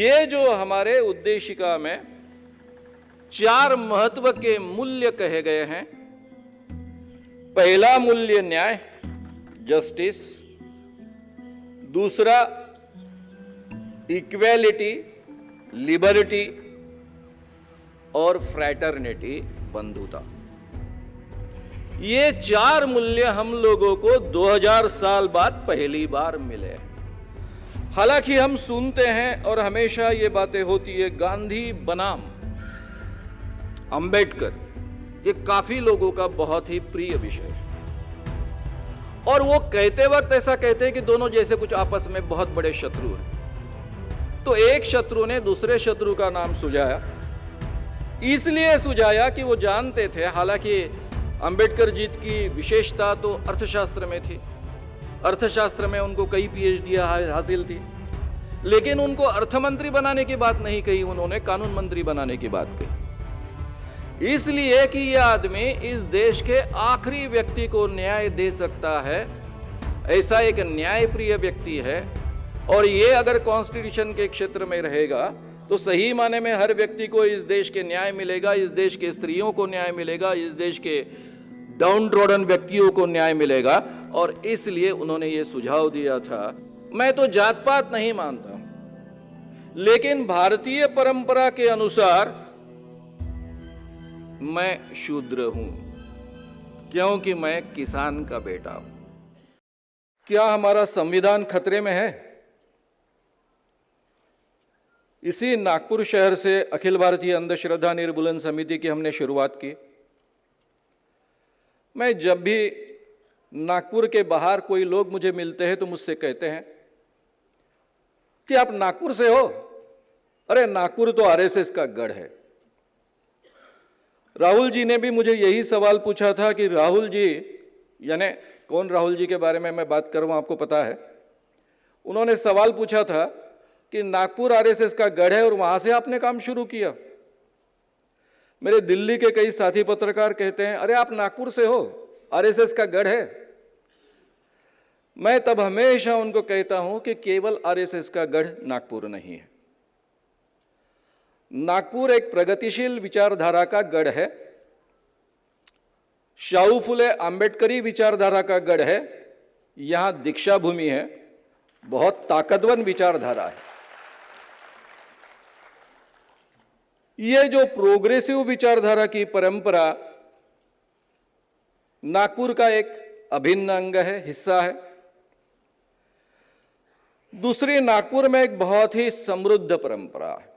ये जो हमारे उद्देशिका में 4 महत्व के मूल्य कहे गए हैं। पहला मूल्य न्याय, जस्टिस। दूसरा इक्वेलिटी, लिबर्टी। और फ्रैटर्निटी, बंधुता। ये 4 मूल्य हम लोगों को 2000 साल बाद पहली बार मिले। हालांकि हम सुनते हैं और हमेशा ये बातें होती है, गांधी बनाम अंबेडकर, ये काफी लोगों का बहुत ही प्रिय विषय है। और वो कहते वक्त ऐसा कहते हैं कि दोनों जैसे कुछ आपस में बहुत बड़े शत्रु हैं। तो एक शत्रु ने दूसरे शत्रु का नाम सुझाया, इसलिए सुझाया कि वो जानते थे, हालांकि अंबेडकर जी की विशेषता तो अर्थशास्त्र में थी, अर्थशास्त्र में उनको कई पीएचडी हासिल थी, लेकिन उनको अर्थमंत्री बनाने की बात नहीं कही, उन्होंने कानून मंत्री बनाने की बात कही। इसलिए कि यह आदमी इस देश के आखिरी व्यक्ति को न्याय दे सकता है, ऐसा एक न्यायप्रिय व्यक्ति है। और ये अगर कॉन्स्टिट्यूशन के क्षेत्र में रहेगा तो सही माने में हर व्यक्ति को इस देश के न्याय मिलेगा, इस देश के स्त्रियों को न्याय मिलेगा, इस देश के डाउन ट्रॉडन व्यक्तियों को न्याय मिलेगा। और इसलिए उन्होंने ये सुझाव दिया था। मैं तो जात पात नहीं मानता, लेकिन भारतीय परंपरा के अनुसार मैं शूद्र हूं, क्योंकि मैं किसान का बेटा हूं। क्या हमारा संविधान खतरे में है? इसी नागपुर शहर से अखिल भारतीय अंधश्रद्धा निर्मूलन समिति की हमने शुरुआत की। मैं जब भी नागपुर के बाहर कोई लोग मुझे मिलते हैं तो मुझसे कहते हैं कि आप नागपुर से हो? अरे नागपुर तो आरएसएस का गढ़ है। राहुल जी ने भी मुझे यही सवाल पूछा था कि राहुल जी, यानी कौन राहुल जी के बारे में मैं बात कर रहा हूं आपको पता है, उन्होंने सवाल पूछा था कि नागपुर आरएसएस का गढ़ है और वहां से आपने काम शुरू किया। मेरे दिल्ली के कई साथी पत्रकार कहते हैं, अरे आप नागपुर से हो, आरएसएस का गढ़ है। मैं तब हमेशा उनको कहता हूं कि केवल आरएसएस का गढ़ नागपुर नहीं है। नागपुर एक प्रगतिशील विचारधारा का गढ़ है, शाहू फुले आंबेडकरी विचारधारा का गढ़ है, यहां दीक्षा भूमि है, बहुत ताकतवर विचारधारा है। ये जो प्रोग्रेसिव विचारधारा की परंपरा नागपुर का एक अभिन्न अंग है, हिस्सा है। दूसरी, नागपुर में एक बहुत ही समृद्ध परंपरा है।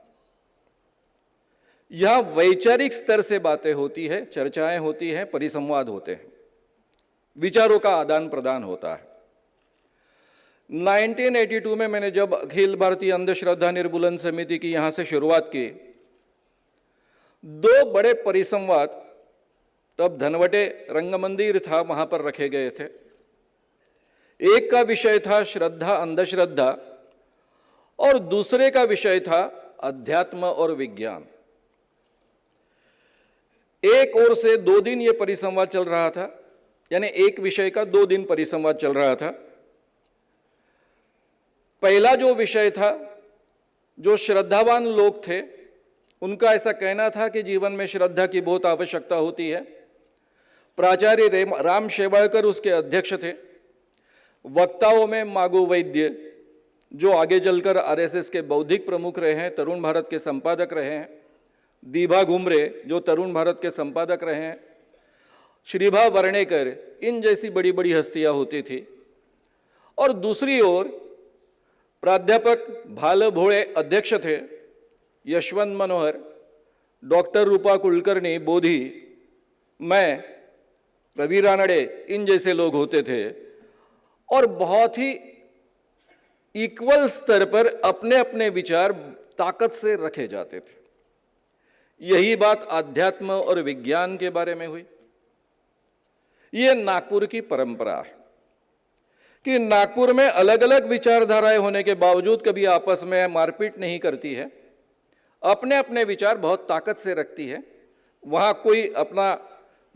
यहां वैचारिक स्तर से बातें होती है, चर्चाएं होती हैं, परिसंवाद होते हैं, विचारों का आदान प्रदान होता है। 1982 में मैंने जब अखिल भारतीय अंधश्रद्धा निर्मूलन समिति की यहां से शुरुआत की, 2 बड़े परिसंवाद, तब धनवटे रंगमंदिर था, वहां पर रखे गए थे। एक का विषय था श्रद्धा अंधश्रद्धा और दूसरे का विषय था अध्यात्म और विज्ञान। एक ओर से 2 दिन ये परिसंवाद चल रहा था, यानी एक विषय का 2 दिन परिसंवाद चल रहा था। पहला जो विषय था, जो श्रद्धावान लोग थे उनका ऐसा कहना था कि जीवन में श्रद्धा की बहुत आवश्यकता होती है। प्राचार्य राम शेवाळकर उसके अध्यक्ष थे। वक्ताओं में मागो वैद्य, जो आगे चलकर आरएसएस के बौद्धिक प्रमुख रहे हैं, तरुण भारत के संपादक रहे हैं, दीभा घुमरे जो तरुण भारत के संपादक रहे हैं, श्रीभा वर्णेकर, इन जैसी बड़ी बड़ी हस्तियां होती थी। और दूसरी ओर प्राध्यापक भाल भोळे अध्यक्ष थे, यशवंत मनोहर, डॉक्टर रूपा कुलकर्णी, बोधी, मैं, रवि रानड़े, इन जैसे लोग होते थे। और बहुत ही इक्वल स्तर पर अपने अपने विचार ताकत से रखे जाते थे। यही बात आध्यात्म और विज्ञान के बारे में हुई। यह नागपुर की परंपरा है कि नागपुर में अलग अलग विचारधाराएं होने के बावजूद कभी आपस में मारपीट नहीं करती है, अपने अपने विचार बहुत ताकत से रखती है। वहां कोई अपना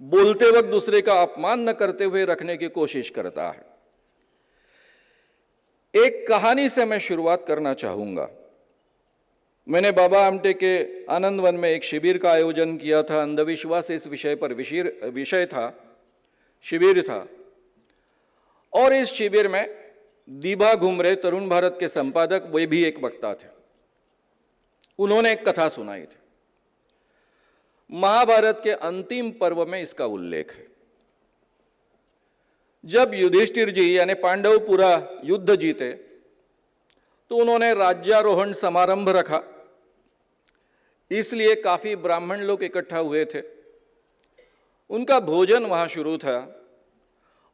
बोलते वक्त दूसरे का अपमान न करते हुए रखने की कोशिश करता है। एक कहानी से मैं शुरुआत करना चाहूंगा। मैंने बाबा आमटे के आनंद वन में एक शिविर का आयोजन किया था। अंधविश्वास इस विषय पर विषय था, शिविर था। और इस शिविर में दीबा घुमरे, तरुण भारत के संपादक, वे भी एक वक्ता थे। उन्होंने एक कथा सुनाई थी। महाभारत के अंतिम पर्व में इसका उल्लेख है। जब युधिष्ठिर जी यानी पांडव पूरा युद्ध जीते तो उन्होंने राज्यारोहण समारंभ रखा, इसलिए काफी ब्राह्मण लोग इकट्ठा हुए थे। उनका भोजन वहां शुरू था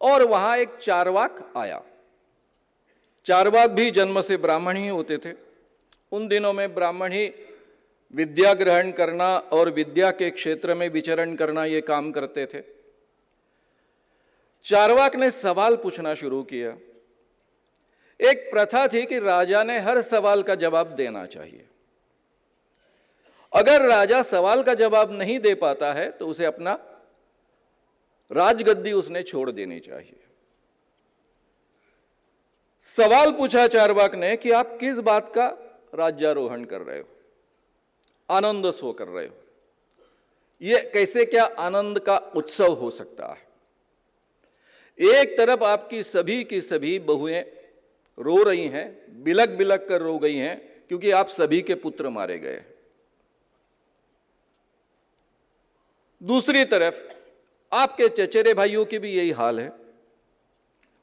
और वहां एक चारवाक आया। चारवाक भी जन्म से ब्राह्मण ही होते थे। उन दिनों में ब्राह्मण ही विद्या ग्रहण करना और विद्या के क्षेत्र में विचरण करना ये काम करते थे। चारवाक ने सवाल पूछना शुरू किया। एक प्रथा थी कि राजा ने हर सवाल का जवाब देना चाहिए। अगर राजा सवाल का जवाब नहीं दे पाता है तो उसे अपना राजगद्दी उसने छोड़ देनी चाहिए। सवाल पूछा चारवाक ने कि आप किस बात का राज्यारोहण कर रहे हो, आनंद सो कर रहे हो, ये कैसे क्या आनंद का उत्सव हो सकता है? एक तरफ आपकी सभी की सभी बहुएं रो रही हैं, बिलक बिलक कर रो गई हैं क्योंकि आप सभी के पुत्र मारे गए। दूसरी तरफ आपके चचेरे भाइयों की भी यही हाल है।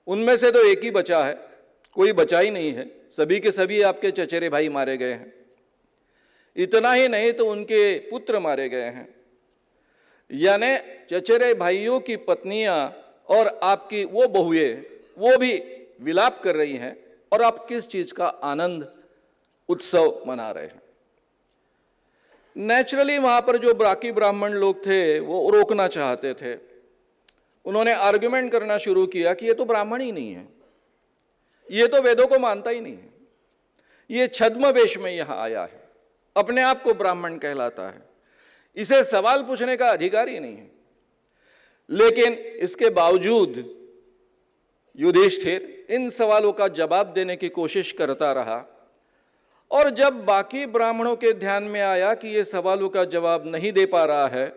उनमें से तो एक ही बचा है, कोई बचा ही नहीं है। सभी के सभी आपके चचेरे भाई मारे गए हैं। इतना ही नहीं तो उनके पुत्र मारे गए हैं। यानी चचेरे भाइयों की पत्नियां और आपकी वो बहुएं वो भी विलाप कर रही हैं और आप किस चीज का आनंद उत्सव मना रहे हैं? नेचुरली वहां पर जो बाकी ब्राह्मण लोग थे वो रोकना चाहते थे। उन्होंने आर्गुमेंट करना शुरू किया कि ये तो ब्राह्मण ही नहीं है, ये तो वेदों को मानता ही नहीं है, ये छद्म वेश में यहां आया है, अपने आप को ब्राह्मण कहलाता है, इसे सवाल पूछने का अधिकार ही नहीं है। लेकिन इसके बावजूद युधिष्ठिर इन सवालों का जवाब देने की कोशिश करता रहा। और जब बाकी ब्राह्मणों के ध्यान में आया कि ये सवालों का जवाब नहीं दे पा रहा है,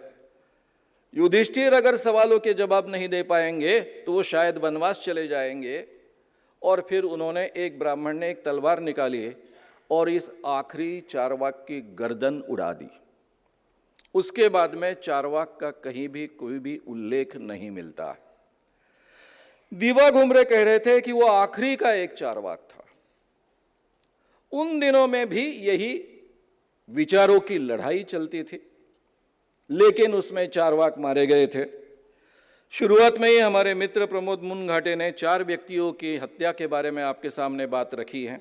युधिष्ठिर अगर सवालों के जवाब नहीं दे पाएंगे तो वो शायद वनवास चले जाएंगे। और फिर उन्होंने, एक ब्राह्मण ने एक तलवार निकाली और इस आखिरी चारवाक की गर्दन उड़ा दी। उसके बाद में चारवाक का कहीं भी कोई भी उल्लेख नहीं मिलता है। दीबा घुमरे कह रहे थे कि वो आखिरी का एक चारवाक था। उन दिनों में भी यही विचारों की लड़ाई चलती थी, लेकिन उसमें चारवाक मारे गए थे। शुरुआत में ही हमारे मित्र प्रमोद मुनघाटे ने 4 व्यक्तियों की हत्या के बारे में आपके सामने बात रखी है।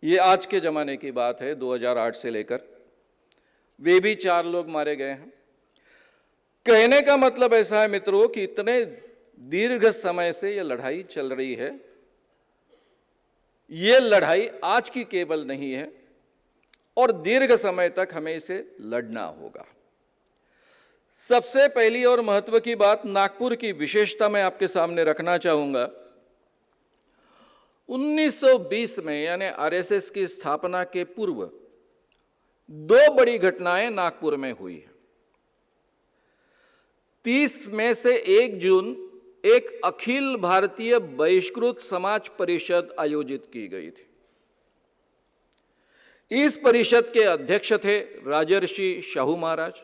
ये आज के ज़माने की बात है, 2008 से लेकर वे भी 4 लोग मारे गए हैं। कहने का मतलब ऐसा है मित्रों कि इतने दीर्घ समय से ये लड़ाई चल रही है। ये लड़ाई आज की केवल नहीं है और दीर्घ समय तक हमें इसे लड़ना होगा। सबसे पहली और महत्व की बात, नागपुर की विशेषता मैं आपके सामने रखना चाहूंगा। 1920 में यानी आरएसएस की स्थापना के पूर्व 2 बड़ी घटनाएं नागपुर में हुई है। 30 में से 1 जून एक अखिल भारतीय बहिष्कृत समाज परिषद आयोजित की गई थी। इस परिषद के अध्यक्ष थे राजर्षि शाहू महाराज।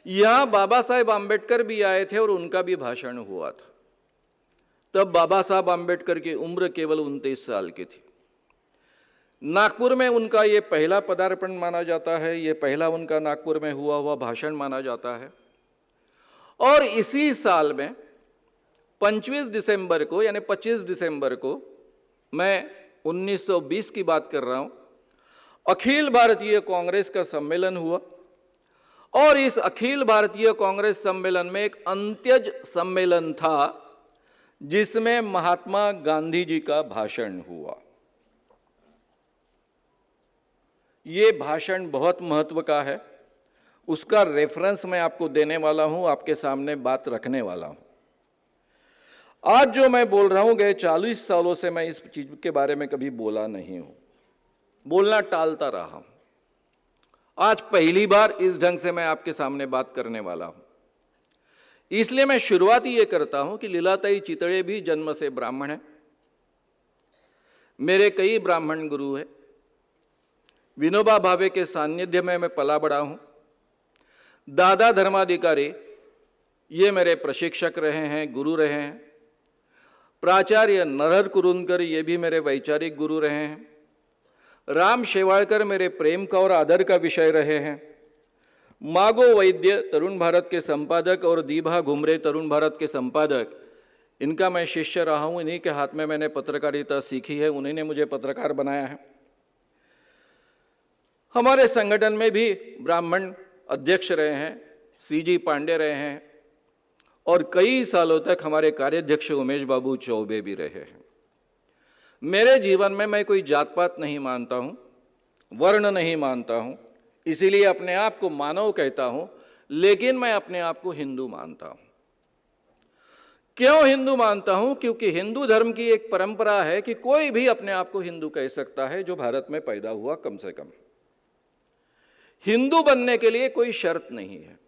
यहां बाबा साहेब आंबेडकर भी आए थे और उनका भी भाषण हुआ था। तब बाबा साहब आंबेडकर की उम्र केवल 29 साल की थी। नागपुर में उनका ये पहला पदार्पण माना जाता है, ये पहला उनका नागपुर में हुआ भाषण माना जाता है। और इसी साल में 25 दिसंबर को यानी 25 दिसंबर को, मैं 1920 की बात कर रहा हूं, अखिल भारतीय कांग्रेस का सम्मेलन हुआ। और इस अखिल भारतीय कांग्रेस सम्मेलन में एक अंत्यज सम्मेलन था जिसमें महात्मा गांधी जी का भाषण हुआ। ये भाषण बहुत महत्व का है, उसका रेफरेंस मैं आपको देने वाला हूं, आपके सामने बात रखने वाला हूं। आज जो मैं बोल रहा हूं, गए 40 सालों से मैं इस चीज के बारे में कभी बोला नहीं हूं। बोलना टालता रहा हूं। आज पहली बार इस ढंग से मैं आपके सामने बात करने वाला हूं। इसलिए मैं शुरुआत ये करता हूं कि लीलाताई चितड़े भी जन्म से ब्राह्मण हैं। मेरे कई ब्राह्मण गुरु हैं। विनोबा भावे के सान्निध्य में मैं पला बड़ा हूं। दादा धर्माधिकारी ये मेरे प्रशिक्षक रहे हैं, गुरु रहे हैं। प्राचार्य नरहर कुरुंदकर ये भी मेरे वैचारिक गुरु रहे हैं। राम शेवाळकर मेरे प्रेम का और आदर का विषय रहे हैं। मागो वैद्य तरुण भारत के संपादक और दीभा घुमरे तरुण भारत के संपादक, इनका मैं शिष्य रहा हूं। इन्हीं के हाथ में मैंने पत्रकारिता सीखी है, उन्हीं ने मुझे पत्रकार बनाया है। हमारे संगठन में भी ब्राह्मण अध्यक्ष रहे हैं, सीजी पांडे रहे हैं, और कई सालों तक हमारे कार्याध्यक्ष उमेश बाबू चौबे भी रहे हैं। मेरे जीवन में मैं कोई जात पात नहीं मानता हूं, वर्ण नहीं मानता हूं, इसीलिए अपने आप को मानव कहता हूं, लेकिन मैं अपने आप को हिंदू मानता हूं। क्यों हिंदू मानता हूं? क्योंकि हिंदू धर्म की एक परंपरा है कि कोई भी अपने आप को हिंदू कह सकता है जो भारत में पैदा हुआ। कम से कम हिंदू बनने के लिए कोई शर्त नहीं है।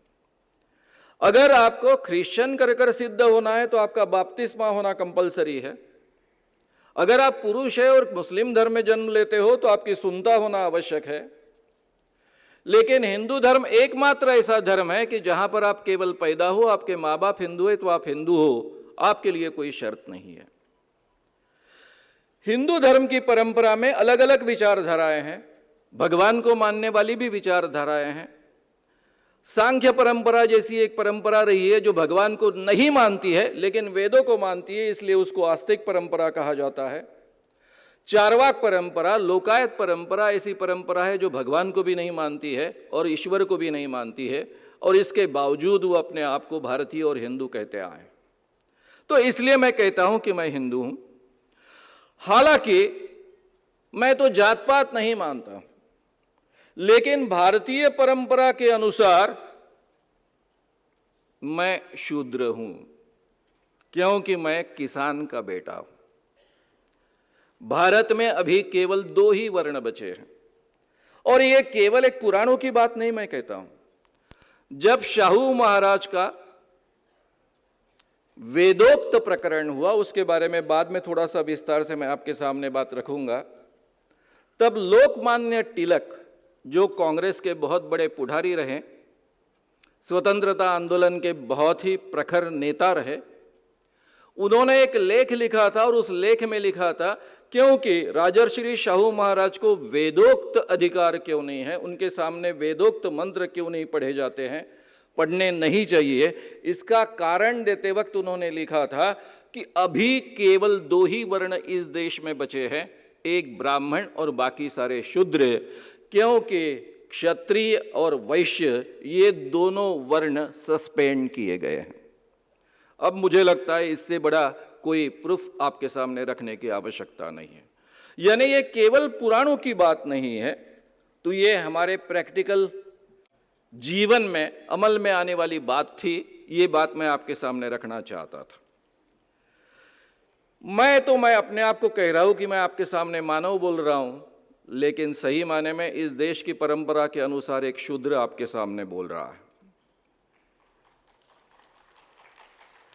अगर आपको क्रिश्चियन कर सिद्ध होना है तो आपका बपतिस्मा होना कंपलसरी है। अगर आप पुरुष है और मुस्लिम धर्म में जन्म लेते हो तो आपकी सुन्नता होना आवश्यक है। लेकिन हिंदू धर्म एकमात्र ऐसा धर्म है कि जहां पर आप केवल पैदा हो, आपके माँ बाप हिंदू है तो आप हिंदू हो, आपके लिए कोई शर्त नहीं है। हिंदू धर्म की परंपरा में अलग अलग विचारधाराएं हैं। भगवान को मानने वाली भी विचारधाराएं हैं। सांख्य परंपरा जैसी एक परंपरा रही है जो भगवान को नहीं मानती है लेकिन वेदों को मानती है, इसलिए उसको आस्तिक परंपरा कहा जाता है। चारवाक परंपरा, लोकायत परंपरा ऐसी परंपरा है जो भगवान को भी नहीं मानती है और ईश्वर को भी नहीं मानती है, और इसके बावजूद वो अपने आप को भारतीय और हिंदू कहते आए। तो इसलिए मैं कहता हूं कि मैं हिंदू हूं। हालांकि मैं तो जात पात नहीं मानता, लेकिन भारतीय परंपरा के अनुसार मैं शूद्र हूं, क्योंकि मैं किसान का बेटा हूं। भारत में अभी केवल 2 ही वर्ण बचे हैं, और ये केवल एक पुराणों की बात नहीं मैं कहता हूं। जब शाहू महाराज का वेदोक्त प्रकरण हुआ, उसके बारे में बाद में थोड़ा सा विस्तार से मैं आपके सामने बात रखूंगा, तब लोकमान्य तिलक जो कांग्रेस के बहुत बड़े पुढ़ारी रहे, स्वतंत्रता आंदोलन के बहुत ही प्रखर नेता रहे, उन्होंने एक लेख लिखा था और उस लेख में लिखा था क्योंकि राजर्षि शाहू महाराज को वेदोक्त अधिकार क्यों नहीं है, उनके सामने वेदोक्त मंत्र क्यों नहीं पढ़े जाते हैं, पढ़ने नहीं चाहिए। इसका कारण देते वक्त उन्होंने लिखा था कि अभी केवल 2 ही वर्ण इस देश में बचे हैं, एक ब्राह्मण और बाकी सारे शूद्र, क्योंकि क्षत्रिय और वैश्य ये दोनों वर्ण सस्पेंड किए गए हैं। अब मुझे लगता है इससे बड़ा कोई प्रूफ आपके सामने रखने की आवश्यकता नहीं है। यानी ये केवल पुराणों की बात नहीं है, तो ये हमारे प्रैक्टिकल जीवन में अमल में आने वाली बात थी। ये बात मैं आपके सामने रखना चाहता था। मैं अपने आप को कह रहा हूं कि मैं आपके सामने मानव बोल रहा हूं, लेकिन सही माने में इस देश की परंपरा के अनुसार एक शूद्र आपके सामने बोल रहा है।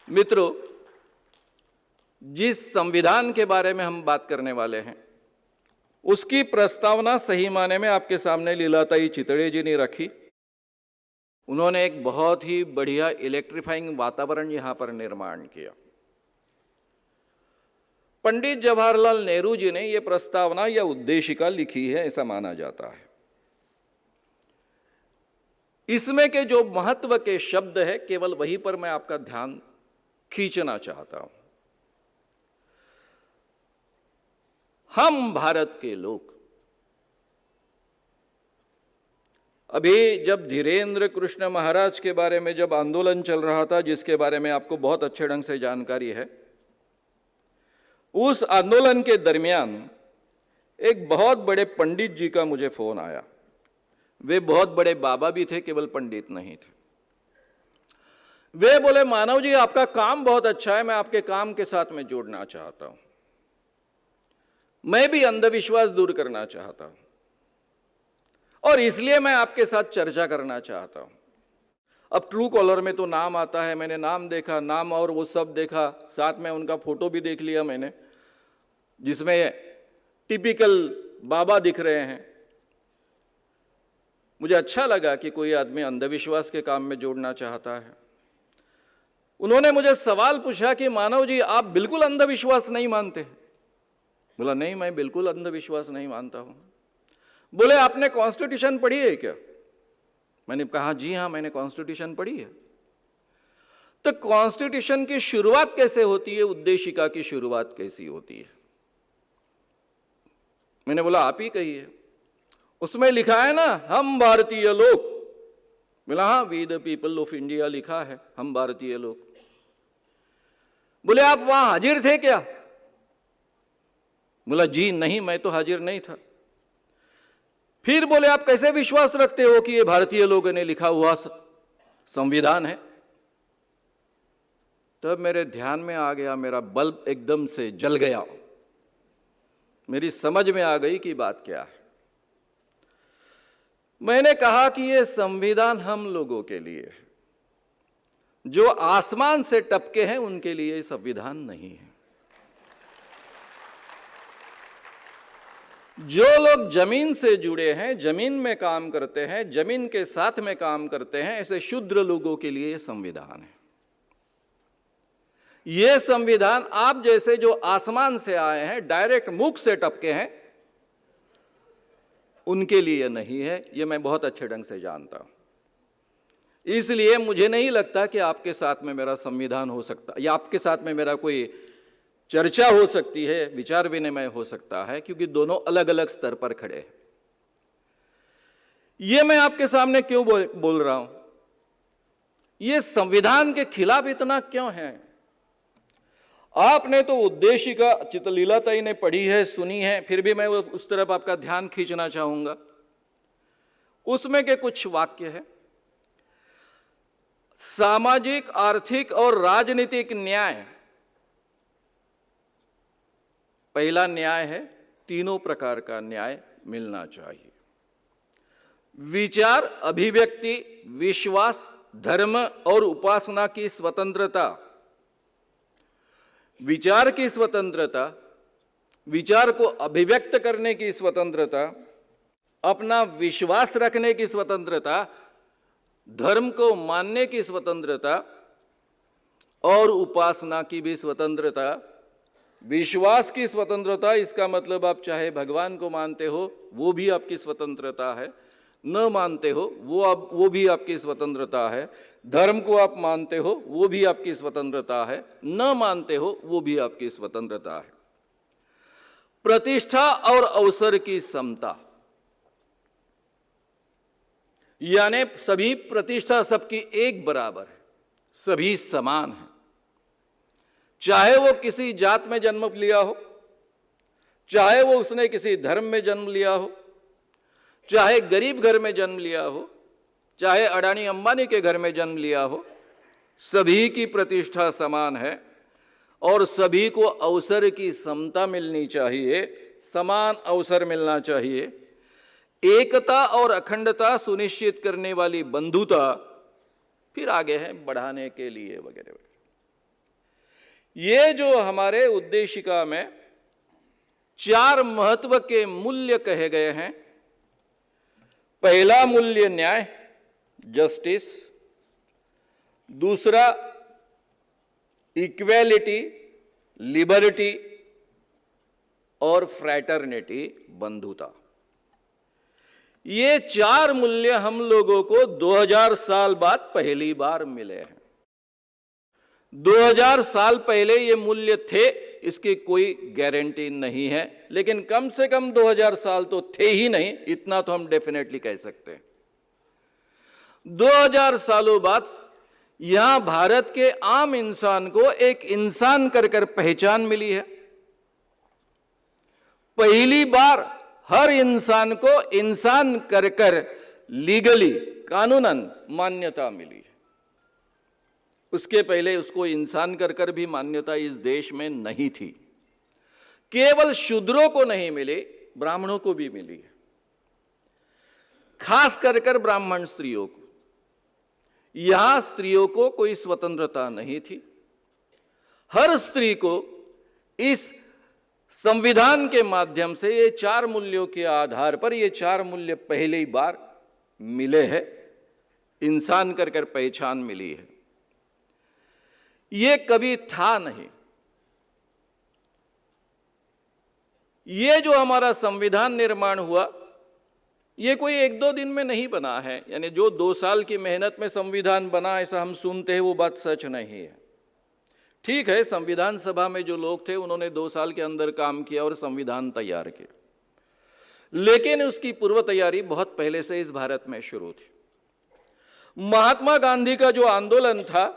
मित्रों, जिस संविधान के बारे में हम बात करने वाले हैं उसकी प्रस्तावना सही माने में आपके सामने लीलाताई चितड़े जी ने रखी। उन्होंने एक बहुत ही बढ़िया इलेक्ट्रीफाइंग वातावरण यहां पर निर्माण किया। पंडित जवाहरलाल नेहरू जी ने यह प्रस्तावना या उद्देशिका लिखी है, ऐसा माना जाता है। इसमें के जो महत्व के शब्द है केवल वही पर मैं आपका ध्यान खींचना चाहता हूं। हम भारत के लोग, अभी जब धीरेन्द्र कृष्ण महाराज के बारे में जब आंदोलन चल रहा था, जिसके बारे में आपको बहुत अच्छे ढंग से जानकारी है, उस आंदोलन के दरमियान एक बहुत बड़े पंडित जी का मुझे फोन आया। वे बहुत बड़े बाबा भी थे, केवल पंडित नहीं थे। वे बोले, मानव जी आपका काम बहुत अच्छा है, मैं आपके काम के साथ में जोड़ना चाहता हूं। मैं भी अंधविश्वास दूर करना चाहता हूं। और इसलिए मैं आपके साथ चर्चा करना चाहता हूं। अब ट्रू कॉलर में तो नाम आता है, मैंने नाम देखा, नाम और वो सब देखा, साथ में उनका फोटो भी देख लिया मैंने, जिसमें टिपिकल बाबा दिख रहे हैं। मुझे अच्छा लगा कि कोई आदमी अंधविश्वास के काम में जोड़ना चाहता है। उन्होंने मुझे सवाल पूछा कि मानव जी, आप बिल्कुल अंधविश्वास नहीं मानते? बोला नहीं, मैं बिल्कुल अंधविश्वास नहीं मानता हूं। बोले आपने कॉन्स्टिट्यूशन पढ़ी है क्या? मैंने कहा जी हाँ, मैंने कॉन्स्टिट्यूशन पढ़ी है। तो कॉन्स्टिट्यूशन की शुरुआत कैसे होती है, उद्देशिका की शुरुआत कैसी होती है? मैंने बोला आप ही कहिए। उसमें लिखा है ना, हम भारतीय लोग। बोला हाँ, we the people of India लिखा है, हम भारतीय लोग। बोले आप वहां हाजिर थे क्या? बोला जी नहीं, मैं तो हाजिर नहीं था। फिर बोले आप कैसे विश्वास रखते हो कि ये भारतीय लोगों ने लिखा हुआ संविधान है? तब मेरे ध्यान में आ गया, मेरा बल्ब एकदम से जल गया, मेरी समझ में आ गई कि बात क्या है। मैंने कहा कि ये संविधान हम लोगों के लिए है, जो आसमान से टपके हैं उनके लिए संविधान नहीं है। जो लोग जमीन से जुड़े हैं, जमीन में काम करते हैं, जमीन के साथ में काम करते हैं, ऐसे शूद्र लोगों के लिए संविधान है। यह संविधान आप जैसे जो आसमान से आए हैं, डायरेक्ट मुख से टपके हैं, उनके लिए नहीं है। यह मैं बहुत अच्छे ढंग से जानता हूं। इसलिए मुझे नहीं लगता कि आपके साथ में मेरा संविधान हो सकता, या आपके साथ में मेरा कोई चर्चा हो सकती है, विचार विनिमय हो सकता है, क्योंकि दोनों अलग अलग स्तर पर खड़े हैं। यह मैं आपके सामने क्यों बोल रहा हूं? यह संविधान के खिलाफ इतना क्यों है? आपने तो उद्देशिका चित्रलीलाताई ने पढ़ी है, सुनी है, फिर भी मैं उस तरफ आपका ध्यान खींचना चाहूंगा। उसमें के कुछ वाक्य है, सामाजिक, आर्थिक और राजनीतिक न्याय। पहला न्याय है, तीनों प्रकार का न्याय मिलना चाहिए। विचार, अभिव्यक्ति, विश्वास, धर्म और उपासना की स्वतंत्रता। विचार की स्वतंत्रता, विचार को अभिव्यक्त करने की स्वतंत्रता, अपना विश्वास रखने की स्वतंत्रता, धर्म को मानने की स्वतंत्रता और उपासना की भी स्वतंत्रता। विश्वास की स्वतंत्रता, इसका मतलब आप चाहे भगवान को मानते हो वो भी आपकी स्वतंत्रता है, न मानते हो वो भी आपकी स्वतंत्रता है। धर्म को आप मानते हो वो भी आपकी स्वतंत्रता है, न मानते हो वो भी आपकी स्वतंत्रता है। प्रतिष्ठा और अवसर की समता, यानी सभी प्रतिष्ठा सबकी एक बराबर है, सभी समान है। चाहे वो किसी जात में जन्म लिया हो, चाहे वो उसने किसी धर्म में जन्म लिया हो, चाहे गरीब घर में जन्म लिया हो, चाहे अडानी अंबानी के घर में जन्म लिया हो, सभी की प्रतिष्ठा समान है और सभी को अवसर की समता मिलनी चाहिए, समान अवसर मिलना चाहिए। एकता और अखंडता सुनिश्चित करने वाली बंधुता, फिर आगे है बढ़ाने के लिए वगैरह वगैरह। ये जो हमारे उद्देशिका में 4 महत्व के मूल्य कहे गए हैं। पहला मूल्य न्याय, जस्टिस। दूसरा इक्वेलिटी, लिबर्टी और फ्रैटर्निटी, बंधुता। ये 4 मूल्य हम लोगों को 2000 साल बाद पहली बार मिले हैं। 2000 साल पहले ये मूल्य थे, इसकी कोई गारंटी नहीं है, लेकिन कम से कम 2000 साल तो थे ही नहीं, इतना तो हम डेफिनेटली कह सकते हैं। 2000 सालों बाद यहां भारत के आम इंसान को एक इंसान कर पहचान मिली है। पहली बार हर इंसान को इंसान कर लीगली, कानूनन मान्यता मिली है। उसके पहले उसको इंसान कर भी मान्यता इस देश में नहीं थी। केवल शूद्रों को नहीं मिली, ब्राह्मणों को भी मिली है। खास कर ब्राह्मण स्त्रियों को। यहां स्त्रियों को कोई स्वतंत्रता नहीं थी। हर स्त्री को इस संविधान के माध्यम से ये 4 मूल्यों के आधार पर, ये 4 मूल्य पहली बार मिले हैं, इंसान कर पहचान मिली है। ये कभी था नहीं। ये जो हमारा संविधान निर्माण हुआ, ये कोई 1-2 दिन में नहीं बना है। यानी जो 2 साल की मेहनत में संविधान बना, ऐसा हम सुनते हैं, वो बात सच नहीं है। ठीक है, संविधान सभा में जो लोग थे उन्होंने 2 साल के अंदर काम किया और संविधान तैयार किया, लेकिन उसकी पूर्व तैयारी बहुत पहले से इस भारत में शुरू थी। महात्मा गांधी का जो आंदोलन था,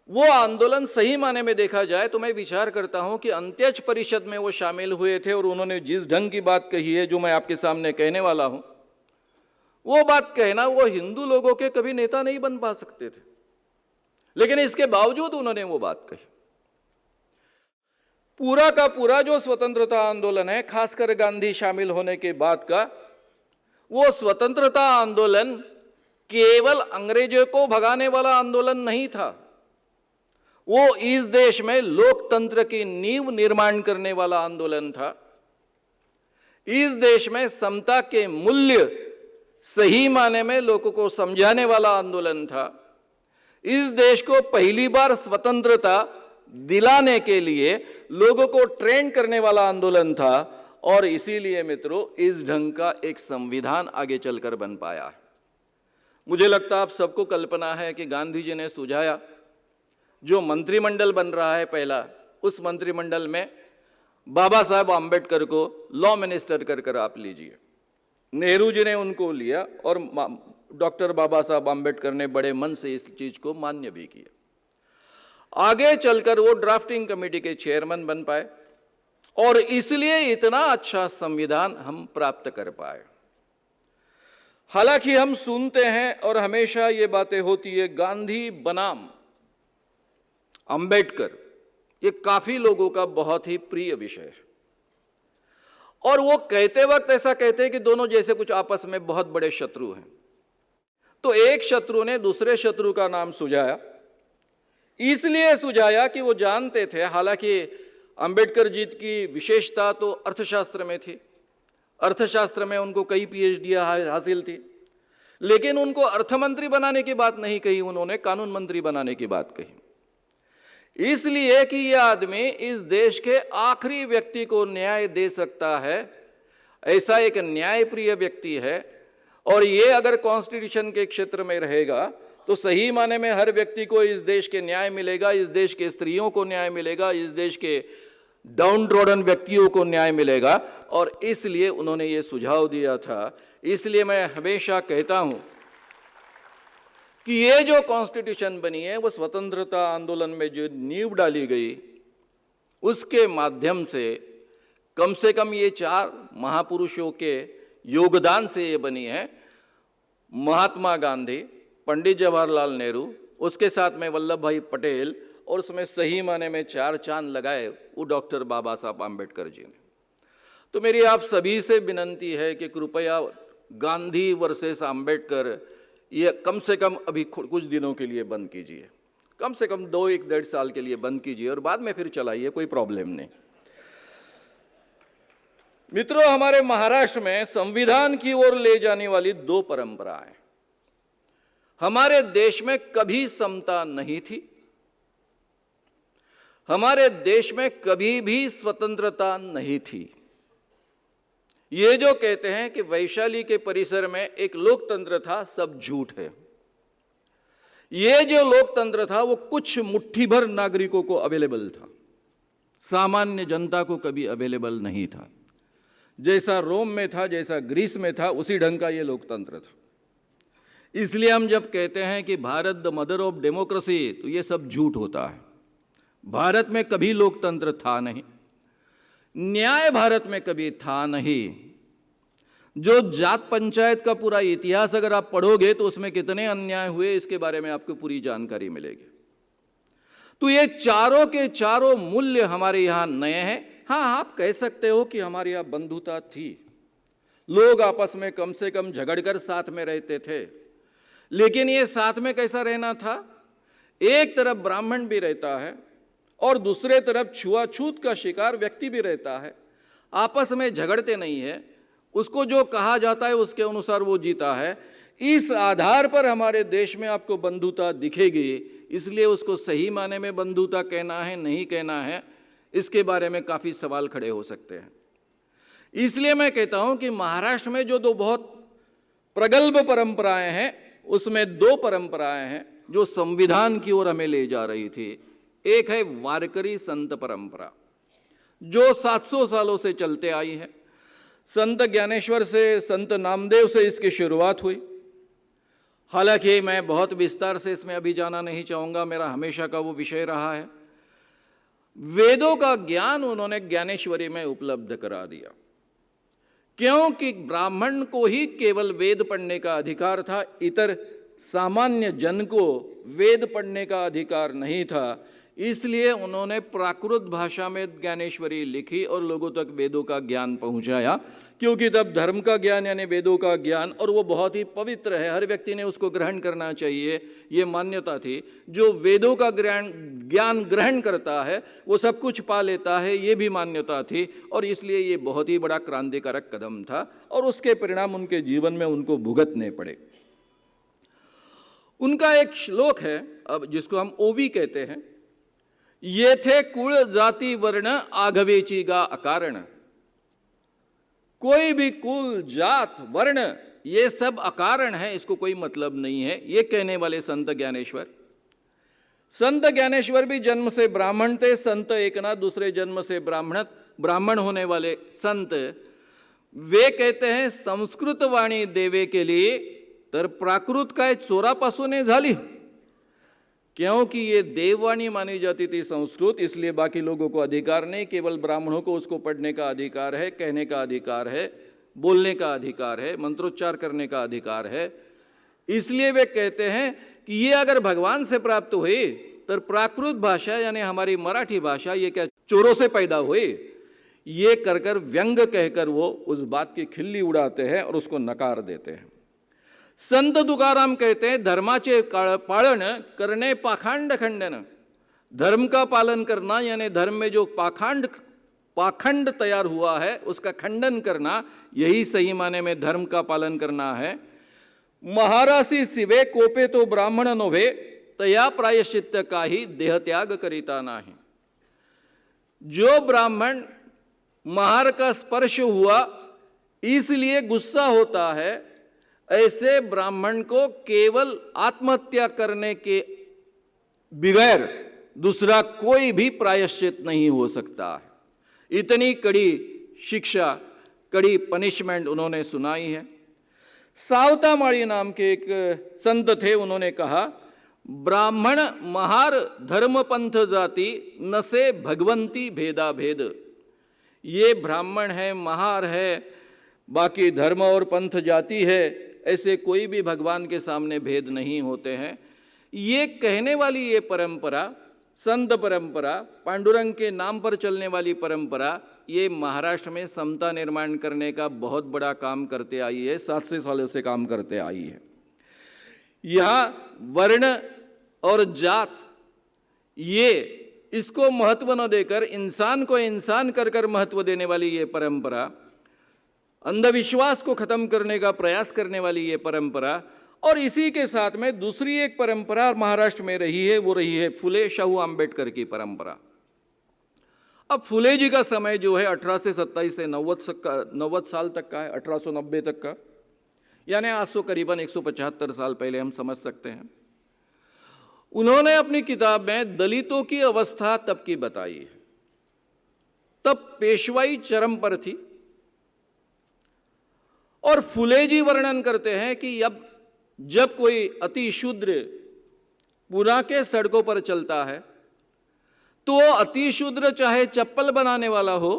वो आंदोलन सही माने में देखा जाए तो मैं विचार करता हूं कि अंत्यज परिषद में वो शामिल हुए थे और उन्होंने जिस ढंग की बात कही है, जो मैं आपके सामने कहने वाला हूं, वो बात कहना, वो हिंदू लोगों के कभी नेता नहीं बन पा सकते थे, लेकिन इसके बावजूद उन्होंने वो बात कही। पूरा का पूरा जो स्वतंत्रता आंदोलन है, खासकर गांधी शामिल होने के बाद का, वो स्वतंत्रता आंदोलन केवल अंग्रेजों को भगाने वाला आंदोलन नहीं था। वो इस देश में लोकतंत्र की नींव निर्माण करने वाला आंदोलन था। इस देश में समता के मूल्य सही माने में लोगों को समझाने वाला आंदोलन था। इस देश को पहली बार स्वतंत्रता दिलाने के लिए लोगों को ट्रेन करने वाला आंदोलन था। और इसीलिए मित्रों, इस ढंग का एक संविधान आगे चलकर बन पाया है। मुझे लगता है आप सबको कल्पना है कि गांधी जी ने सुझाया, जो मंत्रिमंडल बन रहा है पहला, उस मंत्रिमंडल में बाबा साहब आम्बेडकर को लॉ मिनिस्टर कर आप लीजिए। नेहरू जी ने उनको लिया और डॉक्टर बाबा साहब आम्बेडकर ने बड़े मन से इस चीज को मान्य भी किया। आगे चलकर वो ड्राफ्टिंग कमेटी के चेयरमैन बन पाए और इसलिए इतना अच्छा संविधान हम प्राप्त कर पाए। हालांकि हम सुनते हैं और हमेशा ये बातें होती है, गांधी बनाम अंबेडकर, ये काफी लोगों का बहुत ही प्रिय विषय है। और वो कहते वक्त ऐसा कहते हैं कि दोनों जैसे कुछ आपस में बहुत बड़े शत्रु हैं। तो एक शत्रु ने दूसरे शत्रु का नाम सुझाया, इसलिए सुझाया कि वो जानते थे, हालांकि अंबेडकर जी की विशेषता तो अर्थशास्त्र में थी, अर्थशास्त्र में उनको कई PhD हासिल थी, लेकिन उनको अर्थमंत्री बनाने की बात नहीं कही, उन्होंने कानून मंत्री बनाने की बात कही। इसलिए कि यह आदमी इस देश के आखिरी व्यक्ति को न्याय दे सकता है, ऐसा एक न्यायप्रिय व्यक्ति है। और ये अगर कॉन्स्टिट्यूशन के क्षेत्र में रहेगा तो सही माने में हर व्यक्ति को इस देश के न्याय मिलेगा, इस देश के स्त्रियों को न्याय मिलेगा, इस देश के डाउन ट्रोडन व्यक्तियों को न्याय मिलेगा। और इसलिए उन्होंने ये सुझाव दिया था। इसलिए मैं हमेशा कहता हूं कि ये जो कॉन्स्टिट्यूशन बनी है, वो स्वतंत्रता आंदोलन में जो नींव डाली गई, उसके माध्यम से कम ये 4 महापुरुषों के योगदान से ये बनी है। महात्मा गांधी, पंडित जवाहरलाल नेहरू, उसके साथ में वल्लभ भाई पटेल, और उसमें सही माने में 4 चांद लगाए वो डॉक्टर बाबा साहब आम्बेडकर जी ने। तो मेरी आप सभी से विनंती है कि कृपया गांधी वर्सेस आम्बेडकर ये कम से कम अभी कुछ दिनों के लिए बंद कीजिए, कम से कम 2-1-1.5 साल के लिए बंद कीजिए और बाद में फिर चलाइए, कोई प्रॉब्लम नहीं। मित्रों, हमारे महाराष्ट्र में संविधान की ओर ले जाने वाली 2 परंपराएं। हमारे देश में कभी समता नहीं थी, हमारे देश में कभी भी स्वतंत्रता नहीं थी। ये जो कहते हैं कि वैशाली के परिसर में एक लोकतंत्र था, सब झूठ है। ये जो लोकतंत्र था वो कुछ मुट्ठी भर नागरिकों को अवेलेबल था, सामान्य जनता को कभी अवेलेबल नहीं था। जैसा रोम में था, जैसा ग्रीस में था, उसी ढंग का ये लोकतंत्र था। इसलिए हम जब कहते हैं कि Bharat the mother of democracy, तो ये सब झूठ होता है। भारत में कभी लोकतंत्र था नहीं, न्याय भारत में कभी था नहीं। जो जात पंचायत का पूरा इतिहास अगर आप पढ़ोगे तो उसमें कितने अन्याय हुए, इसके बारे में आपको पूरी जानकारी मिलेगी। तो ये चारों के चारों मूल्य हमारे यहाँ नए हैं। हाँ, आप कह सकते हो कि हमारे यहाँ बंधुता थी, लोग आपस में कम से कम झगड़कर साथ में रहते थे। लेकिन ये साथ में कैसा रहना था, एक तरफ ब्राह्मण भी रहता है और दूसरे तरफ छुआछूत का शिकार व्यक्ति भी रहता है, आपस में झगड़ते नहीं है, उसको जो कहा जाता है उसके अनुसार वो जीता है। इस आधार पर हमारे देश में आपको बंधुता दिखेगी, इसलिए उसको सही माने में बंधुता कहना है नहीं कहना है, इसके बारे में काफ़ी सवाल खड़े हो सकते हैं। इसलिए मैं कहता हूं कि महाराष्ट्र में जो दो बहुत प्रगल्भ परंपराएं हैं, उसमें दो परंपराएं हैं जो संविधान की ओर हमें ले जा रही थी। एक है वारकरी संत परंपरा, जो 700 सालों से चलते आई है। संत ज्ञानेश्वर से, संत नामदेव से इसकी शुरुआत हुई। हालांकि मैं बहुत विस्तार से इसमें अभी जाना नहीं चाहूँगा, मेरा हमेशा का वो विषय रहा है। वेदों का ज्ञान उन्होंने ज्ञानेश्वरी में उपलब्ध करा दिया, क्योंकि ब्राह्मण को ही केवल वेद पढ़ने का अधिकार था, इतर सामान्य जन को वेद पढ़ने का अधिकार नहीं था। इसलिए उन्होंने प्राकृत भाषा में ज्ञानेश्वरी लिखी और लोगों तक वेदों का ज्ञान पहुंचाया, क्योंकि तब धर्म का ज्ञान यानी वेदों का ज्ञान, और वो बहुत ही पवित्र है, हर व्यक्ति ने उसको ग्रहण करना चाहिए, ये मान्यता थी। जो वेदों का ज्ञान ग्रहण करता है वो सब कुछ पा लेता है, ये भी मान्यता थी। और इसलिए ये बहुत ही बड़ा क्रांतिकारक कदम था और उसके परिणाम उनके जीवन में उनको भुगतने पड़े। उनका एक श्लोक है, अब जिसको हम ओवी कहते हैं, ये थे कुल जाति वर्ण आघवेची गा अकारण। कोई भी कुल जात वर्ण ये सब अकारण है, इसको कोई मतलब नहीं है, ये कहने वाले संत ज्ञानेश्वर। संत ज्ञानेश्वर भी जन्म से ब्राह्मण थे, संत एकनाथ दूसरे जन्म से ब्राह्मण होने वाले संत। वे कहते हैं संस्कृत वाणी देवे के लिए तर प्राकृत काय चोरापासून झाली, क्योंकि ये देववाणी मानी जाती थी संस्कृत, इसलिए बाकी लोगों को अधिकार नहीं, केवल ब्राह्मणों को उसको पढ़ने का अधिकार है, कहने का अधिकार है, बोलने का अधिकार है, मंत्रोच्चार करने का अधिकार है। इसलिए वे कहते हैं कि ये अगर भगवान से प्राप्त हुई तो प्राकृत भाषा यानी हमारी मराठी भाषा ये क्या चोरों से पैदा हुई, ये कर व्यंग कहकर वो उस बात की खिल्ली उड़ाते हैं और उसको नकार देते हैं। संत तुकाराम कहते हैं धर्माचे पालन करने पाखंड खंडन। धर्म का पालन करना यानी धर्म में जो पाखंड तैयार हुआ है उसका खंडन करना, यही सही माने में धर्म का पालन करना है। महारासी सिवे कोपे तो ब्राह्मण नोभे तया प्रायश्चित्त काही देहत्याग करिता नाही। जो ब्राह्मण महार का स्पर्श हुआ इसलिए गुस्सा होता है, ऐसे ब्राह्मण को केवल आत्महत्या करने के बगैर दूसरा कोई भी प्रायश्चित नहीं हो सकता है। इतनी कड़ी शिक्षा, कड़ी पनिशमेंट उन्होंने सुनाई है। सावतामाड़ी नाम के एक संत थे, उन्होंने कहा ब्राह्मण महार धर्म पंथ जाति नसे भगवंती भेदा भेद। ये ब्राह्मण है, महार है, बाकी धर्म और पंथ जाति है, ऐसे कोई भी भगवान के सामने भेद नहीं होते हैं। ये कहने वाली ये परंपरा, संत परंपरा, पांडुरंग के नाम पर चलने वाली परंपरा, ये महाराष्ट्र में समता निर्माण करने का बहुत बड़ा काम करते आई है, 700 सालों से काम करते आई है। यहाँ वर्ण और जात ये इसको महत्व न देकर इंसान को इंसान कर महत्व देने वाली ये परंपरा, अंधविश्वास को खत्म करने का प्रयास करने वाली ये परंपरा, और इसी के साथ में दूसरी एक परंपरा महाराष्ट्र में रही है, वो रही है फुले शाहू आम्बेडकर की परंपरा। अब फुले जी का समय जो है 1827 से 90 साल तक का है, 1890 तक का, यानी आज से करीबन 175 साल पहले हम समझ सकते हैं। उन्होंने अपनी किताब में दलितों की अवस्था तब की बताई है, तब पेशवाई चरम पर थी। और फुले जी वर्णन करते हैं कि अब जब कोई अति शूद्र पुणे के सड़कों पर चलता है तो वो अति शूद्र चाहे चप्पल बनाने वाला हो,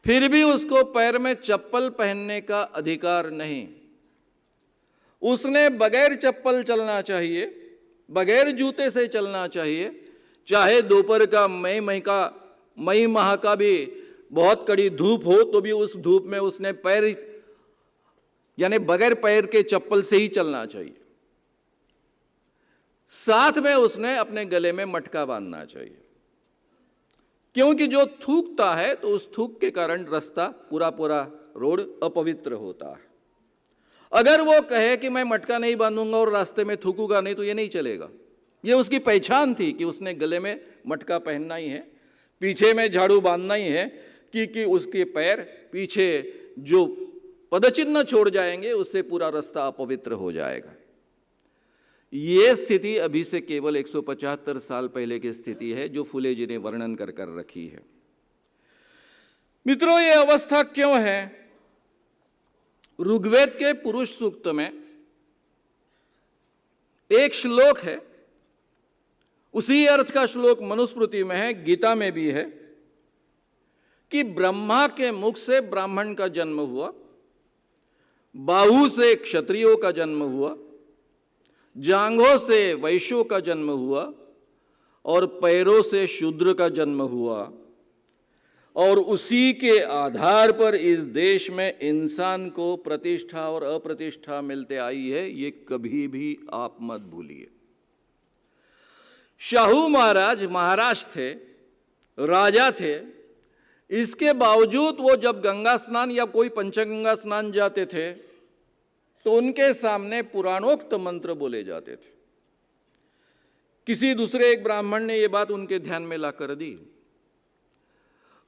फिर भी उसको पैर में चप्पल पहनने का अधिकार नहीं। उसने बगैर चप्पल चलना चाहिए, बगैर जूते से चलना चाहिए, चाहे दोपहर का मई माह का भी बहुत कड़ी धूप हो तो भी उस धूप में उसने पैर यानी बगैर पैर के चप्पल से ही चलना चाहिए। साथ में उसने अपने गले में मटका बांधना चाहिए, क्योंकि जो थूकता है तो उस थूक के कारण रास्ता पूरा रोड अपवित्र होता है। अगर वो कहे कि मैं मटका नहीं बांधूंगा और रास्ते में थूकूंगा नहीं, तो ये नहीं चलेगा। ये उसकी पहचान थी कि उसने गले में मटका पहनना ही है, पीछे में झाड़ू बांधना ही है, कि उसके पैर पीछे जो पदचिन्ह छोड़ जाएंगे उससे पूरा रास्ता अपवित्र हो जाएगा। ये स्थिति अभी से केवल 175 साल पहले की स्थिति है जो फुले जी ने वर्णन कर रखी है। मित्रों, ये अवस्था क्यों है? ऋग्वेद के पुरुष सूक्त में एक श्लोक है, उसी अर्थ का श्लोक मनुस्मृति में है, गीता में भी है, कि ब्रह्मा के मुख से ब्राह्मण का जन्म हुआ, बाहु से क्षत्रियों का जन्म हुआ, जांघों से वैश्यों का जन्म हुआ और पैरों से शूद्र का जन्म हुआ, और उसी के आधार पर इस देश में इंसान को प्रतिष्ठा और अप्रतिष्ठा मिलते आई है। ये कभी भी आप मत भूलिए। शाहू महाराज महाराज थे, राजा थे, इसके बावजूद वो जब गंगा स्नान या कोई पंचगंगा स्नान जाते थे तो उनके सामने पुराणोक्त मंत्र बोले जाते थे। किसी दूसरे एक ब्राह्मण ने ये बात उनके ध्यान में ला कर दी।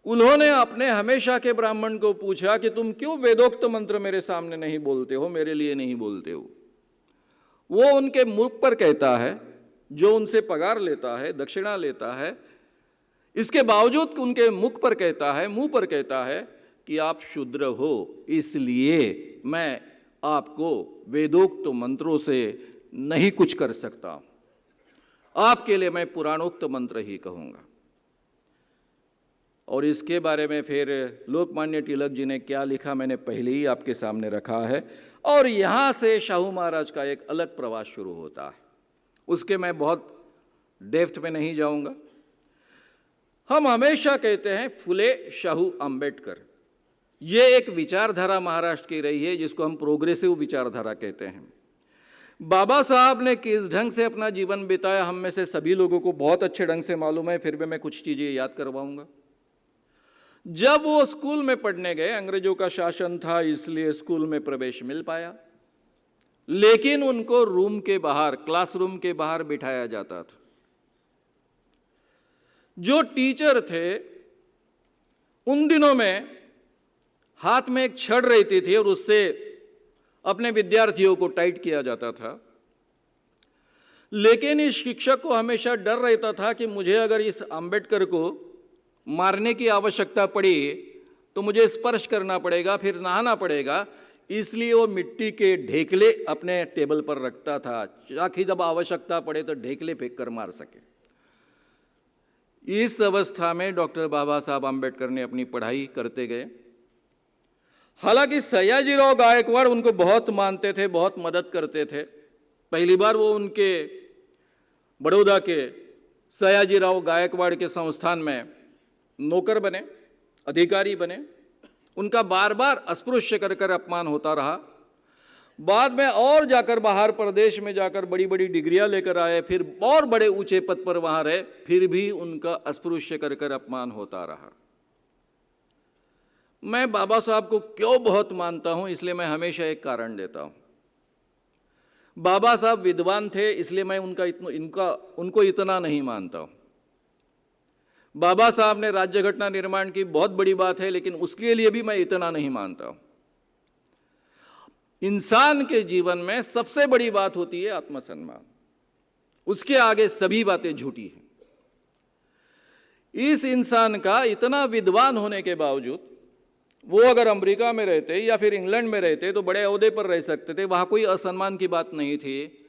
उन्होंने अपने हमेशा के ब्राह्मण को पूछा कि तुम क्यों वेदोक्त मंत्र मेरे सामने नहीं बोलते हो, मेरे लिए नहीं बोलते हो? वो उनके मुख पर कहता है, जो उनसे पगार लेता है, दक्षिणा लेता है, इसके बावजूद उनके मुख पर कहता है, मुंह पर कहता है कि आप शूद्र हो, इसलिए मैं आपको वेदोक्त मंत्रों से नहीं कुछ कर सकता, आपके लिए मैं पुराणोक्त मंत्र ही कहूँगा। और इसके बारे में फिर लोकमान्य तिलक जी ने क्या लिखा मैंने पहले ही आपके सामने रखा है, और यहाँ से शाहू महाराज का एक अलग प्रवास शुरू होता है। उसके मैं बहुत डेप्थ में नहीं जाऊँगा। हम हमेशा कहते हैं फुले शाहू अंबेडकर, ये एक विचारधारा महाराष्ट्र की रही है जिसको हम प्रोग्रेसिव विचारधारा कहते हैं। बाबा साहब ने किस ढंग से अपना जीवन बिताया हम में से सभी लोगों को बहुत अच्छे ढंग से मालूम है, फिर भी मैं कुछ चीज़ें याद करवाऊंगा। जब वो स्कूल में पढ़ने गए, अंग्रेजों का शासन था इसलिए स्कूल में प्रवेश मिल पाया, लेकिन उनको रूम के बाहर, क्लासरूम के बाहर बिठाया जाता था। जो टीचर थे उन दिनों में हाथ में एक छड़ रहती थी और उससे अपने विद्यार्थियों को टाइट किया जाता था, लेकिन इस शिक्षक को हमेशा डर रहता था कि मुझे अगर इस अंबेडकर को मारने की आवश्यकता पड़ी तो मुझे स्पर्श करना पड़ेगा, फिर नहाना पड़ेगा, इसलिए वो मिट्टी के ढेकले अपने टेबल पर रखता था ताकि जब आवश्यकता पड़े तो ढेकले फेंक कर मार सके। इस अवस्था में डॉक्टर बाबा साहब आम्बेडकर ने अपनी पढ़ाई करते गए। हालांकि सयाजीराव गायकवाड़ उनको बहुत मानते थे, बहुत मदद करते थे। पहली बार वो उनके बड़ौदा के सयाजीराव गायकवाड़ के संस्थान में नौकर बने, अधिकारी बने। उनका बार बार अस्पृश्य कर अपमान होता रहा। बाद में और जाकर बाहर प्रदेश में जाकर बड़ी बड़ी डिग्रियां लेकर आए, फिर और बड़े ऊंचे पद पर वहां रहे, फिर भी उनका अस्पृश्य कर अपमान होता रहा। मैं बाबा साहब को क्यों बहुत मानता हूं, इसलिए मैं हमेशा एक कारण देता हूं। बाबा साहब विद्वान थे, इसलिए मैं उनको इतना नहीं मानता हूं। बाबा साहब ने राज्य घटना निर्माण की, बहुत बड़ी बात है, लेकिन उसके लिए भी मैं इतना नहीं मानता हूं। इंसान के जीवन में सबसे बड़ी बात होती है आत्मसम्मान, उसके आगे सभी बातें झूठी हैं। इस इंसान का इतना विद्वान होने के बावजूद वो अगर अमेरिका में रहते या फिर इंग्लैंड में रहते तो बड़े ओहदे पर रह सकते थे, वहाँ कोई असम्मान की बात नहीं थी।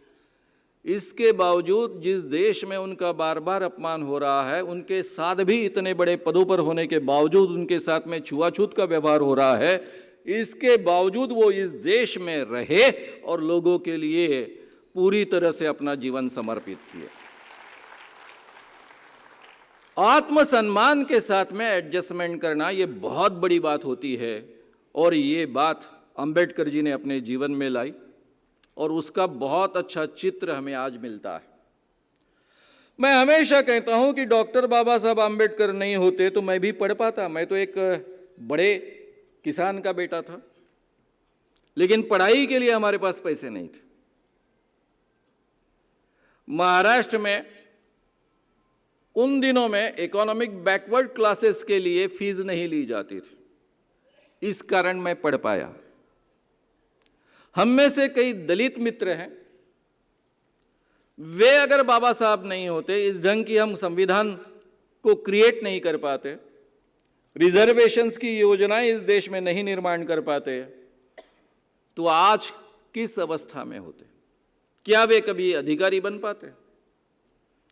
इसके बावजूद जिस देश में उनका बार बार अपमान हो रहा है, उनके साथ भी इतने बड़े पदों पर होने के बावजूद उनके साथ में छुआछूत का व्यवहार हो रहा है, इसके बावजूद वो इस देश में रहे और लोगों के लिए पूरी तरह से अपना जीवन समर्पित किए। आत्मसम्मान के साथ में एडजस्टमेंट करना ये बहुत बड़ी बात होती है, और ये बात अंबेडकर जी ने अपने जीवन में लाई और उसका बहुत अच्छा चित्र हमें आज मिलता है। मैं हमेशा कहता हूं कि डॉक्टर बाबा साहब अंबेडकर नहीं होते तो मैं भी पढ़ पाता। मैं तो एक बड़े किसान का बेटा था, लेकिन पढ़ाई के लिए हमारे पास पैसे नहीं थे। महाराष्ट्र में उन दिनों में इकोनॉमिक बैकवर्ड क्लासेस के लिए फीस नहीं ली जाती थी, इस कारण मैं पढ़ पाया। हम में से कई दलित मित्र हैं, वे अगर बाबा साहब नहीं होते, इस ढंग की हम संविधान को क्रिएट नहीं कर पाते, रिजर्वेशंस की योजनाएं इस देश में नहीं निर्माण कर पाते, तो आज किस अवस्था में होते? क्या वे कभी अधिकारी बन पाते?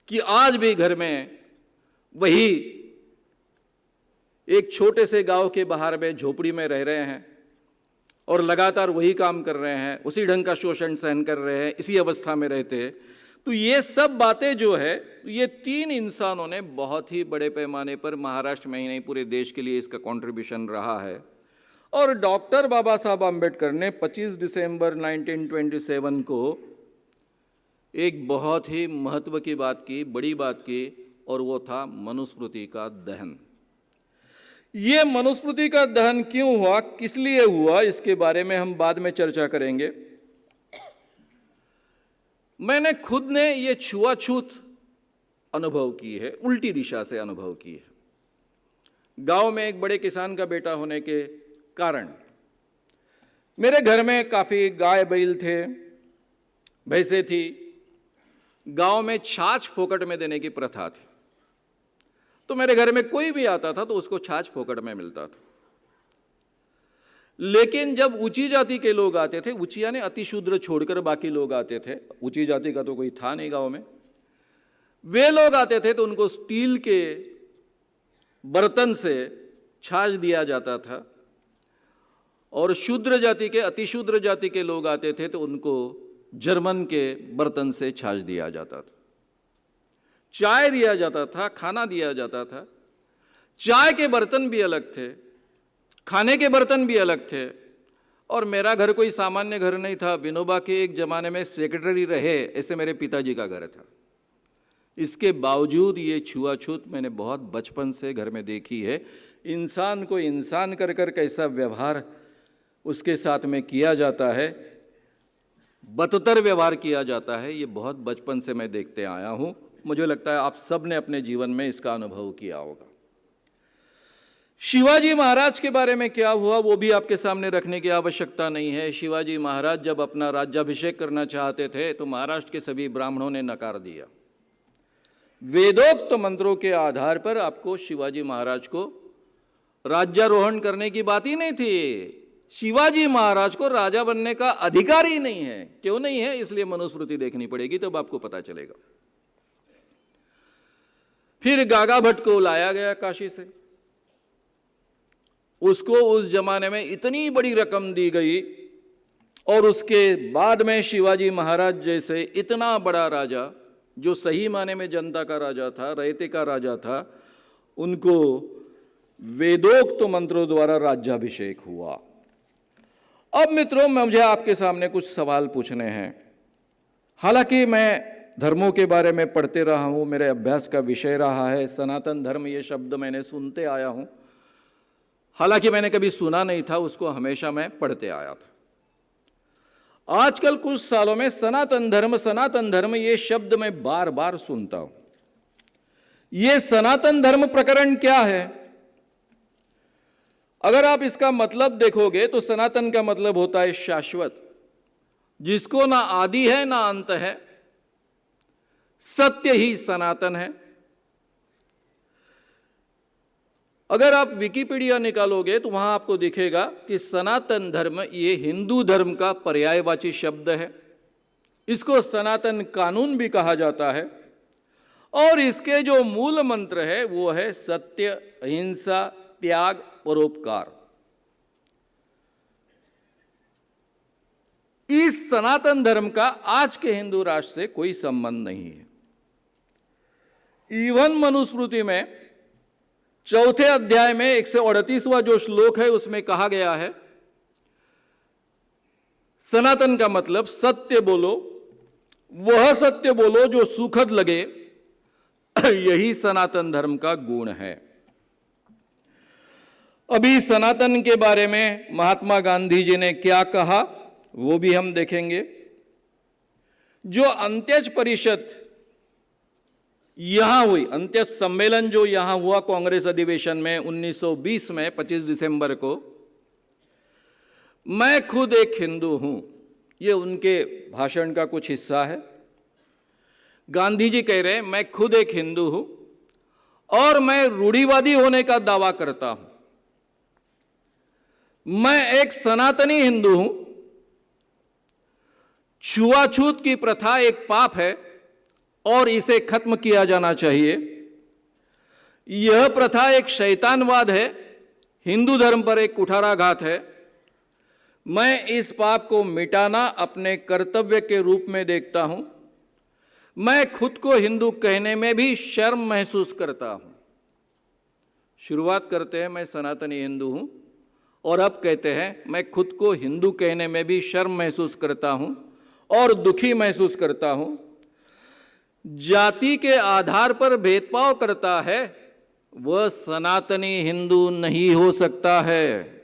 कि आज भी घर में वही एक छोटे से गांव के बाहर में झोपड़ी में रह रहे हैं और लगातार वही काम कर रहे हैं, उसी ढंग का शोषण सहन कर रहे हैं, इसी अवस्था में रहते हैं। तो ये सब बातें जो है, ये तीन इंसानों ने बहुत ही बड़े पैमाने पर महाराष्ट्र में ही नहीं पूरे देश के लिए इसका कंट्रीब्यूशन रहा है। और डॉक्टर बाबा साहब आम्बेडकर ने 25 दिसंबर 1927 को एक बहुत ही महत्व की बात की, बड़ी बात की, और वो था मनुस्मृति का दहन। ये मनुस्मृति का दहन क्यों हुआ, किस लिए हुआ, इसके बारे में हम बाद में चर्चा करेंगे। मैंने खुद ने ये छुआछूत अनुभव की है, उल्टी दिशा से अनुभव की है। गांव में एक बड़े किसान का बेटा होने के कारण मेरे घर में काफ़ी गाय बैल थे, भैंसें थी। गांव में छाछ फोकट में देने की प्रथा थी, तो मेरे घर में कोई भी आता था तो उसको छाछ फोकट में मिलता था। लेकिन जब ऊंची जाति के लोग आते थे, ऊंची यानी अतिशूद्र छोड़कर बाकी लोग आते थे, ऊंची जाति का तो कोई था नहीं गांव में, वे लोग आते थे तो उनको स्टील के बर्तन से छाछ दिया जाता था। और शूद्र जाति के, अतिशूद्र जाति के लोग आते थे तो उनको जर्मन के बर्तन से छाछ दिया जाता था। चाय दिया जाता था, खाना दिया जाता था। चाय के बर्तन भी अलग थे, खाने के बर्तन भी अलग थे। और मेरा घर कोई सामान्य घर नहीं था, विनोबा के एक जमाने में सेक्रेटरी रहे ऐसे मेरे पिताजी का घर था। इसके बावजूद ये छुआछूत मैंने बहुत बचपन से घर में देखी है। इंसान को इंसान कर कर कैसा व्यवहार उसके साथ में किया जाता है, बदतर व्यवहार किया जाता है, ये बहुत बचपन से मैं देखते आया हूँ। मुझे लगता है आप सब ने अपने जीवन में इसका अनुभव किया होगा। शिवाजी महाराज के बारे में क्या हुआ वो भी आपके सामने रखने की आवश्यकता नहीं है। शिवाजी महाराज जब अपना राज्याभिषेक करना चाहते थे तो महाराष्ट्र के सभी ब्राह्मणों ने नकार दिया। वेदोक्त मंत्रों के आधार पर आपको शिवाजी महाराज को राज्यारोहण करने की बात ही नहीं थी। शिवाजी महाराज को राजा बनने का अधिकार ही नहीं है। क्यों नहीं है, इसलिए मनुस्मृति देखनी पड़ेगी, तब आपको पता चलेगा। फिर गागा भट्ट को लाया गया काशी से, उसको उस जमाने में इतनी बड़ी रकम दी गई और उसके बाद में शिवाजी महाराज जैसे इतना बड़ा राजा, जो सही माने में जनता का राजा था, रयते का राजा था, उनको वेदोक्त मंत्रों द्वारा राज्याभिषेक हुआ। अब मित्रों, मुझे आपके सामने कुछ सवाल पूछने हैं। हालांकि मैं धर्मों के बारे में पढ़ते रहा हूँ, मेरे अभ्यास का विषय रहा है सनातन धर्म, ये शब्द मैंने सुनते आया हूँ। हालांकि मैंने कभी सुना नहीं था, उसको हमेशा मैं पढ़ते आया था। आजकल कुछ सालों में सनातन धर्म ये शब्द मैं बार बार सुनता हूं। ये सनातन धर्म प्रकरण क्या है? अगर आप इसका मतलब देखोगे तो सनातन का मतलब होता है शाश्वत, जिसको ना आदि है ना अंत है, सत्य ही सनातन है। अगर आप विकिपीडिया निकालोगे तो वहां आपको दिखेगा कि सनातन धर्म ये हिंदू धर्म का पर्यायवाची शब्द है। इसको सनातन कानून भी कहा जाता है और इसके जो मूल मंत्र है वो है सत्य, अहिंसा, त्याग, परोपकार। इस सनातन धर्म का आज के हिंदू राष्ट्र से कोई संबंध नहीं है। इवन मनुस्मृति में चौथे अध्याय में 138वां जो श्लोक है उसमें कहा गया है सनातन का मतलब सत्य बोलो, वह सत्य बोलो जो सुखद लगे, यही सनातन धर्म का गुण है। अभी सनातन के बारे में महात्मा गांधी जी ने क्या कहा वो भी हम देखेंगे। जो अंत्यज परिषद यहां हुई, अंत्यज सम्मेलन जो यहां हुआ कांग्रेस अधिवेशन में 1920 में 25 दिसंबर को, मैं खुद एक हिंदू हूं, ये उनके भाषण का कुछ हिस्सा है। गांधी जी कह रहे हैं मैं खुद एक हिंदू हूं और मैं रूढ़िवादी होने का दावा करता हूं। मैं एक सनातनी हिंदू हूं। छुआछूत की प्रथा एक पाप है और इसे खत्म किया जाना चाहिए। यह प्रथा एक शैतानवाद है, हिंदू धर्म पर एक कुठाराघात है। मैं इस पाप को मिटाना अपने कर्तव्य के रूप में देखता हूं। मैं खुद को हिंदू कहने में भी शर्म महसूस करता हूं। शुरुआत करते हैं मैं सनातनी हिंदू हूं और अब कहते हैं मैं खुद को हिंदू कहने में भी शर्म महसूस करता हूं और दुखी महसूस करता हूं। जाति के आधार पर भेदभाव करता है वह सनातनी हिंदू नहीं हो सकता है।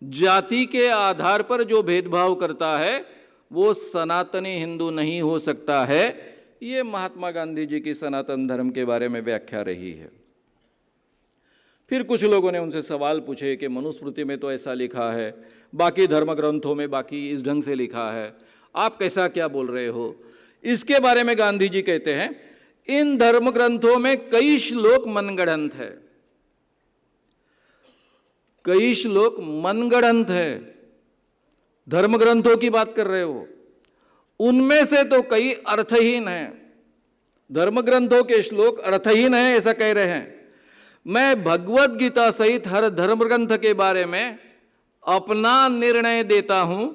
जाति के आधार पर जो भेदभाव करता है वो सनातनी हिंदू नहीं हो सकता है। ये महात्मा गांधी जी की सनातन धर्म के बारे में व्याख्या रही है। फिर कुछ लोगों ने उनसे सवाल पूछे कि मनुस्मृति में तो ऐसा लिखा है, बाकी धर्म ग्रंथों में बाकी इस ढंग से लिखा है, आप कैसा क्या बोल रहे हो। इसके बारे में गांधी जी कहते हैं इन धर्म ग्रंथों में कई श्लोक मनगढ़ंत है, कई श्लोक मनगढ़ंत है। धर्म ग्रंथों की बात कर रहे हो, उनमें से तो कई अर्थहीन हैं। धर्म ग्रंथों के श्लोक अर्थहीन हैं ऐसा कह रहे हैं। मैं भगवत गीता सहित हर धर्म ग्रंथ के बारे में अपना निर्णय देता हूं।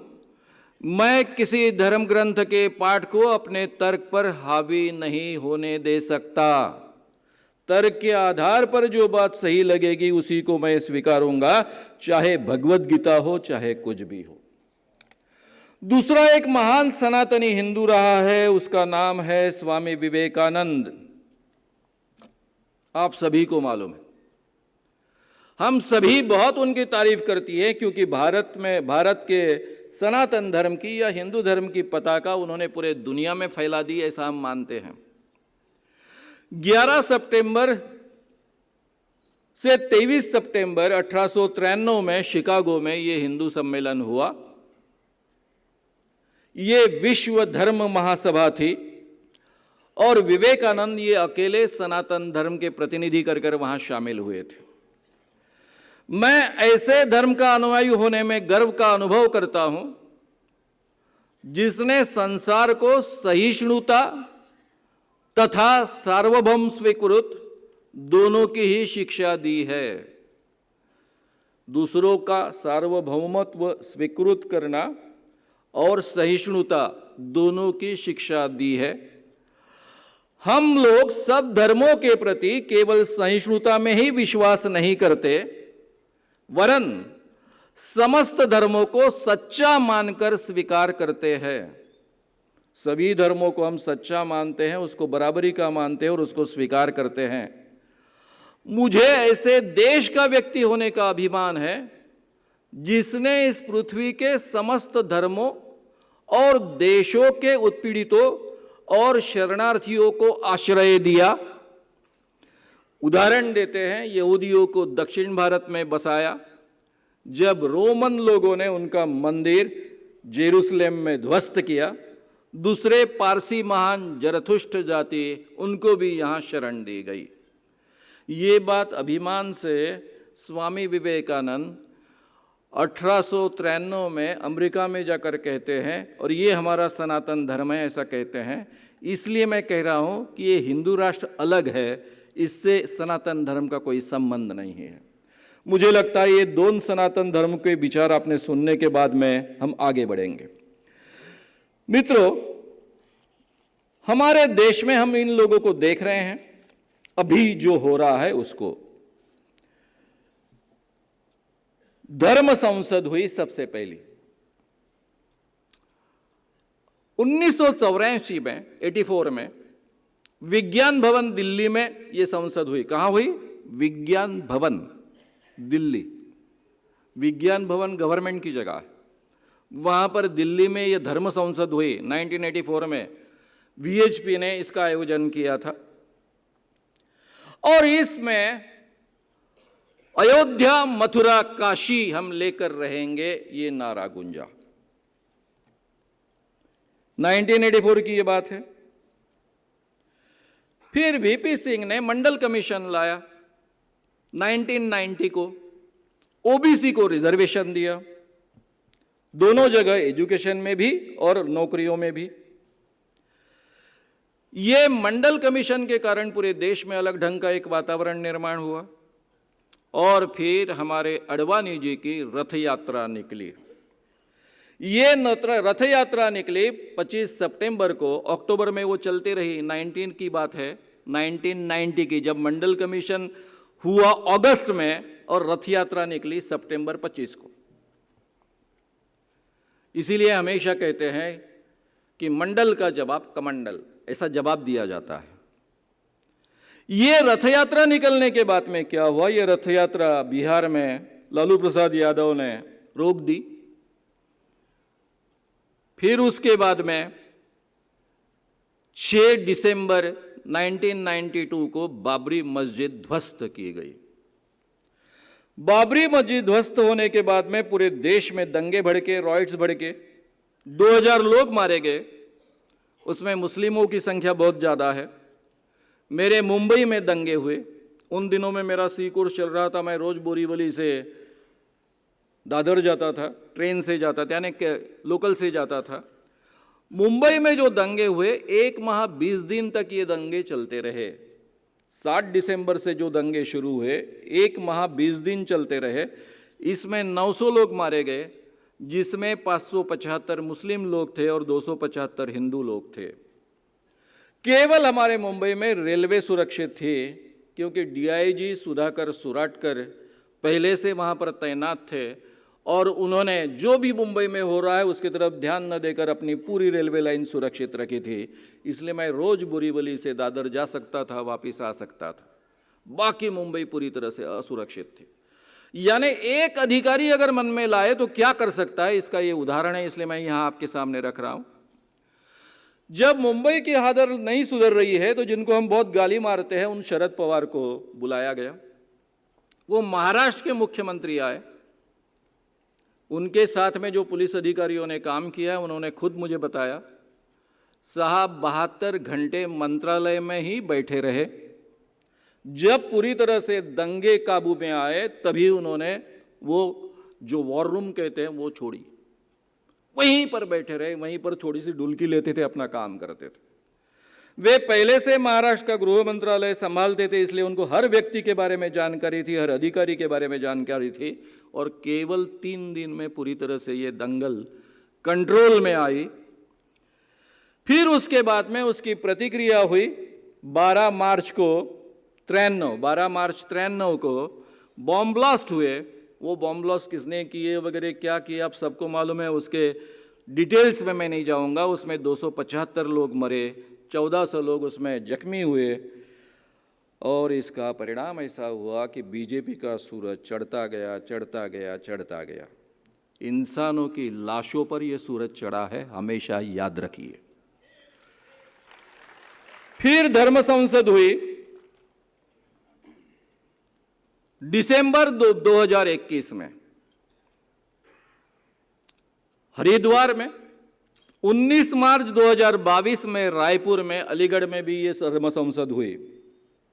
मैं किसी धर्म ग्रंथ के पाठ को अपने तर्क पर हावी नहीं होने दे सकता। तर्क के आधार पर जो बात सही लगेगी उसी को मैं स्वीकारूंगा, चाहे भगवत गीता हो चाहे कुछ भी हो। दूसरा एक महान सनातनी हिंदू रहा है, उसका नाम है स्वामी विवेकानंद। आप सभी को मालूम है, हम सभी बहुत उनकी तारीफ करती है क्योंकि भारत के सनातन धर्म की या हिंदू धर्म की पताका उन्होंने पूरे दुनिया में फैला दी, ऐसा हम मानते हैं। 11 सितंबर से 23 सितंबर 1893 में शिकागो में ये हिंदू सम्मेलन हुआ। ये विश्व धर्म महासभा थी और विवेकानंद ये अकेले सनातन धर्म के प्रतिनिधि कर वहां शामिल हुए थे। मैं ऐसे धर्म का अनुयायी होने में गर्व का अनुभव करता हूं जिसने संसार को सहिष्णुता तथा सार्वभौम स्वीकृत दोनों की ही शिक्षा दी है। दूसरों का सार्वभौमत्व स्वीकृत करना और सहिष्णुता दोनों की शिक्षा दी है। हम लोग सब धर्मों के प्रति केवल सहिष्णुता में ही विश्वास नहीं करते, वरन समस्त धर्मों को सच्चा मानकर स्वीकार करते हैं। सभी धर्मों को हम सच्चा मानते हैं, उसको बराबरी का मानते हैं और उसको स्वीकार करते हैं। मुझे ऐसे देश का व्यक्ति होने का अभिमान है जिसने इस पृथ्वी के समस्त धर्मों और देशों के उत्पीड़ितों और शरणार्थियों को आश्रय दिया। उदाहरण देते हैं, यहूदियों को दक्षिण भारत में बसाया जब रोमन लोगों ने उनका मंदिर जेरूसलेम में ध्वस्त किया। दूसरे पारसी महान जरथुष्ट जाति, उनको भी यहाँ शरण दी गई। ये बात अभिमान से स्वामी विवेकानंद 1893 में अमेरिका में जाकर कहते हैं और ये हमारा सनातन धर्म है ऐसा कहते हैं। इसलिए मैं कह रहा हूँ कि ये हिंदू राष्ट्र अलग है, इससे सनातन धर्म का कोई संबंध नहीं है। मुझे लगता है ये दोनों सनातन धर्म के विचार आपने सुनने के बाद में हम आगे बढ़ेंगे। मित्रों, हमारे देश में हम इन लोगों को देख रहे हैं, अभी जो हो रहा है उसको। धर्म संसद हुई सबसे पहली, 1984 में 84 में विज्ञान भवन दिल्ली में ये संसद हुई। कहाँ हुई? विज्ञान भवन दिल्ली। विज्ञान भवन गवर्नमेंट की जगह है, वहाँ पर दिल्ली में ये धर्म संसद हुई। 1984 में वीएचपी ने इसका आयोजन किया था और इसमें अयोध्या, मथुरा, काशी हम लेकर रहेंगे, ये नारा गूंजा। 1984 की ये बात है। फिर वीपी सिंह ने मंडल कमीशन लाया 1990 को, ओबीसी को रिजर्वेशन दिया, दोनों जगह, एजुकेशन में भी और नौकरियों में भी। ये मंडल कमीशन के कारण पूरे देश में अलग ढंग का एक वातावरण निर्माण हुआ और फिर हमारे अडवाणी जी की रथ यात्रा निकली। ये रथ यात्रा निकली 25 सितंबर को, अक्टूबर में वो चलती रही। 19 की बात है, 1990 की, जब मंडल कमीशन हुआ अगस्त में और रथ यात्रा निकली सितंबर 25 को। इसीलिए हमेशा कहते हैं कि मंडल का जवाब कमंडल, ऐसा जवाब दिया जाता है। ये रथ यात्रा निकलने के बाद में क्या हुआ? ये रथ यात्रा बिहार में लालू प्रसाद यादव ने रोक दी। फिर उसके बाद में 6 दिसंबर 1992 को बाबरी मस्जिद ध्वस्त की गई। बाबरी मस्जिद ध्वस्त होने के बाद में पूरे देश में दंगे भड़के, रॉयट्स भड़के, 2000 लोग मारे गए। उसमें मुस्लिमों की संख्या बहुत ज़्यादा है। मेरे मुंबई में दंगे हुए, उन दिनों में मेरा सी कोर्स चल रहा था, मैं रोज़ बोरीवली से दादर जाता था, ट्रेन से जाता था, यानी लोकल से जाता था। मुंबई में जो दंगे हुए, 1 माह 20 दिन तक ये दंगे चलते रहे। 7 दिसंबर से जो दंगे शुरू हुए, 1 माह 20 दिन चलते रहे। इसमें 900 लोग मारे गए, जिसमें 575 मुस्लिम लोग थे और 275 हिंदू लोग थे। केवल हमारे मुंबई में रेलवे सुरक्षित थी, क्योंकि डीआईजी सुधाकर सुराटकर पहले से वहाँ पर तैनात थे और उन्होंने जो भी मुंबई में हो रहा है उसकी तरफ ध्यान न देकर अपनी पूरी रेलवे लाइन सुरक्षित रखी थी। इसलिए मैं रोज बोरीवली से दादर जा सकता था, वापस आ सकता था। बाकी मुंबई पूरी तरह से असुरक्षित थी। यानी एक अधिकारी अगर मन में लाए तो क्या कर सकता है, इसका ये उदाहरण है, इसलिए मैं यहाँ आपके सामने रख रहा हूँ। जब मुंबई की हालत नहीं सुधर रही है तो जिनको हम बहुत गाली मारते हैं, उन शरद पवार को बुलाया गया। वो महाराष्ट्र के मुख्यमंत्री आए। उनके साथ में जो पुलिस अधिकारियों ने काम किया है, उन्होंने खुद मुझे बताया, साहब 72 घंटे मंत्रालय में ही बैठे रहे। जब पूरी तरह से दंगे काबू में आए तभी उन्होंने वो जो वॉर रूम कहते हैं वो छोड़ी, वहीं पर बैठे रहे, वहीं पर थोड़ी सी डुलकी लेते थे, अपना काम करते थे। वे पहले से महाराष्ट्र का गृह मंत्रालय संभालते थे, इसलिए उनको हर व्यक्ति के बारे में जानकारी थी, हर अधिकारी के बारे में जानकारी थी। और केवल 3 दिन में पूरी तरह से ये दंगल कंट्रोल में आई। फिर उसके बाद में उसकी प्रतिक्रिया हुई। 12 मार्च 93 को बॉम्ब ब्लास्ट हुए। वो बॉम्ब ब्लास्ट किसने किए वगैरह क्या किए आप सबको मालूम है, उसके डिटेल्स में मैं नहीं जाऊंगा। उसमें 275 लोग मरे, 1400 लोग उसमें जख्मी हुए और इसका परिणाम ऐसा हुआ कि बीजेपी का सूरज चढ़ता गया, चढ़ता गया, चढ़ता गया। इंसानों की लाशों पर यह सूरज चढ़ा है, हमेशा याद रखिए। फिर धर्म संसद हुई दिसंबर 2021 में हरिद्वार में। 19 मार्च 2022 में रायपुर में, अलीगढ़ में भी ये धर्म संसद हुई।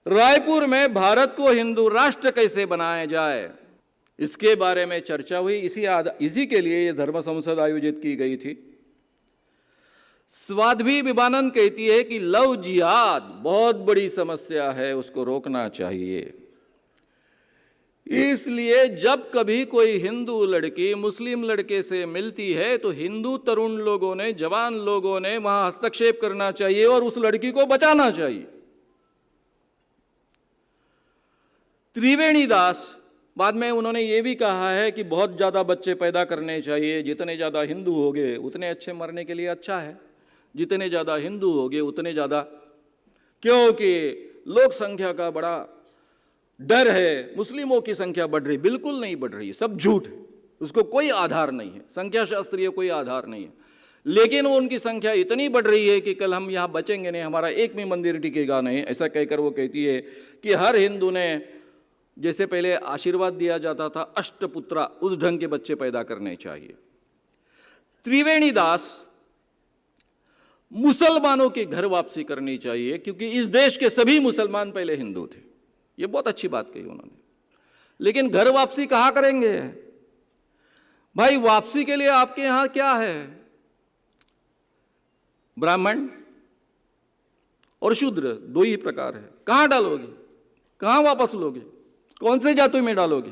रायपुर में भारत को हिंदू राष्ट्र कैसे बनाया जाए, इसके बारे में चर्चा हुई। इसी के लिए ये धर्म संसद आयोजित की गई थी। स्वाध्वी विवेकानंद कहती है कि लव जिहाद बहुत बड़ी समस्या है, उसको रोकना चाहिए। इसलिए जब कभी कोई हिंदू लड़की मुस्लिम लड़के से मिलती है तो हिंदू तरुण लोगों ने, जवान लोगों ने वहां हस्तक्षेप करना चाहिए और उस लड़की को बचाना चाहिए। त्रिवेणी दास बाद में उन्होंने ये भी कहा है कि बहुत ज़्यादा बच्चे पैदा करने चाहिए, जितने ज़्यादा हिंदू होंगे उतने अच्छे, मरने के लिए अच्छा है। जितने ज़्यादा हिंदू होंगे उतने ज़्यादा, क्योंकि लोक संख्या का बड़ा डर है, मुस्लिमों की संख्या बढ़ रही। बिल्कुल नहीं बढ़ रही, सब झूठ है, उसको कोई आधार नहीं है, संख्या शास्त्रीय कोई आधार नहीं है। लेकिन वो उनकी संख्या इतनी बढ़ रही है कि कल हम यहाँ बचेंगे नहीं, हमारा एक भी मंदिर टिकेगा नहीं, ऐसा कहकर वो कहती है कि हर हिंदू ने, जैसे पहले आशीर्वाद दिया जाता था अष्टपुत्रा, उस ढंग के बच्चे पैदा करने चाहिए। त्रिवेणी दास, मुसलमानों की घर वापसी करनी चाहिए, क्योंकि इस देश के सभी मुसलमान पहले हिंदू थे। ये बहुत अच्छी बात कही उन्होंने। लेकिन घर वापसी कहाँ करेंगे भाई? वापसी के लिए आपके यहां क्या है? ब्राह्मण और शूद्र दो ही प्रकार है। कहां डालोगे? कहां वापस लोगे? कौन से जाति में डालोगे?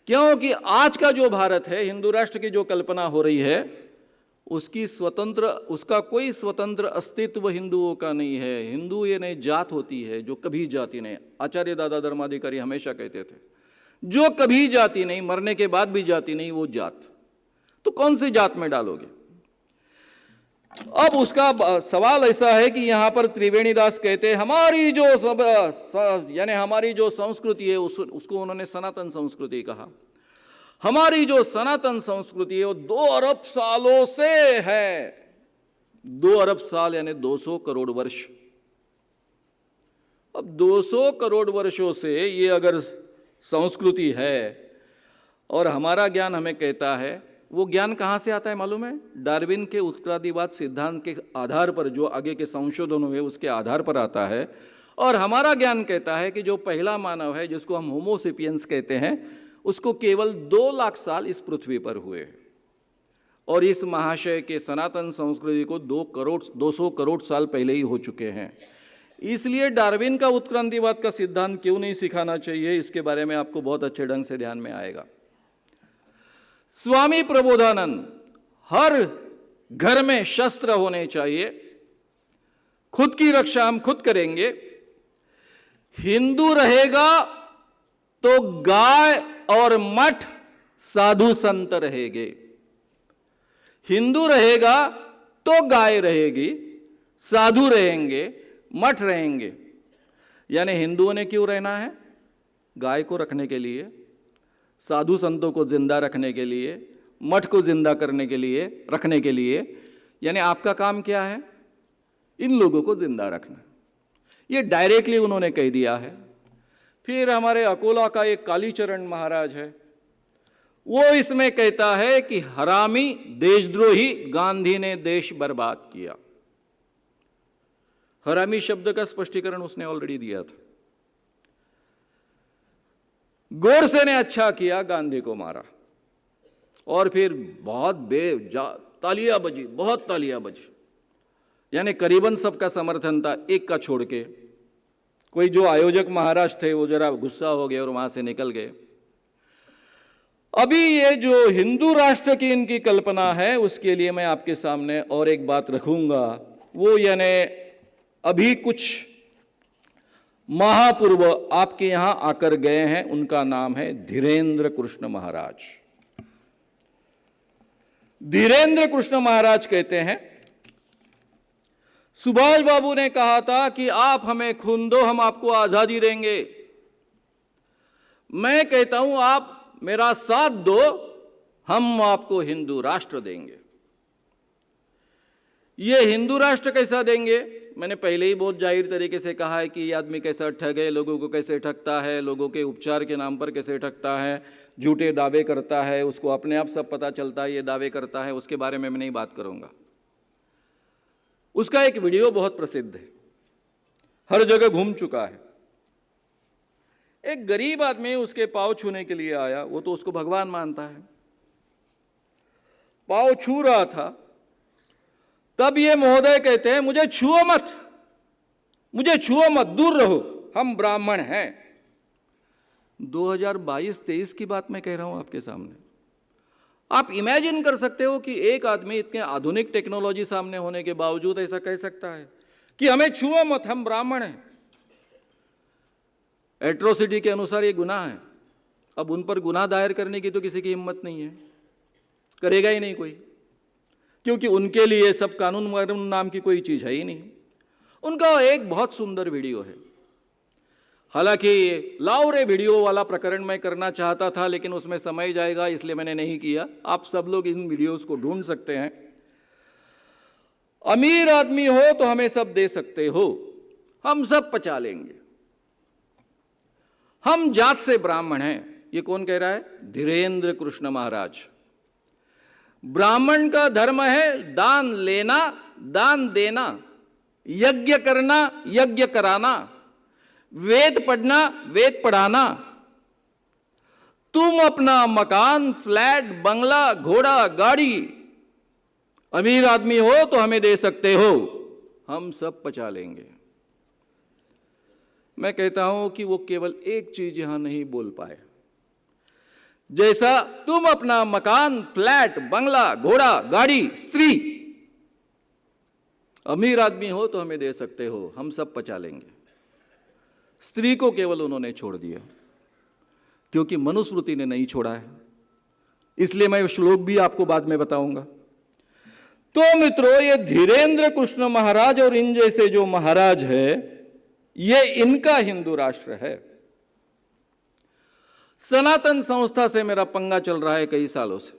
क्योंकि आज का जो भारत है, हिंदू राष्ट्र की जो कल्पना हो रही है, उसका कोई स्वतंत्र अस्तित्व हिंदुओं का नहीं है। हिंदू ये नई जात होती है जो कभी जाति नहीं। आचार्य दादा धर्माधिकारी हमेशा कहते थे, जो कभी जाति नहीं, मरने के बाद भी जाति नहीं, वो जात। तो कौन सी जात में डालोगे? अब उसका सवाल ऐसा है कि यहां पर त्रिवेणी दास कहते हैं हमारी जो यानी हमारी जो संस्कृति है, उसको उन्होंने सनातन संस्कृति कहा। हमारी जो सनातन संस्कृति है वो 2 अरब सालों से है। 2 अरब साल यानी 200 करोड़ वर्ष। अब 200 करोड़ वर्षों से ये अगर संस्कृति है और हमारा ज्ञान हमें कहता है, वो ज्ञान कहाँ से आता है मालूम है? डार्विन के उत्तरादिवाद सिद्धांत के आधार पर, जो आगे के संशोधन हुए उसके आधार पर आता है। और हमारा ज्ञान कहता है कि जो पहला मानव है, जिसको हम होमोसेपियंस कहते हैं, उसको केवल 2 लाख साल इस पृथ्वी पर हुए। और इस महाशय के सनातन संस्कृति को 200 करोड़ साल पहले ही हो चुके हैं। इसलिए डार्विन का उत्क्रांतिवाद का सिद्धांत क्यों नहीं सिखाना चाहिए, इसके बारे में आपको बहुत अच्छे ढंग से ध्यान में आएगा। स्वामी प्रबोधानंद, हर घर में शस्त्र होने चाहिए, खुद की रक्षा हम खुद करेंगे। हिंदू रहेगा तो गाय और मठ साधु संत रहेंगे। हिंदू रहेगा तो गाय रहेगी, साधु रहेंगे, मठ रहेंगे। यानी हिंदुओं ने क्यों रहना है? गाय को रखने के लिए, साधु संतों को जिंदा रखने के लिए, मठ को जिंदा करने के लिए, रखने के लिए। यानी आपका काम क्या है? इन लोगों को जिंदा रखना। ये डायरेक्टली उन्होंने कह दिया है। फिर हमारे अकोला का एक कालीचरण महाराज है, वो इसमें कहता है कि हरामी देशद्रोही गांधी ने देश बर्बाद किया। हरामी शब्द का स्पष्टीकरण उसने ऑलरेडी दिया था। गोडसे ने अच्छा किया, गांधी को मारा। और फिर बहुत तालियां बजी, बहुत तालियां बजी। यानी करीबन सबका समर्थन था, एक का छोड़ के। कोई जो आयोजक महाराज थे वो जरा गुस्सा हो गए और वहां से निकल गए। अभी ये जो हिंदू राष्ट्र की इनकी कल्पना है, उसके लिए मैं आपके सामने और एक बात रखूंगा। वो यानी अभी कुछ महापूर्व आपके यहां आकर गए हैं, उनका नाम है धीरेन्द्र कृष्ण महाराज। धीरेन्द्र कृष्ण महाराज कहते हैं, सुभाष बाबू ने कहा था कि आप हमें खून दो, हम आपको आजादी देंगे। मैं कहता हूं आप मेरा साथ दो, हम आपको हिंदू राष्ट्र देंगे। ये हिंदू राष्ट्र कैसा देंगे? मैंने पहले ही बहुत जाहिर तरीके से कहा है कि ये आदमी कैसा ठग है, लोगों को कैसे ठगता है, लोगों के उपचार के नाम पर कैसे ठगता है, झूठे दावे करता है, उसको अपने आप सब पता चलता है ये दावे करता है। उसके बारे में मैं नहीं बात करूंगा। उसका एक वीडियो बहुत प्रसिद्ध है, हर जगह घूम चुका है। एक गरीब आदमी उसके पांव छूने के लिए आया, वो तो उसको भगवान मानता है। पांव छू रहा था, तब ये महोदय कहते हैं मुझे छुओ मत, मुझे छुओ मत, दूर रहो, हम ब्राह्मण हैं। 2022-23 की बात मैं कह रहा हूं आपके सामने। आप इमेजिन कर सकते हो कि एक आदमी इतने आधुनिक टेक्नोलॉजी सामने होने के बावजूद ऐसा कह सकता है कि हमें छुओ मत, हम ब्राह्मण हैं। एट्रोसिटी के अनुसार ये गुनाह है। अब उन पर गुनाह दायर करने की तो किसी की हिम्मत नहीं है, करेगा ही नहीं कोई। क्योंकि उनके लिए सब कानून वानून नाम की कोई चीज़ है ही नहीं। उनका एक बहुत सुंदर वीडियो है, हालांकि लाउरे वीडियो वाला प्रकरण मैं करना चाहता था, लेकिन उसमें समय जाएगा इसलिए मैंने नहीं किया। आप सब लोग इन वीडियोस को ढूंढ सकते हैं। अमीर आदमी हो तो हमें सब दे सकते हो, हम सब पचा लेंगे, हम जात से ब्राह्मण हैं। ये कौन कह रहा है? धीरेन्द्र कृष्ण महाराज। ब्राह्मण का धर्म है दान लेना, दान देना, यज्ञ करना, यज्ञ कराना, वेद पढ़ना, वेद पढ़ाना। तुम अपना मकान, फ्लैट, बंगला, घोड़ा, गाड़ी, अमीर आदमी हो तो हमें दे सकते हो, हम सब पचा लेंगे। मैं कहता हूं कि वो केवल एक चीज यहां नहीं बोल पाए। जैसा तुम अपना मकान, फ्लैट, बंगला, घोड़ा, गाड़ी, स्त्री, अमीर आदमी हो तो हमें दे सकते हो, हम सब पचा लेंगे। स्त्री को केवल उन्होंने छोड़ दिया, क्योंकि मनुस्मृति ने नहीं छोड़ा है। इसलिए मैं श्लोक भी आपको बाद में बताऊंगा। तो मित्रों, ये धीरेन्द्र कृष्ण महाराज और इन जैसे जो महाराज है, ये इनका हिंदू राष्ट्र है। सनातन संस्था से मेरा पंगा चल रहा है कई सालों से।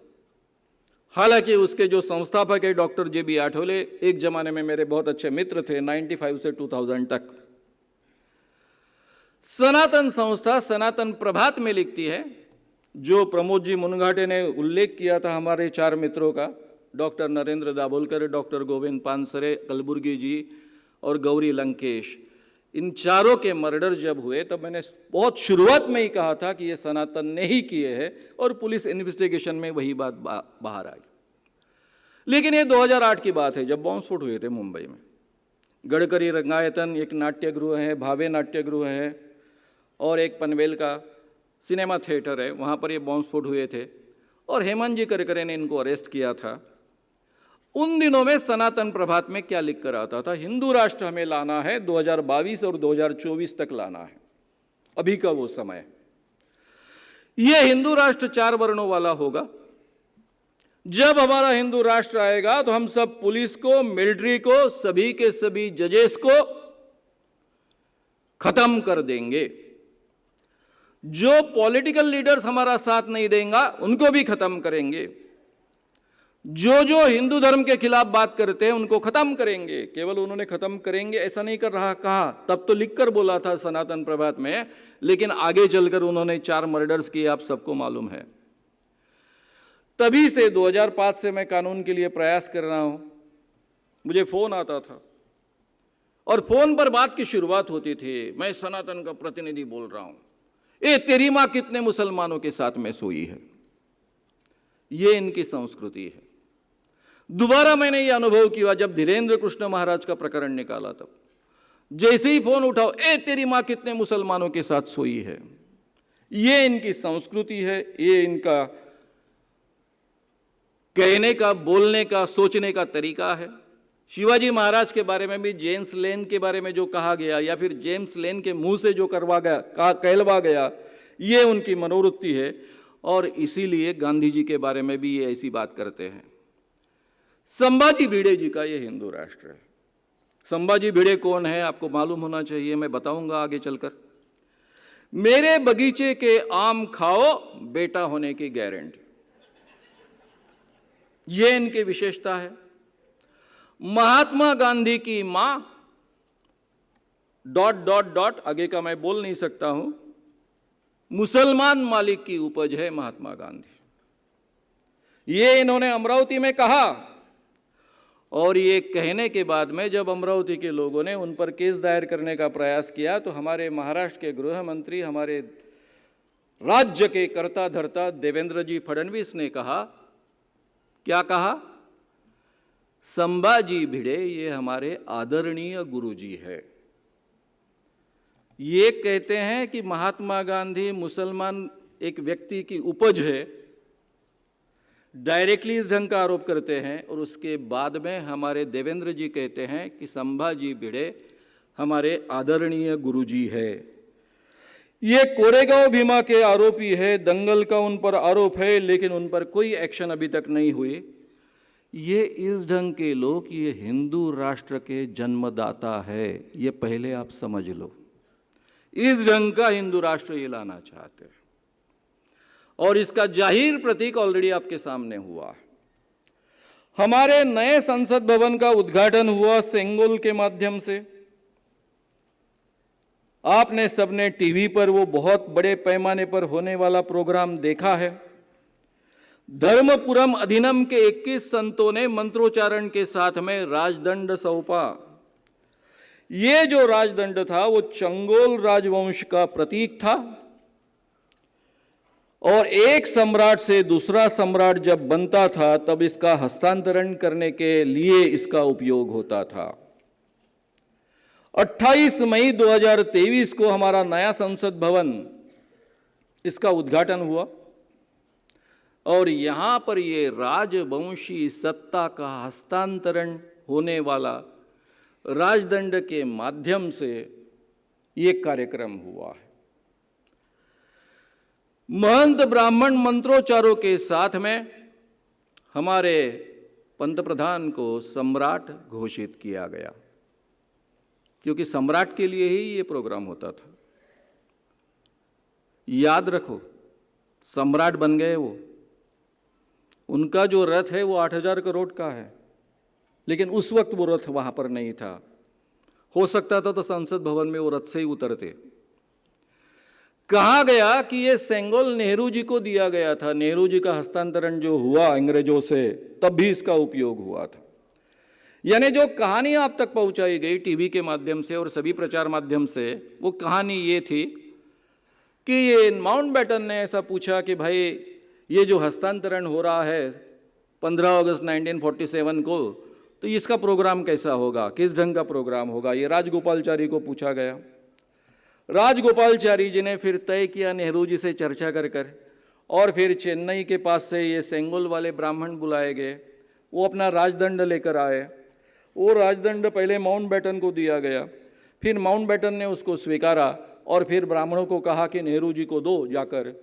हालांकि उसके जो संस्थापक है डॉक्टर JB आठवले, एक जमाने में मेरे बहुत अच्छे मित्र थे, 95 से 2000 तक। सनातन संस्था सनातन प्रभात में लिखती है, जो प्रमोद जी मुनघाटे ने उल्लेख किया था हमारे 4 मित्रों का, डॉक्टर नरेंद्र दाभोलकर, डॉक्टर गोविंद पानसरे, कलबुर्गी जी और गौरी लंकेश। इन चारों के मर्डर जब हुए तब मैंने बहुत शुरुआत में ही कहा था कि ये सनातन ने ही किए हैं, और पुलिस इन्वेस्टिगेशन में वही बात बाहर आई। लेकिन ये 2008 की बात है, जब बॉम्ब स्फोट हुए थे मुंबई में। गडकरी रंगायतन एक नाट्यगृह है, भावे नाट्यगृह है, और एक पनवेल का सिनेमा थिएटर है, वहाँ पर ये बॉम्ब स्फोट हुए थे, और हेमंत जी करकरे ने इनको अरेस्ट किया था। उन दिनों में सनातन प्रभात में क्या लिख कर आता था? हिंदू राष्ट्र हमें लाना है, 2022 और 2024 तक लाना है, अभी का वो समय। ये हिंदू राष्ट्र 4 वर्णों वाला होगा। जब हमारा हिंदू राष्ट्र आएगा तो हम सब पुलिस को, मिलिट्री को, सभी के सभी जजेस को खत्म कर देंगे। जो पॉलिटिकल लीडर्स हमारा साथ नहीं देंगे उनको भी खत्म करेंगे। जो हिंदू धर्म के खिलाफ बात करते हैं उनको खत्म करेंगे। केवल उन्होंने खत्म करेंगे ऐसा नहीं कर रहा कहा, तब तो लिखकर बोला था सनातन प्रभात में, लेकिन आगे चलकर उन्होंने 4 मर्डर्स किए, आप सबको मालूम है। तभी से 2005 से मैं कानून के लिए प्रयास कर रहा हूं। मुझे फोन आता था और फोन पर बात की शुरुआत होती थी, मैं सनातन का प्रतिनिधि बोल रहा हूं, ए तेरी मां कितने मुसलमानों के साथ में सोई है। ये इनकी संस्कृति है। दोबारा मैंने ये अनुभव किया जब धीरेन्द्र कृष्ण महाराज का प्रकरण निकाला, तब जैसे ही फोन उठाओ, ए तेरी मां कितने मुसलमानों के साथ सोई है। ये इनकी संस्कृति है, ये इनका कहने का, बोलने का, सोचने का तरीका है। शिवाजी महाराज के बारे में भी जेम्स लेन के बारे में जो कहा गया, या फिर जेम्स लेन के मुंह से जो कहलवा गया, ये उनकी मनोवृत्ति है। और इसीलिए गांधी जी के बारे में भी ये ऐसी बात करते हैं। संभाजी भिड़े जी का ये हिंदू राष्ट्र है। संभाजी भिड़े कौन है आपको मालूम होना चाहिए, मैं बताऊंगा आगे चलकर। मेरे बगीचे के आम खाओ, बेटा होने की गारंटी, ये इनकी विशेषता है। महात्मा गांधी की मां ... आगे का मैं बोल नहीं सकता हूं। मुसलमान मालिक की उपज है महात्मा गांधी, ये इन्होंने अमरावती में कहा। और ये कहने के बाद में जब अमरावती के लोगों ने उन पर केस दायर करने का प्रयास किया, तो हमारे महाराष्ट्र के गृह मंत्री, हमारे राज्य के कर्ता धर्ता देवेंद्र जी फडणवीस ने कहा, क्या कहा? संभाजी भिड़े ये हमारे आदरणीय गुरुजी है। ये कहते हैं कि महात्मा गांधी मुसलमान एक व्यक्ति की उपज है, डायरेक्टली इस ढंग का आरोप करते हैं। और उसके बाद में हमारे देवेंद्र जी कहते हैं कि संभाजी भिड़े हमारे आदरणीय गुरुजी है। ये कोरेगांव भीमा के आरोपी है, दंगल का उन पर आरोप है, लेकिन उन पर कोई एक्शन अभी तक नहीं हुई। ये इस ढंग के लोग, ये हिंदू राष्ट्र के जन्मदाता है, ये पहले आप समझ लो। इस ढंग का हिंदू राष्ट्र ये लाना चाहते हैं, और इसका जाहिर प्रतीक ऑलरेडी आपके सामने हुआ है। हमारे नए संसद भवन का उद्घाटन हुआ सेंगोल के माध्यम से। आपने सबने टीवी पर वो बहुत बड़े पैमाने पर होने वाला प्रोग्राम देखा है। धर्मपुरम अधिनियम के 21 संतों ने मंत्रोच्चारण के साथ में राजदंड सौंपा। ये जो राजदंड था वो चंगोल राजवंश का प्रतीक था, और एक सम्राट से दूसरा सम्राट जब बनता था तब इसका हस्तांतरण करने के लिए इसका उपयोग होता था। 28 मई 2023 को हमारा नया संसद भवन, इसका उद्घाटन हुआ, और यहां पर ये राजवंशी सत्ता का हस्तांतरण होने वाला राजदंड के माध्यम से ये कार्यक्रम हुआ है। महंत ब्राह्मण मंत्रोच्चारों के साथ में हमारे पंतप्रधान को सम्राट घोषित किया गया, क्योंकि सम्राट के लिए ही ये प्रोग्राम होता था। याद रखो, सम्राट बन गए वो। उनका जो रथ है वो 8,000 करोड़ का है, लेकिन उस वक्त वो रथ वहां पर नहीं था। हो सकता था तो संसद भवन में वो रथ से ही उतरते। कहा गया कि ये सेंगोल नेहरू जी को दिया गया था। नेहरू जी का हस्तांतरण जो हुआ अंग्रेजों से, तब भी इसका उपयोग हुआ था। यानी जो कहानी आप तक पहुंचाई गई टीवी के माध्यम से और सभी प्रचार माध्यम से, वो कहानी ये थी कि ये माउंटबेटन ने ऐसा पूछा कि भाई ये जो हस्तांतरण हो रहा है 15 अगस्त 1947 को, तो इसका प्रोग्राम कैसा होगा, किस ढंग का प्रोग्राम होगा, ये राजगोपालचारी को पूछा गया। राजगोपालचारी जी ने फिर तय किया नेहरू जी से चर्चा कर और फिर चेन्नई के पास से ये सेंगोल वाले ब्राह्मण बुलाए गए। वो अपना राजदंड लेकर आए। वो राजदंड पहले माउंटबेटन को दिया गया, फिर माउंटबेटन ने उसको स्वीकारा और फिर ब्राह्मणों को कहा कि नेहरू जी को दो जाकर,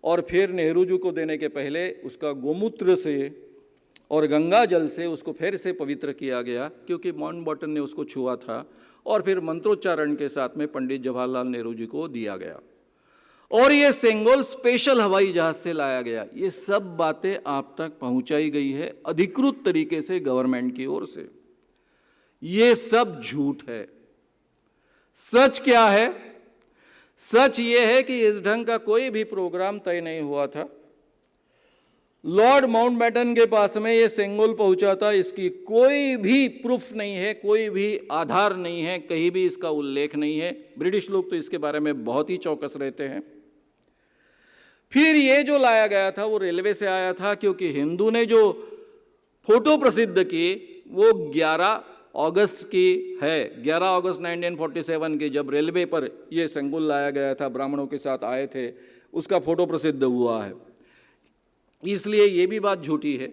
और फिर नेहरू जी को देने के पहले उसका गोमूत्र से और गंगा जल से उसको फिर से पवित्र किया गया, क्योंकि माउंटबेटन ने उसको छुआ था, और फिर मंत्रोच्चारण के साथ में पंडित जवाहरलाल नेहरू जी को दिया गया, और ये सेंगोल स्पेशल हवाई जहाज से लाया गया। ये सब बातें आप तक पहुंचाई गई है अधिकृत तरीके से गवर्नमेंट की ओर से। ये सब झूठ है। सच क्या है? सच ये है कि इस ढंग का कोई भी प्रोग्राम तय नहीं हुआ था। लॉर्ड माउंटबेटन के पास में ये सेंगोल पहुंचा था, इसकी कोई भी प्रूफ नहीं है, कोई भी आधार नहीं है, कहीं भी इसका उल्लेख नहीं है। ब्रिटिश लोग तो इसके बारे में बहुत ही चौकस रहते हैं। फिर ये जो लाया गया था वो रेलवे से आया था, क्योंकि हिंदू ने जो फोटो प्रसिद्ध की वो 11 अगस्त की है। 11 अगस्त 1947 की जब रेलवे पर ये सेंगोल लाया गया था, ब्राह्मणों के साथ आए थे, उसका फोटो प्रसिद्ध हुआ है। इसलिए ये भी बात झूठी है।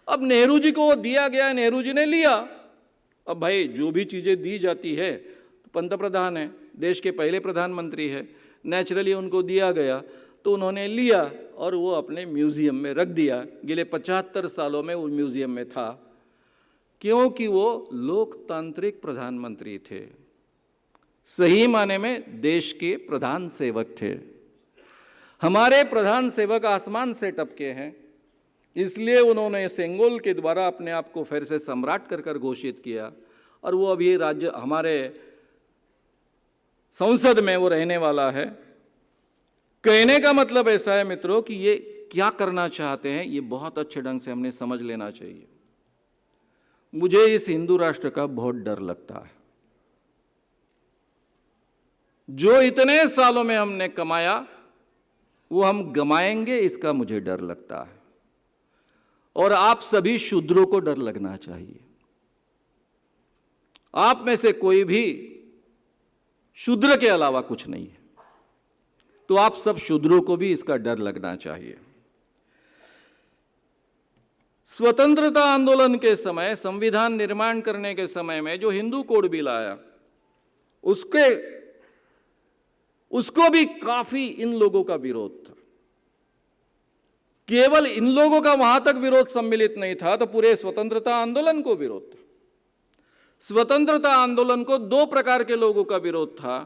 अब नेहरू जी को वो दिया गया, नेहरू जी ने लिया। अब भाई जो भी चीज़ें दी जाती है, तो पंतप्रधान है, देश के पहले प्रधानमंत्री है, नेचुरली उनको दिया गया, तो उन्होंने लिया और वो अपने म्यूज़ियम में रख दिया। गिले 75 सालों में वो म्यूज़ियम में था, क्योंकि वो लोकतांत्रिक प्रधानमंत्री थे, सही माने में देश के प्रधान सेवक थे। हमारे प्रधान सेवक आसमान से टपके हैं, इसलिए उन्होंने सेंगोल के द्वारा अपने आप को फिर से सम्राट कर घोषित किया, और वो अभी राज्य हमारे संसद में वो रहने वाला है। कहने का मतलब ऐसा है मित्रों कि ये क्या करना चाहते हैं, ये बहुत अच्छे ढंग से हमने समझ लेना चाहिए। मुझे इस हिंदू राष्ट्र का बहुत डर लगता है। जो इतने सालों में हमने कमाया वो हम गमाएंगे, इसका मुझे डर लगता है। और आप सभी शूद्रों को डर लगना चाहिए। आप में से कोई भी शूद्र के अलावा कुछ नहीं है, तो आप सब शूद्रों को भी इसका डर लगना चाहिए। स्वतंत्रता आंदोलन के समय, संविधान निर्माण करने के समय में जो हिंदू कोड बिल आया, उसको भी काफी इन लोगों का विरोध था। केवल इन लोगों का वहां तक विरोध सम्मिलित नहीं था, तो पूरे स्वतंत्रता आंदोलन को विरोध था। स्वतंत्रता आंदोलन को दो प्रकार के लोगों का विरोध था।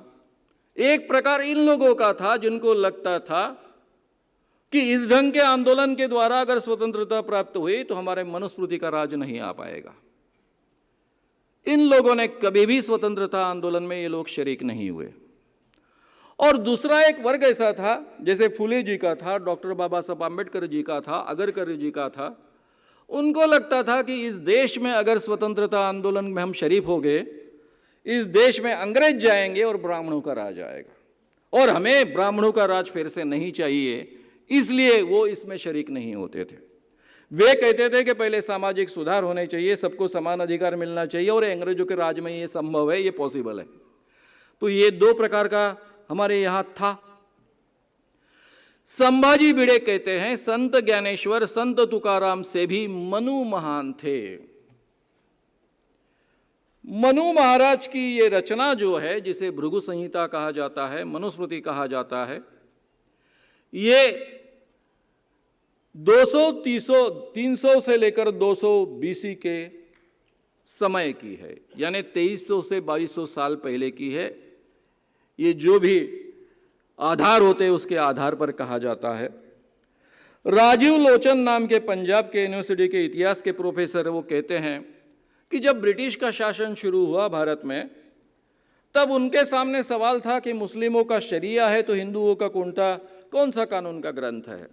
एक प्रकार इन लोगों का था जिनको लगता था कि इस ढंग के आंदोलन के द्वारा अगर स्वतंत्रता प्राप्त हुई तो हमारे मनुस्मृति का राज नहीं आ पाएगा। इन लोगों ने कभी भी स्वतंत्रता आंदोलन में ये लोग शरीक नहीं हुए। और दूसरा एक वर्ग ऐसा था, जैसे फुले जी का था, डॉक्टर बाबा साहब आम्बेडकर जी का था, अगरकर जी का था। उनको लगता था कि इस देश में अगर स्वतंत्रता आंदोलन में हम शरीक हो गए, इस देश में अंग्रेज जाएंगे और ब्राह्मणों का राज आएगा और हमें ब्राह्मणों का राज फिर से नहीं चाहिए, इसलिए वो इसमें शरीक नहीं होते थे। वे कहते थे कि पहले सामाजिक सुधार होने चाहिए, सबको समान अधिकार मिलना चाहिए और अंग्रेजों के राज में ये संभव है, ये पॉसिबल है। तो ये दो प्रकार का हमारे यहां था। संभाजी भिड़े कहते हैं, संत ज्ञानेश्वर संत तुकाराम से भी मनु महान थे। मनु महाराज की ये रचना जो है, जिसे भृगु संहिता कहा जाता है, मनुस्मृति कहा जाता है, ये 300 से लेकर 200 BC के समय की है, यानी 2300 से 2200 साल पहले की है। ये जो भी आधार होते हैं उसके आधार पर कहा जाता है। राजीव लोचन नाम के पंजाब के यूनिवर्सिटी के इतिहास के प्रोफेसर, वो कहते हैं कि जब ब्रिटिश का शासन शुरू हुआ भारत में, तब उनके सामने सवाल था कि मुस्लिमों का शरिया है तो हिंदुओं का कौन सा कानून का ग्रंथ है।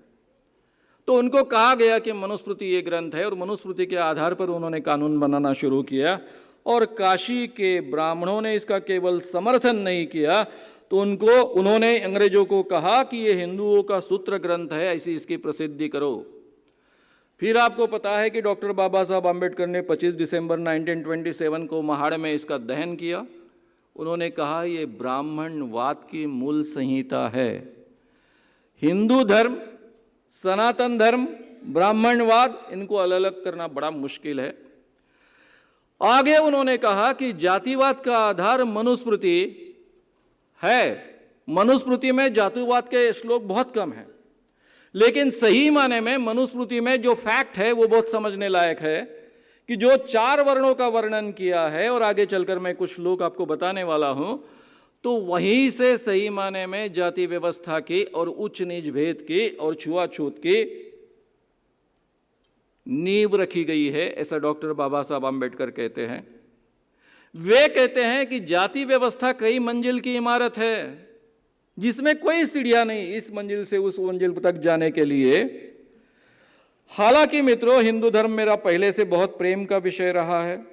तो उनको कहा गया कि मनुस्मृति ये ग्रंथ है और मनुस्मृति के आधार पर उन्होंने कानून बनाना शुरू किया। और काशी के ब्राह्मणों ने इसका केवल समर्थन नहीं किया, तो उन्होंने अंग्रेजों को कहा कि ये हिंदुओं का सूत्र ग्रंथ है, ऐसी इसकी प्रसिद्धि करो। फिर आपको पता है कि डॉक्टर बाबा साहब आम्बेडकर ने 25 दिसंबर 1927 को महाड़ में इसका दहन किया। उन्होंने कहा ये ब्राह्मणवाद की मूल संहिता है। हिंदू धर्म, सनातन धर्म, ब्राह्मणवाद, इनको अलग अलग करना बड़ा मुश्किल है। आगे उन्होंने कहा कि जातिवाद का आधार मनुस्मृति है। मनुस्मृति में जातिवाद के श्लोक बहुत कम हैं, लेकिन सही माने में मनुस्मृति में जो फैक्ट है वो बहुत समझने लायक है कि जो 4 वर्णों का वर्णन किया है, और आगे चलकर मैं कुछ श्लोक आपको बताने वाला हूं, तो वहीं से सही माने में जाति व्यवस्था की और उच्च नीच भेद की और छुआछूत की नींव रखी गई है, ऐसा डॉक्टर बाबा साहब आम्बेडकर कहते हैं। वे कहते हैं कि जाति व्यवस्था कई मंजिल की इमारत है जिसमें कोई सीढ़ियां नहीं इस मंजिल से उस मंजिल तक जाने के लिए। हालांकि मित्रों, हिंदू धर्म मेरा पहले से बहुत प्रेम का विषय रहा है।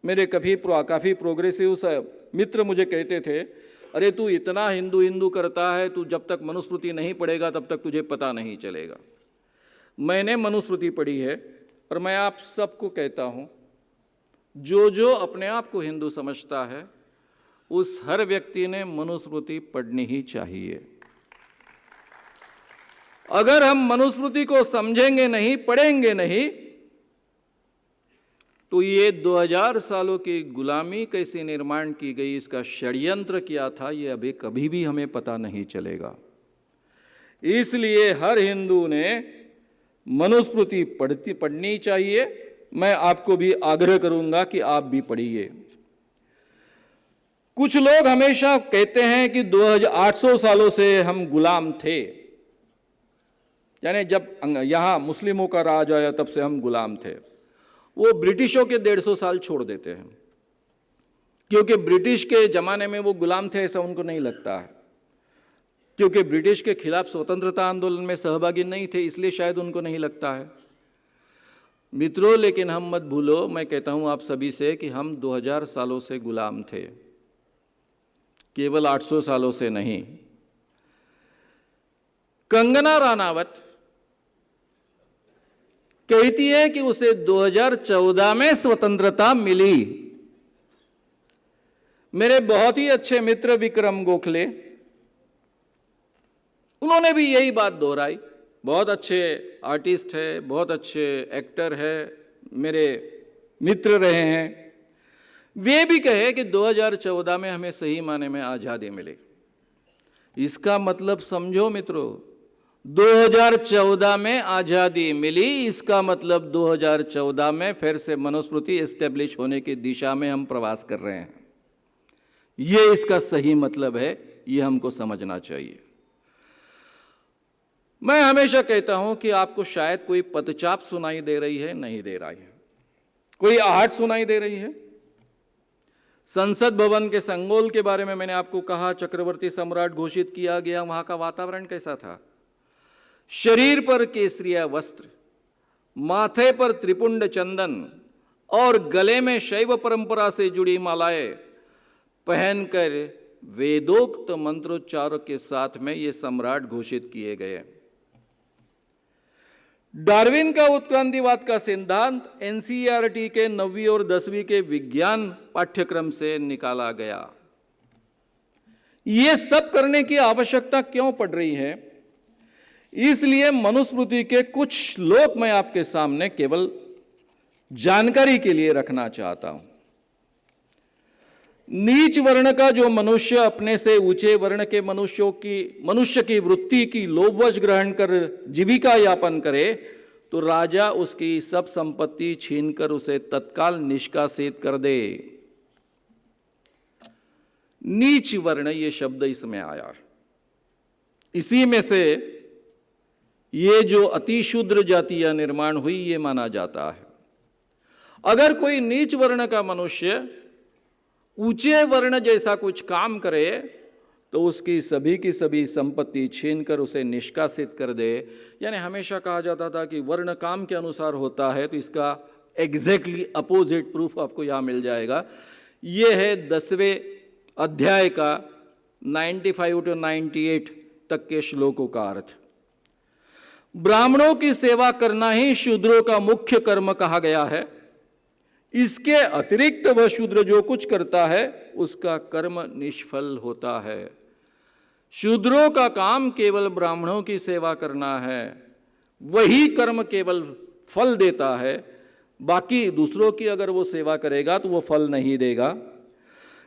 मेरे काफ़ी प्रोग्रेसिव मित्र मुझे कहते थे, अरे तू इतना हिंदू करता है, तू जब तक मनुस्मृति नहीं पढ़ेगा तब तक तुझे पता नहीं चलेगा। मैंने मनुस्मृति पढ़ी है और मैं आप सबको कहता हूँ, जो अपने आप को हिंदू समझता है उस हर व्यक्ति ने मनुस्मृति पढ़नी ही चाहिए। अगर हम मनुस्मृति को समझेंगे नहीं, पढ़ेंगे नहीं, तो ये 2000 सालों की गुलामी कैसे निर्माण की गई, इसका षड्यंत्र क्या था, ये अभी कभी भी हमें पता नहीं चलेगा। इसलिए हर हिंदू ने मनुस्मृति पढ़नी चाहिए। मैं आपको भी आग्रह करूंगा कि आप भी पढ़िए। कुछ लोग हमेशा कहते हैं कि 2800 सालों से हम गुलाम थे, यानी जब यहां मुस्लिमों का राज आया तब से हम गुलाम थे। वो ब्रिटिशों के 150 साल छोड़ देते हैं, क्योंकि ब्रिटिश के ज़माने में वो गुलाम थे ऐसा उनको नहीं लगता है, क्योंकि ब्रिटिश के खिलाफ स्वतंत्रता आंदोलन में सहभागी नहीं थे, इसलिए शायद उनको नहीं लगता है। मित्रों, लेकिन हम मत भूलो, मैं कहता हूँ आप सभी से कि हम 2000 सालों से गुलाम थे, केवल 800 सालों से नहीं। कंगना रानावत कहती है कि उसे 2014 में स्वतंत्रता मिली। मेरे बहुत ही अच्छे मित्र विक्रम गोखले, उन्होंने भी यही बात दोहराई। बहुत अच्छे आर्टिस्ट है, बहुत अच्छे एक्टर है, मेरे मित्र रहे हैं। वे भी कहे कि 2014 में हमें सही माने में आज़ादी मिली। इसका मतलब समझो मित्रों, 2014 में आजादी मिली, इसका मतलब 2014 में फिर से मनुस्मृति एस्टेब्लिश होने की दिशा में हम प्रवास कर रहे हैं। ये इसका सही मतलब है, ये हमको समझना चाहिए। मैं हमेशा कहता हूं कि आपको शायद कोई पदचाप सुनाई दे रही है, नहीं दे रही है, कोई आहट सुनाई दे रही है। संसद भवन के संगोल के बारे में मैंने आपको कहा, चक्रवर्ती सम्राट घोषित किया गया, वहां का वातावरण कैसा था। शरीर पर केसरिया वस्त्र, माथे पर त्रिपुंड चंदन और गले में शैव परंपरा से जुड़ी मालाएं पहनकर वेदोक्त मंत्रोच्चारों के साथ में ये सम्राट घोषित किए गए। डार्विन का उत्क्रांतिवाद का सिद्धांत एनसीईआरटी के 9वीं और 10वीं के विज्ञान पाठ्यक्रम से निकाला गया। ये सब करने की आवश्यकता क्यों पड़ रही है? इसलिए मनुस्मृति के कुछ श्लोक मैं आपके सामने केवल जानकारी के लिए रखना चाहता हूं। नीच वर्ण का जो मनुष्य अपने से ऊंचे वर्ण के मनुष्य की वृत्ति की लोभवश ग्रहण कर जीविका यापन करे, तो राजा उसकी सब संपत्ति छीनकर उसे तत्काल निष्कासित कर दे। नीच वर्ण ये शब्द इसमें आया। इसी में से ये जो अतिशूद्र जातियां निर्माण हुई, ये माना जाता है। अगर कोई नीच वर्ण का मनुष्य ऊंचे वर्ण जैसा कुछ काम करे, तो उसकी सभी की सभी संपत्ति छीनकर उसे निष्कासित कर दे। यानी हमेशा कहा जाता था कि वर्ण काम के अनुसार होता है, तो इसका एग्जैक्टली अपोजिट प्रूफ आपको यहां मिल जाएगा। यह है 10वें अध्याय का 95 to 98 तक के श्लोकों का अर्थ। ब्राह्मणों की सेवा करना ही शूद्रों का मुख्य कर्म कहा गया है। इसके अतिरिक्त वह शूद्र जो कुछ करता है, उसका कर्म निष्फल होता है। शूद्रों का काम केवल ब्राह्मणों की सेवा करना है, वही कर्म केवल फल देता है। बाकी दूसरों की अगर वो सेवा करेगा तो वो फल नहीं देगा।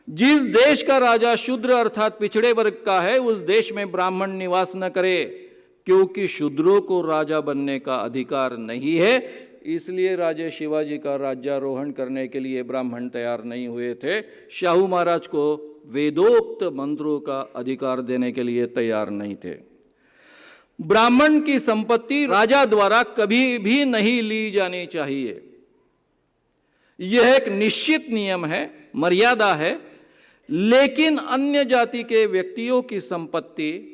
जिस देश का राजा शूद्र अर्थात पिछड़े वर्ग का है, उस देश में ब्राह्मण निवास न करे, क्योंकि शूद्रों को राजा बनने का अधिकार नहीं है। इसलिए राजे शिवाजी का राज्यारोहण करने के लिए ब्राह्मण तैयार नहीं हुए थे। शाहू महाराज को वेदोक्त मंत्रों का अधिकार देने के लिए तैयार नहीं थे। ब्राह्मण की संपत्ति राजा द्वारा कभी भी नहीं ली जानी चाहिए। यह एक निश्चित नियम है, मर्यादा है। लेकिन अन्य जाति के व्यक्तियों की संपत्ति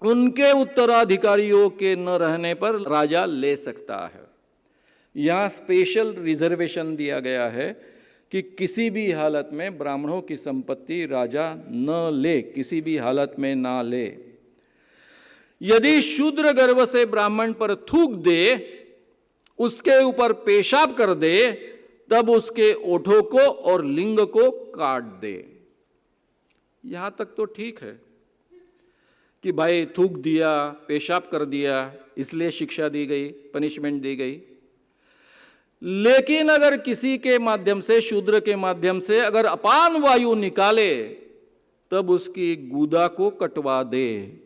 उनके उत्तराधिकारियों के न रहने पर राजा ले सकता है। यहाँ स्पेशल रिजर्वेशन दिया गया है कि किसी भी हालत में ब्राह्मणों की संपत्ति राजा न ले, किसी भी हालत में ना ले। यदि शूद्र गर्व से ब्राह्मण पर थूक दे, उसके ऊपर पेशाब कर दे, तब उसके ओठों को और लिंग को काट दे। यहां तक तो ठीक है कि भाई थूक दिया, पेशाब कर दिया, इसलिए शिक्षा दी गई, पनिशमेंट दी गई। लेकिन अगर किसी के माध्यम से, शूद्र के माध्यम से अगर अपान वायु निकाले, तब उसकी गूदा को कटवा दे।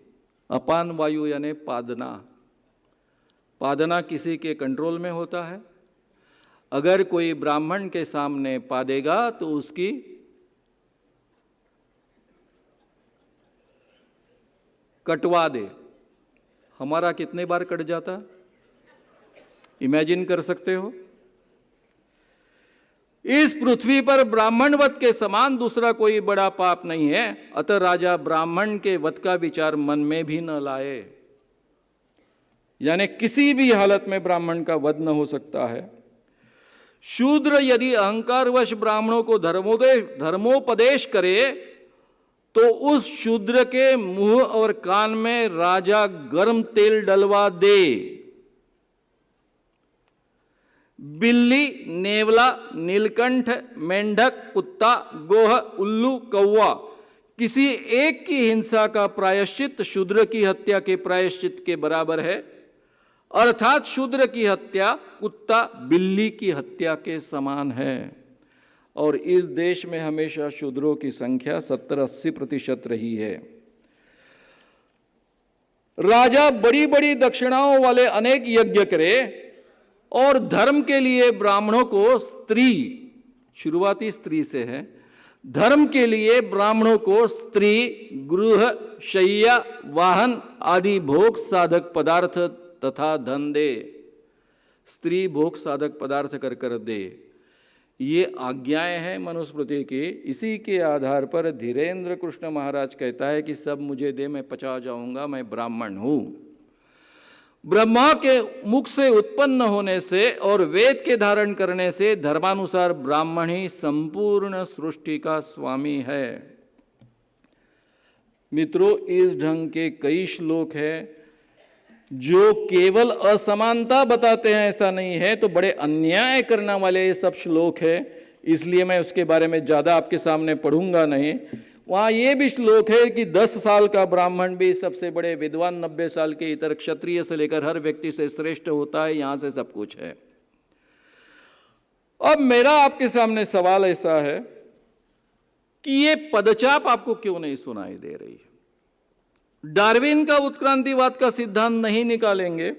अपान वायु यानी पादना। पादना किसी के कंट्रोल में होता है। अगर कोई ब्राह्मण के सामने पादेगा तो उसकी कटवा दे। हमारा कितने बार कट जाता, इमेजिन कर सकते हो। इस पृथ्वी पर ब्राह्मण वध के समान दूसरा कोई बड़ा पाप नहीं है। अतः राजा ब्राह्मण के वध का विचार मन में भी न लाए। यानी किसी भी हालत में ब्राह्मण का वध न हो सकता है। शूद्र यदि अहंकारवश ब्राह्मणों को धर्मोपदेश करे, तो उस शूद्र के मुंह और कान में राजा गर्म तेल डलवा दे। बिल्ली, नेवला, नीलकंठ, मेंढक, कुत्ता, गोह, उल्लू, कौवा, किसी एक की हिंसा का प्रायश्चित शूद्र की हत्या के प्रायश्चित के बराबर है। अर्थात शूद्र की हत्या कुत्ता, बिल्ली की हत्या के समान है। और इस देश में हमेशा शूद्रों की संख्या 70-80% रही है। राजा बड़ी बड़ी दक्षिणाओं वाले अनेक यज्ञ करे और धर्म के लिए ब्राह्मणों को स्त्री, शुरुआती स्त्री से है, धर्म के लिए ब्राह्मणों को स्त्री, गृह, शय्या, वाहन आदि भोग साधक पदार्थ तथा धन दे। स्त्री भोग साधक पदार्थ कर कर दे, ये आज्ञाएं हैं मनुस्मृति की। इसी के आधार पर धीरेन्द्र कृष्ण महाराज कहता है कि सब मुझे दे, मैं पचा जाऊंगा, मैं ब्राह्मण हूं। ब्रह्मा के मुख से उत्पन्न होने से और वेद के धारण करने से धर्मानुसार ब्राह्मण ही संपूर्ण सृष्टि का स्वामी है। मित्रों, इस ढंग के कई श्लोक हैं जो केवल असमानता बताते हैं, ऐसा नहीं है, तो बड़े अन्याय करने वाले ये सब श्लोक है, इसलिए मैं उसके बारे में ज़्यादा आपके सामने पढ़ूंगा नहीं। वहाँ ये भी श्लोक है कि 10 साल का ब्राह्मण भी सबसे बड़े विद्वान, 90 साल के इतर क्षत्रिय से लेकर हर व्यक्ति से श्रेष्ठ होता है, यहाँ से सब कुछ है। अब मेरा आपके सामने सवाल ऐसा है कि ये पदचाप आपको क्यों नहीं सुनाई दे रही है? डार्विन का उत्क्रांतिवाद का सिद्धांत नहीं निकालेंगे,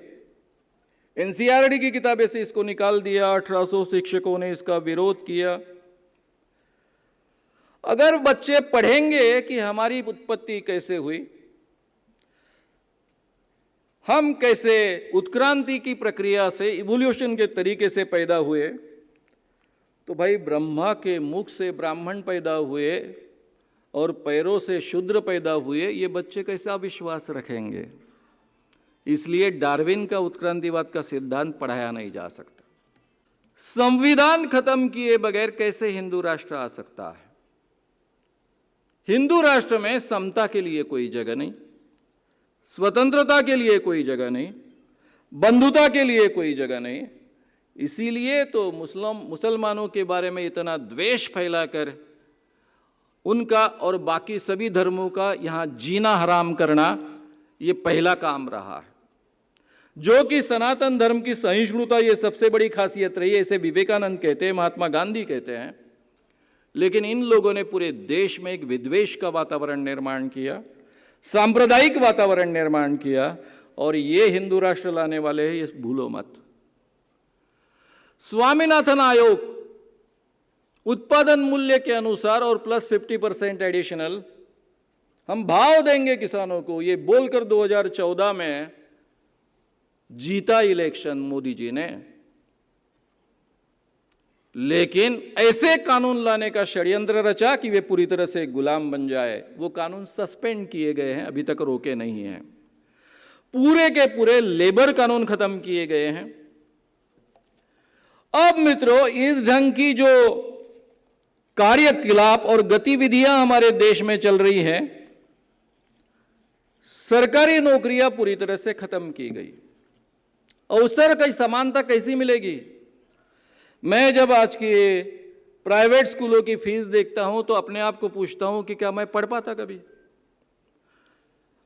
एनसीईआरटी की किताबें से इसको निकाल दिया, 1800 शिक्षकों ने इसका विरोध किया। अगर बच्चे पढ़ेंगे कि हमारी उत्पत्ति कैसे हुई, हम कैसे उत्क्रांति की प्रक्रिया से, इवोल्यूशन के तरीके से पैदा हुए, तो भाई ब्रह्मा के मुख से ब्राह्मण पैदा हुए और पैरों से शूद्र पैदा हुए, ये बच्चे कैसा विश्वास रखेंगे? इसलिए डार्विन का उत्क्रांतिवाद का सिद्धांत पढ़ाया नहीं जा सकता। संविधान खत्म किए बगैर कैसे हिंदू राष्ट्र आ सकता है? हिंदू राष्ट्र में समता के लिए कोई जगह नहीं, स्वतंत्रता के लिए कोई जगह नहीं, बंधुता के लिए कोई जगह नहीं। इसीलिए तो मुसलमानों के बारे में इतना द्वेष फैलाकर उनका और बाकी सभी धर्मों का यहाँ जीना हराम करना, ये पहला काम रहा है। जो कि सनातन धर्म की सहिष्णुता, ये सबसे बड़ी खासियत रही है। इसे विवेकानंद कहते हैं, महात्मा गांधी कहते हैं। लेकिन इन लोगों ने पूरे देश में एक विद्वेष का वातावरण निर्माण किया, सांप्रदायिक वातावरण निर्माण किया, और ये हिंदू राष्ट्र लाने वाले हैं, ये भूलो मत। स्वामीनाथन आयोग उत्पादन मूल्य के अनुसार और प्लस 50% एडिशनल हम भाव देंगे किसानों को, ये बोलकर 2014 में जीता इलेक्शन मोदी जी ने। लेकिन ऐसे कानून लाने का षड्यंत्र रचा कि वे पूरी तरह से गुलाम बन जाए। वो कानून सस्पेंड किए गए हैं, अभी तक रोके नहीं हैं। पूरे के पूरे लेबर कानून खत्म किए गए हैं। अब मित्रों, इस ढंग की जो कार्यकलाप और गतिविधियां हमारे देश में चल रही हैं, सरकारी नौकरियां पूरी तरह से खत्म की गई। अवसर की समानता कैसी मिलेगी? मैं जब आज की प्राइवेट स्कूलों की फीस देखता हूं तो अपने आप को पूछता हूं कि क्या मैं पढ़ पाता कभी?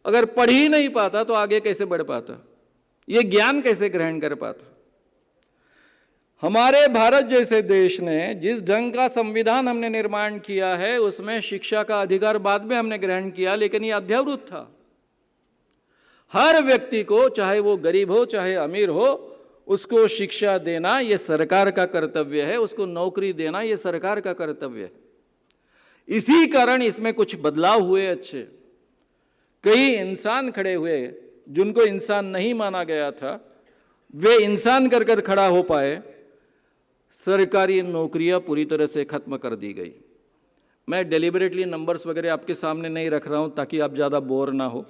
अगर पढ़ ही नहीं पाता तो आगे कैसे बढ़ पाता? ये ज्ञान कैसे ग्रहण कर पाता? हमारे भारत जैसे देश ने जिस ढंग का संविधान हमने निर्माण किया है, उसमें शिक्षा का अधिकार बाद में हमने ग्रहण किया, लेकिन ये अध्यावृत था। हर व्यक्ति को, चाहे वो गरीब हो चाहे अमीर हो, उसको शिक्षा देना ये सरकार का कर्तव्य है, उसको नौकरी देना ये सरकार का कर्तव्य है। इसी कारण इसमें कुछ बदलाव हुए अच्छे। कई इंसान खड़े हुए जिनको इंसान नहीं माना गया था, वे इंसान कर कर खड़ा हो पाए। सरकारी नौकरियां पूरी तरह से खत्म कर दी गई। मैं डेलिबरेटली नंबर्स वगैरह आपके सामने नहीं रख रहा हूं ताकि आप ज़्यादा बोर ना हो।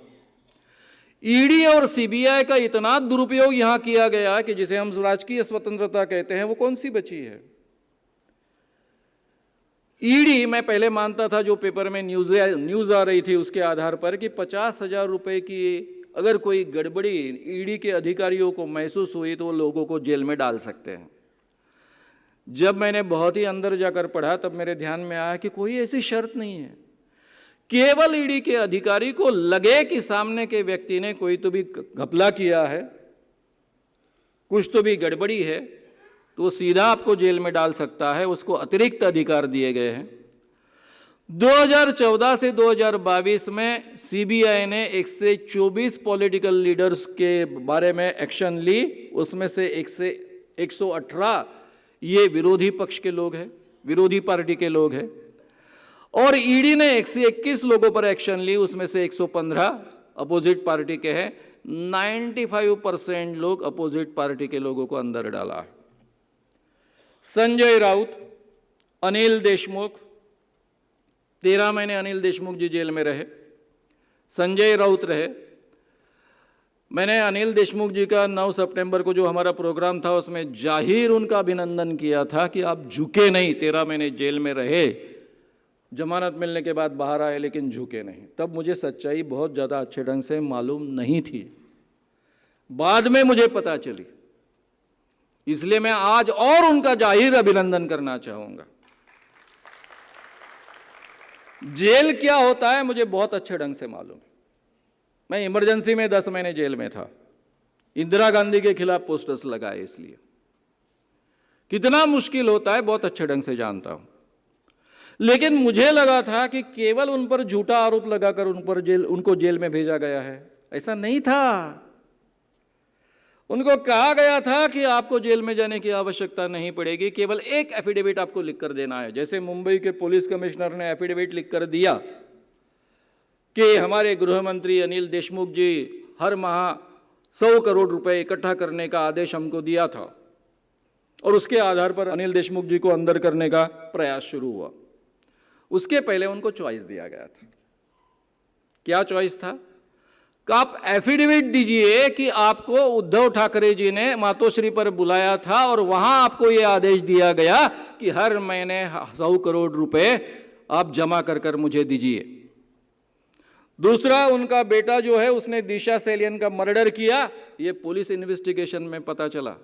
ईडी और सीबीआई का इतना दुरुपयोग यहां किया गया कि जिसे हम राजकीय स्वतंत्रता कहते हैं, वो कौन सी बची है? ईडी, मैं पहले मानता था, जो पेपर में न्यूज़ आ रही थी उसके आधार पर, कि 50,000 रुपए की अगर कोई गड़बड़ी ईडी के अधिकारियों को महसूस हुई तो वो लोगों को जेल में डाल सकते हैं। जब मैंने बहुत ही अंदर जाकर पढ़ा तब मेरे ध्यान में आया कि कोई ऐसी शर्त नहीं है। केवल ईडी के अधिकारी को लगे कि सामने के व्यक्ति ने कोई तो भी घपला किया है, कुछ तो भी गड़बड़ी है, तो वो सीधा आपको जेल में डाल सकता है। उसको अतिरिक्त अधिकार दिए गए हैं। 2014 से 2022 में सीबीआई ने 124 पॉलिटिकल लीडर्स के बारे में एक्शन ली, उसमें से 118 ये विरोधी पक्ष के लोग हैं, विरोधी पार्टी के लोग हैं, और ईडी ने 121 लोगों पर एक्शन ली, उसमें से 115 अपोजिट पार्टी के हैं। 95% लोग अपोजिट पार्टी के लोगों को अंदर डाला है। संजय राउत, अनिल देशमुख, 13 महीने अनिल देशमुख जी जेल में रहे, संजय राउत रहे। मैंने अनिल देशमुख जी का 9 सितंबर को जो हमारा प्रोग्राम था उसमें जाहिर उनका अभिनंदन किया था कि आप झुके नहीं, 13 महीने जेल में रहे, जमानत मिलने के बाद बाहर आए लेकिन झुके नहीं। तब मुझे सच्चाई बहुत ज़्यादा अच्छे ढंग से मालूम नहीं थी, बाद में मुझे पता चली, इसलिए मैं आज और उनका जाहिर अभिनंदन करना चाहूँगा। जेल क्या होता है मुझे बहुत अच्छे ढंग से मालूम है। मैं इमरजेंसी में 10 महीने जेल में था, इंदिरा गांधी के खिलाफ पोस्टर्स लगाए, इसलिए कितना मुश्किल होता है बहुत अच्छे ढंग से जानता हूं। लेकिन मुझे लगा था कि केवल उन पर झूठा आरोप लगाकर उनको जेल में भेजा गया है, ऐसा नहीं था। उनको कहा गया था कि आपको जेल में जाने की आवश्यकता नहीं पड़ेगी, केवल एक एफिडेविट आपको लिखकर देना है। जैसे मुंबई के पुलिस कमिश्नर ने एफिडेविट लिखकर दिया कि हमारे गृह मंत्री अनिल देशमुख जी हर माह 100 करोड़ रुपए इकट्ठा करने का आदेश हमको दिया था, और उसके आधार पर अनिल देशमुख जी को अंदर करने का प्रयास शुरू हुआ। उसके पहले उनको चॉइस दिया गया था। क्या चॉइस था कि आप एफिडेविट दीजिए कि आपको उद्धव ठाकरे जी ने मातोश्री पर बुलाया था और वहां आपको यह आदेश दिया गया कि हर महीने 100 करोड़ रुपए आप जमा कर मुझे दीजिए। दूसरा, उनका बेटा जो है उसने दिशा सेलियन का मर्डर किया, ये पुलिस इन्वेस्टिगेशन में पता चला।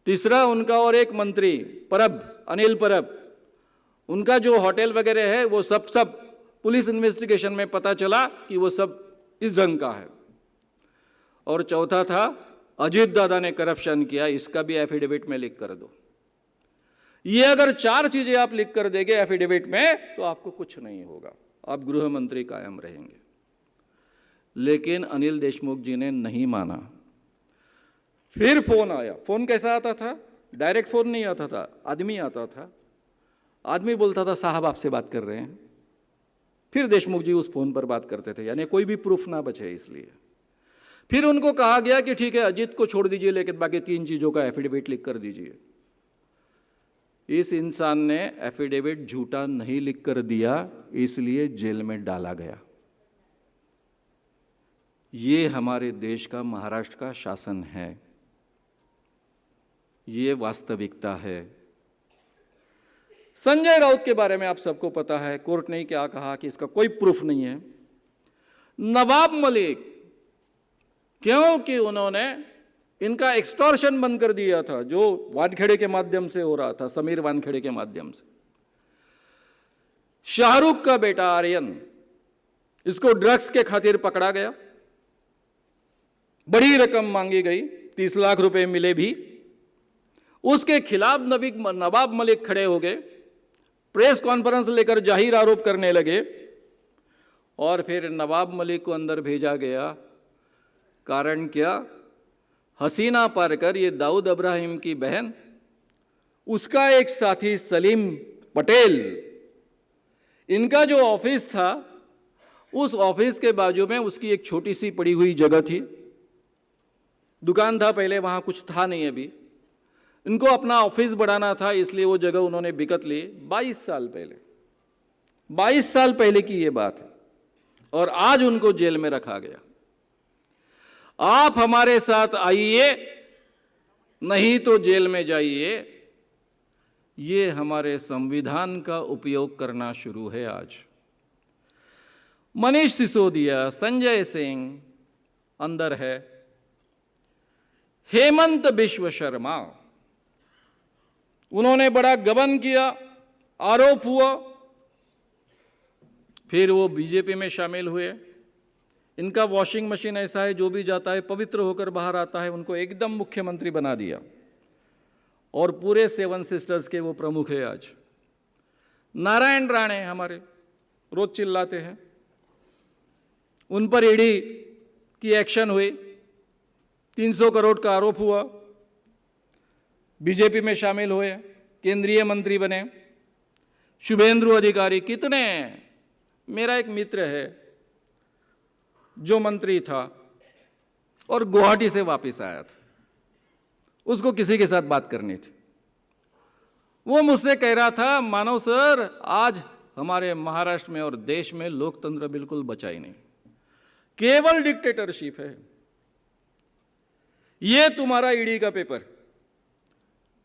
तीसरा, उनका और एक मंत्री परब, अनिल परब, उनका जो होटल वगैरह है वो सब पुलिस इन्वेस्टिगेशन में पता चला कि वो सब इस ढंग का है। और चौथा था, अजीत दादा ने करप्शन किया, इसका भी एफिडेविट में लिख कर दो। ये अगर 4 चीजें आप लिख कर देंगे एफिडेविट में तो आपको कुछ नहीं होगा, आप गृह मंत्री कायम रहेंगे। लेकिन अनिल देशमुख जी ने नहीं माना। फिर फोन आया। फोन कैसा आता था? डायरेक्ट फोन नहीं आता था, आदमी आता था, आदमी बोलता था साहब आपसे बात कर रहे हैं। फिर देशमुख जी उस फोन पर बात करते थे, यानी कोई भी प्रूफ ना बचे इसलिए। फिर उनको कहा गया कि ठीक है अजीत को छोड़ दीजिए, लेकिन बाकी 3 चीजों का एफिडेविट लिख कर दीजिए। इस इंसान ने एफिडेविट झूठा नहीं लिख कर दिया, इसलिए जेल में डाला गया। ये हमारे देश का, महाराष्ट्र का शासन है, ये वास्तविकता है। संजय राउत के बारे में आप सबको पता है, कोर्ट ने क्या कहा कि इसका कोई प्रूफ नहीं है। नवाब मलिक, क्योंकि उन्होंने इनका एक्सटॉर्शन बंद कर दिया था, जो वानखेड़े के माध्यम से हो रहा था, समीर वानखेड़े के माध्यम से। शाहरुख का बेटा आर्यन, इसको ड्रग्स के खातिर पकड़ा गया, बड़ी रकम मांगी गई, 30 लाख रुपए मिले भी। उसके खिलाफ नवाब मलिक खड़े हो गए, प्रेस कॉन्फ्रेंस लेकर जाहिर आरोप करने लगे, और फिर नवाब मलिक को अंदर भेजा गया। कारण क्या? हसीना पारकर, ये दाऊद इब्राहिम की बहन, उसका एक साथी सलीम पटेल, इनका जो ऑफिस था उस ऑफिस के बाजू में उसकी एक छोटी सी पड़ी हुई जगह थी, दुकान था पहले, वहाँ कुछ था नहीं अभी। इनको अपना ऑफिस बढ़ाना था, इसलिए वो जगह उन्होंने बिकत ली 22 साल पहले। 22 साल पहले की ये बात है, और आज उनको जेल में रखा गया। आप हमारे साथ आइए, नहीं तो जेल में जाइए। ये हमारे संविधान का उपयोग करना शुरू है आज। मनीष सिसोदिया, संजय सिंह अंदर है, हेमंत बिश्व शर्मा, उन्होंने बड़ा गबन किया, आरोप हुआ, फिर वो बीजेपी में शामिल हुए। इनका वॉशिंग मशीन ऐसा है, जो भी जाता है पवित्र होकर बाहर आता है। उनको एकदम मुख्यमंत्री बना दिया, और पूरे 7 सिस्टर्स के वो प्रमुख है आज। नारायण राणे हमारे रोज चिल्लाते हैं, उन पर ईडी की एक्शन हुई, 300 करोड़ का आरोप हुआ, बीजेपी में शामिल हुए, केंद्रीय मंत्री बने। शुभेंदु अधिकारी कितने, मेरा एक मित्र है जो मंत्री था और गुवाहाटी से वापस आया था, उसको किसी के साथ बात करनी थी। वो मुझसे कह रहा था, मानव सर आज हमारे महाराष्ट्र में और देश में लोकतंत्र बिल्कुल बचा ही नहीं, केवल डिक्टेटरशिप है। ये तुम्हारा ईडी का पेपर,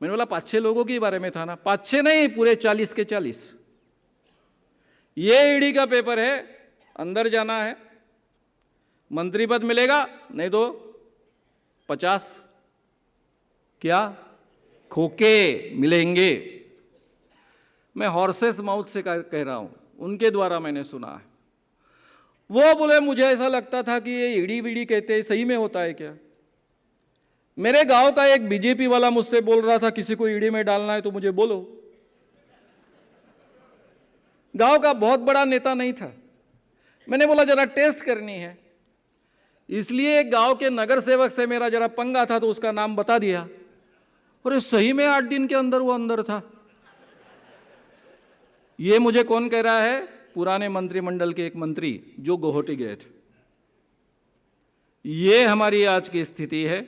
मैंने बोला 5-6 लोगों के बारे में था ना, 5-6 नहीं, पूरे 40 के 40। ये ईडी का पेपर है, अंदर जाना है, मंत्री पद मिलेगा, नहीं तो 50 क्या खोके मिलेंगे। मैं हॉर्सेस माउथ से कह रहा हूं, उनके द्वारा मैंने सुना है। वो बोले मुझे ऐसा लगता था कि ये ईडी वीडी कहते हैं, सही में होता है क्या? मेरे गांव का एक बीजेपी वाला मुझसे बोल रहा था, किसी को ईडी में डालना है तो मुझे बोलो। गांव का बहुत बड़ा नेता नहीं था। मैंने बोला जरा टेस्ट करनी है, इसलिए गांव के नगर सेवक से मेरा जरा पंगा था तो उसका नाम बता दिया, और सही में 8 दिन के अंदर वो अंदर था। ये मुझे कौन कह रहा है? पुराने मंत्रिमंडल के एक मंत्री जो गुवाहाटी गए थे। ये हमारी आज की स्थिति है।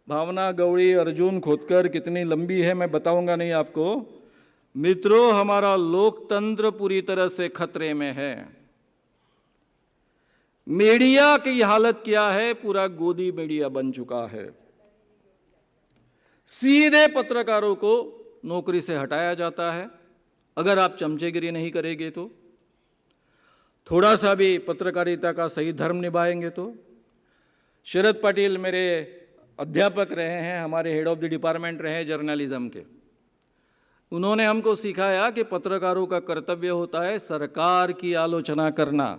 भावना गौड़ी, अर्जुन खोदकर कितनी लंबी है मैं बताऊंगा नहीं आपको। मित्रों, हमारा लोकतंत्र पूरी तरह से खतरे में है। मीडिया की हालत क्या है? पूरा गोदी मीडिया बन चुका है। सीधे पत्रकारों को नौकरी से हटाया जाता है अगर आप चमचेगिरी नहीं करेंगे तो, थोड़ा सा भी पत्रकारिता का सही धर्म निभाएंगे तो। शरद पाटिल मेरे अध्यापक रहे हैं, हमारे हेड ऑफ द डिपार्टमेंट रहे जर्नलिज्म के। उन्होंने हमको सिखाया कि पत्रकारों का कर्तव्य होता है सरकार की आलोचना करना।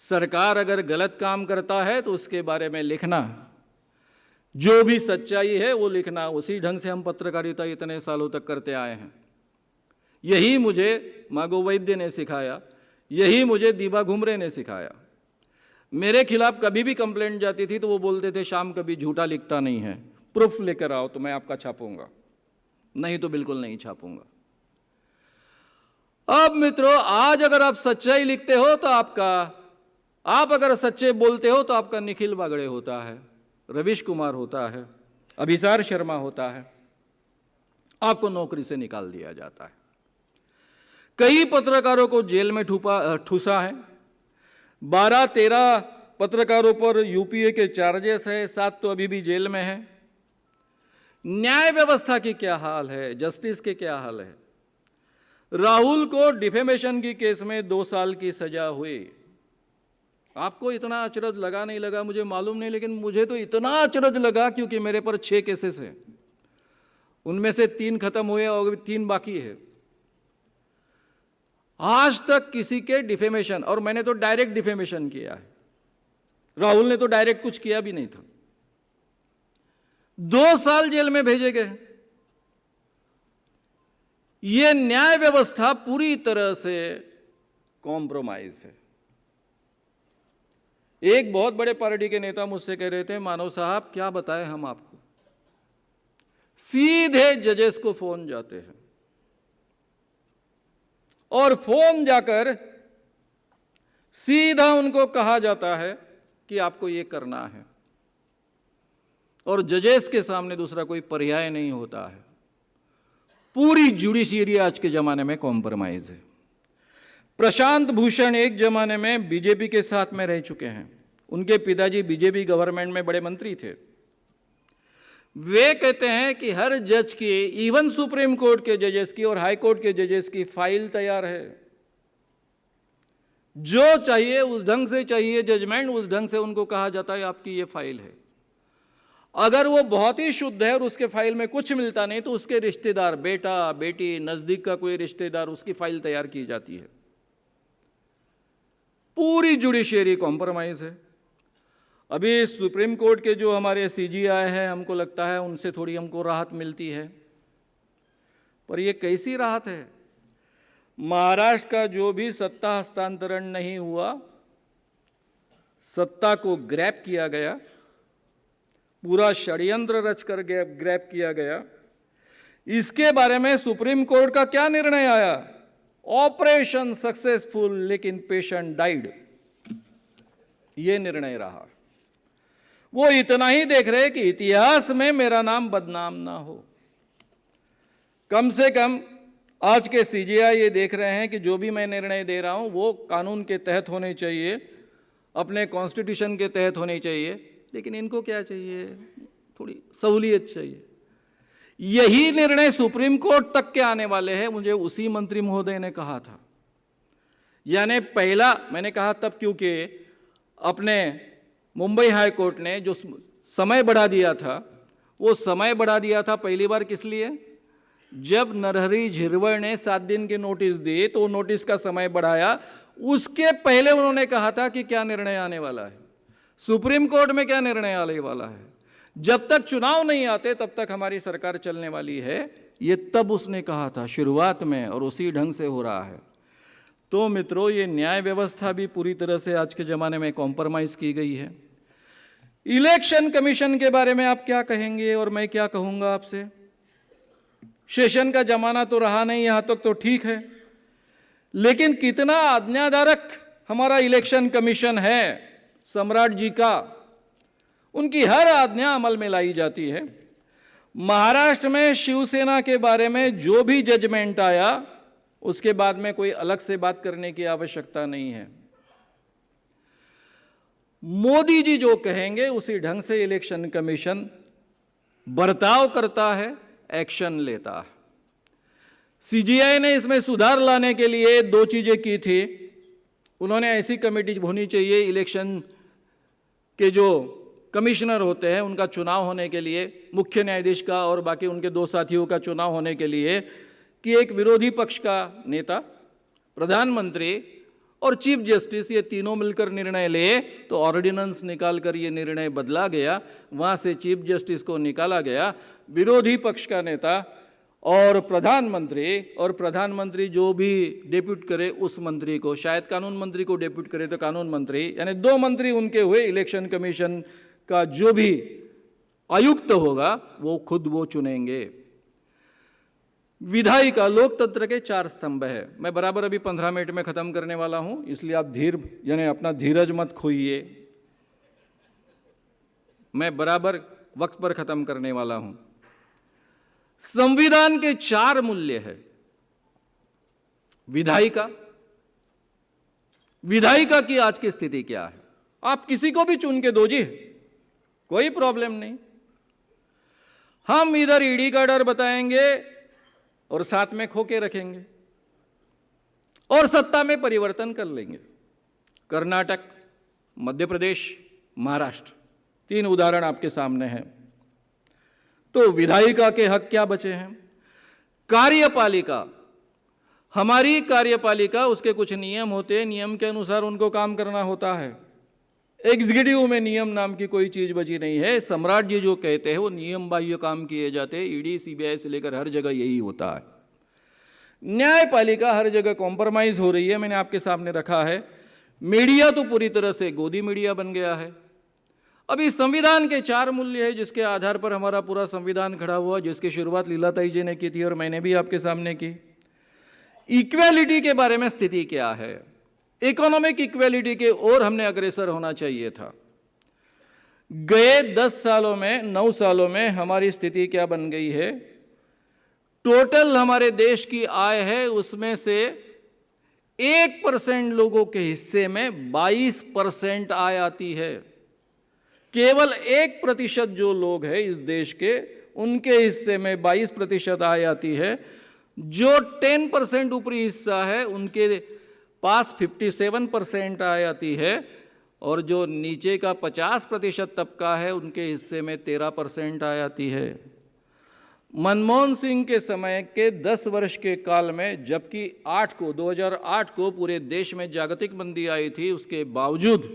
सरकार अगर गलत काम करता है तो उसके बारे में लिखना, जो भी सच्चाई है वो लिखना। उसी ढंग से हम पत्रकारिता इतने सालों तक करते आए हैं। यही मुझे मागो वैद्य ने सिखाया, यही मुझे दीपा घुमरे ने सिखाया। मेरे खिलाफ कभी भी कंप्लेंट जाती थी तो वो बोलते थे श्याम कभी झूठा लिखता नहीं है, प्रूफ लेकर आओ तो मैं आपका छापूंगा, नहीं तो बिल्कुल नहीं छापूंगा। अब मित्रों, आज अगर आप सच्चाई लिखते हो तो आप अगर सच्चे बोलते हो तो आपका निखिल बागड़े होता है, रवीश कुमार होता है, अभिसार शर्मा होता है, आपको नौकरी से निकाल दिया जाता है। कई पत्रकारों को जेल में ठूसा है। 12-13 पत्रकारों पर यूपीए के चार्जेस है, 7 तो अभी भी जेल में है। न्याय व्यवस्था की क्या हाल है? जस्टिस के क्या हाल है? राहुल को डिफेमेशन की केस में 2 साल की सजा हुई। आपको इतना अचरज लगा नहीं लगा मुझे मालूम नहीं, लेकिन मुझे तो इतना अचरज लगा क्योंकि मेरे पर 6 केसेस हैं, उनमें से 3 खत्म हुए और 3 बाकी है। आज तक किसी के डिफेमेशन, और मैंने तो डायरेक्ट डिफेमेशन किया है, राहुल ने तो डायरेक्ट कुछ किया भी नहीं था, 2 साल जेल में भेजे गए। यह न्याय व्यवस्था पूरी तरह से कॉम्प्रोमाइज है। एक बहुत बड़े पार्टी के नेता मुझसे कह रहे थे, मानव साहब क्या बताएं हम आपको, सीधे जजेस को फोन जाते हैं और फोन जाकर सीधा उनको कहा जाता है कि आपको ये करना है, और जजेस के सामने दूसरा कोई पर्याय नहीं होता है। पूरी जुडिशियरी आज के जमाने में कॉम्प्रोमाइज है। प्रशांत भूषण एक जमाने में बीजेपी के साथ में रह चुके हैं, उनके पिताजी बीजेपी गवर्नमेंट में बड़े मंत्री थे। वे कहते हैं कि हर जज की, इवन सुप्रीम कोर्ट के जजेस की और हाई कोर्ट के जजेस की फाइल तैयार है, जो चाहिए उस ढंग से चाहिए जजमेंट, उस ढंग से उनको कहा जाता है आपकी ये फाइल है। अगर वो बहुत ही शुद्ध है और उसके फाइल में कुछ मिलता नहीं तो उसके रिश्तेदार, बेटा बेटी, नजदीक का कोई रिश्तेदार, उसकी फाइल तैयार की जाती है। पूरी जुडिशियरी कॉम्प्रोमाइज है। अभी सुप्रीम कोर्ट के जो हमारे सीजीआई हैं, हमको लगता है उनसे थोड़ी हमको राहत मिलती है, पर ये कैसी राहत है? महाराष्ट्र का जो भी सत्ता हस्तांतरण नहीं हुआ, सत्ता को ग्रैब किया गया, पूरा षड्यंत्र रचकर ग्रैब किया गया, इसके बारे में सुप्रीम कोर्ट का क्या निर्णय आया? ऑपरेशन सक्सेसफुल लेकिन पेशेंट डाइड, ये निर्णय रहा। वो इतना ही देख रहे कि इतिहास में मेरा नाम बदनाम ना हो। कम से कम आज के सीजीआई ये देख रहे हैं कि जो भी मैं निर्णय दे रहा हूं वो कानून के तहत होने चाहिए, अपने कॉन्स्टिट्यूशन के तहत होने चाहिए। लेकिन इनको क्या चाहिए? थोड़ी सहूलियत चाहिए। यही निर्णय सुप्रीम कोर्ट तक के आने वाले हैं, मुझे उसी मंत्री महोदय ने कहा था। यानी पहला मैंने कहा तब क्योंकि अपने मुंबई हाई कोर्ट ने जो समय बढ़ा दिया था, वो समय बढ़ा दिया था पहली बार किस लिए? जब नरहरि झिरवल ने 7 दिन की नोटिस दी तो नोटिस का समय बढ़ाया। उसके पहले उन्होंने कहा था कि क्या निर्णय आने वाला है, सुप्रीम कोर्ट में क्या निर्णय आने वाला है, जब तक चुनाव नहीं आते तब तक हमारी सरकार चलने वाली है, ये तब उसने कहा था शुरुआत में, और उसी ढंग से हो रहा है। तो मित्रों, ये न्याय व्यवस्था भी पूरी तरह से आज के ज़माने में कॉम्प्रोमाइज़ की गई है। इलेक्शन कमीशन के बारे में आप क्या कहेंगे और मैं क्या कहूँगा आपसे? सेशन का जमाना तो रहा नहीं, यहाँ तक तो ठीक है, लेकिन कितना आज्ञाधारक हमारा इलेक्शन कमीशन है सम्राट जी का, उनकी हर आज्ञा अमल में लाई जाती है। महाराष्ट्र में शिवसेना के बारे में जो भी जजमेंट आया उसके बाद में कोई अलग से बात करने की आवश्यकता नहीं है। मोदी जी जो कहेंगे उसी ढंग से इलेक्शन कमीशन बर्ताव करता है, एक्शन लेता है। सीजीआई ने इसमें सुधार लाने के लिए 2 चीजें की थी। उन्होंने ऐसी कमेटी होनी चाहिए, इलेक्शन के जो कमिश्नर होते हैं उनका चुनाव होने के लिए, मुख्य न्यायाधीश का और बाकी उनके 2 साथियों का चुनाव होने के लिए, कि एक विरोधी पक्ष का नेता, प्रधानमंत्री और चीफ जस्टिस, ये तीनों मिलकर निर्णय ले। तो ऑर्डिनेंस निकाल कर ये निर्णय बदला गया, वहाँ से चीफ जस्टिस को निकाला गया, विरोधी पक्ष का नेता और प्रधानमंत्री जो भी डेप्यूट करे उस मंत्री को, शायद कानून मंत्री को डेप्यूट करे तो कानून मंत्री, यानी 2 मंत्री उनके हुए। इलेक्शन कमीशन का जो भी आयुक्त होगा वो खुद वो चुनेंगे। विधायिका लोकतंत्र के 4 स्तंभ है। मैं बराबर अभी 15 मिनट में खत्म करने वाला हूं, इसलिए आप यानी अपना धीरज मत खोइए। मैं बराबर वक्त पर खत्म करने वाला हूं। संविधान के 4 मूल्य है। विधायिका की आज की स्थिति क्या है? आप किसी को भी चुन के दो जी, कोई प्रॉब्लम नहीं। हम इधर ईडी का डर बताएंगे और साथ में खोके रखेंगे और सत्ता में परिवर्तन कर लेंगे। कर्नाटक, मध्य प्रदेश, महाराष्ट्र, 3 उदाहरण आपके सामने हैं। तो विधायिका के हक क्या बचे हैं? कार्यपालिका, हमारी कार्यपालिका, उसके कुछ नियम होते हैं, नियम के अनुसार उनको काम करना होता है। एग्जीक्यूटिव में नियम नाम की कोई चीज बची नहीं है। सम्राट जी जो कहते हैं वो नियम बाह्य काम किए जाते हैं। ईडी सीबीआई से लेकर हर जगह यही होता है। न्यायपालिका हर जगह कॉम्प्रोमाइज हो रही है, मैंने आपके सामने रखा है। मीडिया तो पूरी तरह से गोदी मीडिया बन गया है। अभी संविधान के 4 मूल्य है जिसके आधार पर हमारा पूरा संविधान खड़ा हुआ, जिसकी शुरुआत लीलाताई जी ने की थी और मैंने भी आपके सामने की। इक्वेलिटी के बारे में स्थिति क्या है? इकोनॉमिक इक्वेलिटी के ओर हमने अग्रसर होना चाहिए था। गए 10 सालों में, 9 सालों में हमारी स्थिति क्या बन गई है? टोटल हमारे देश की आय है, उसमें से 1% लोगों के हिस्से में 22% आय आती है। केवल 1% जो लोग हैं इस देश के, उनके हिस्से में 22% आय आती है। जो 10% ऊपरी हिस्सा है उनके पास 57% आय आती है, और जो नीचे का 50% तबका है उनके हिस्से में 13% आय आती है। मनमोहन सिंह के समय के 10 वर्ष के काल में, जबकि 2008 को पूरे देश में जागतिक मंदी आई थी, उसके बावजूद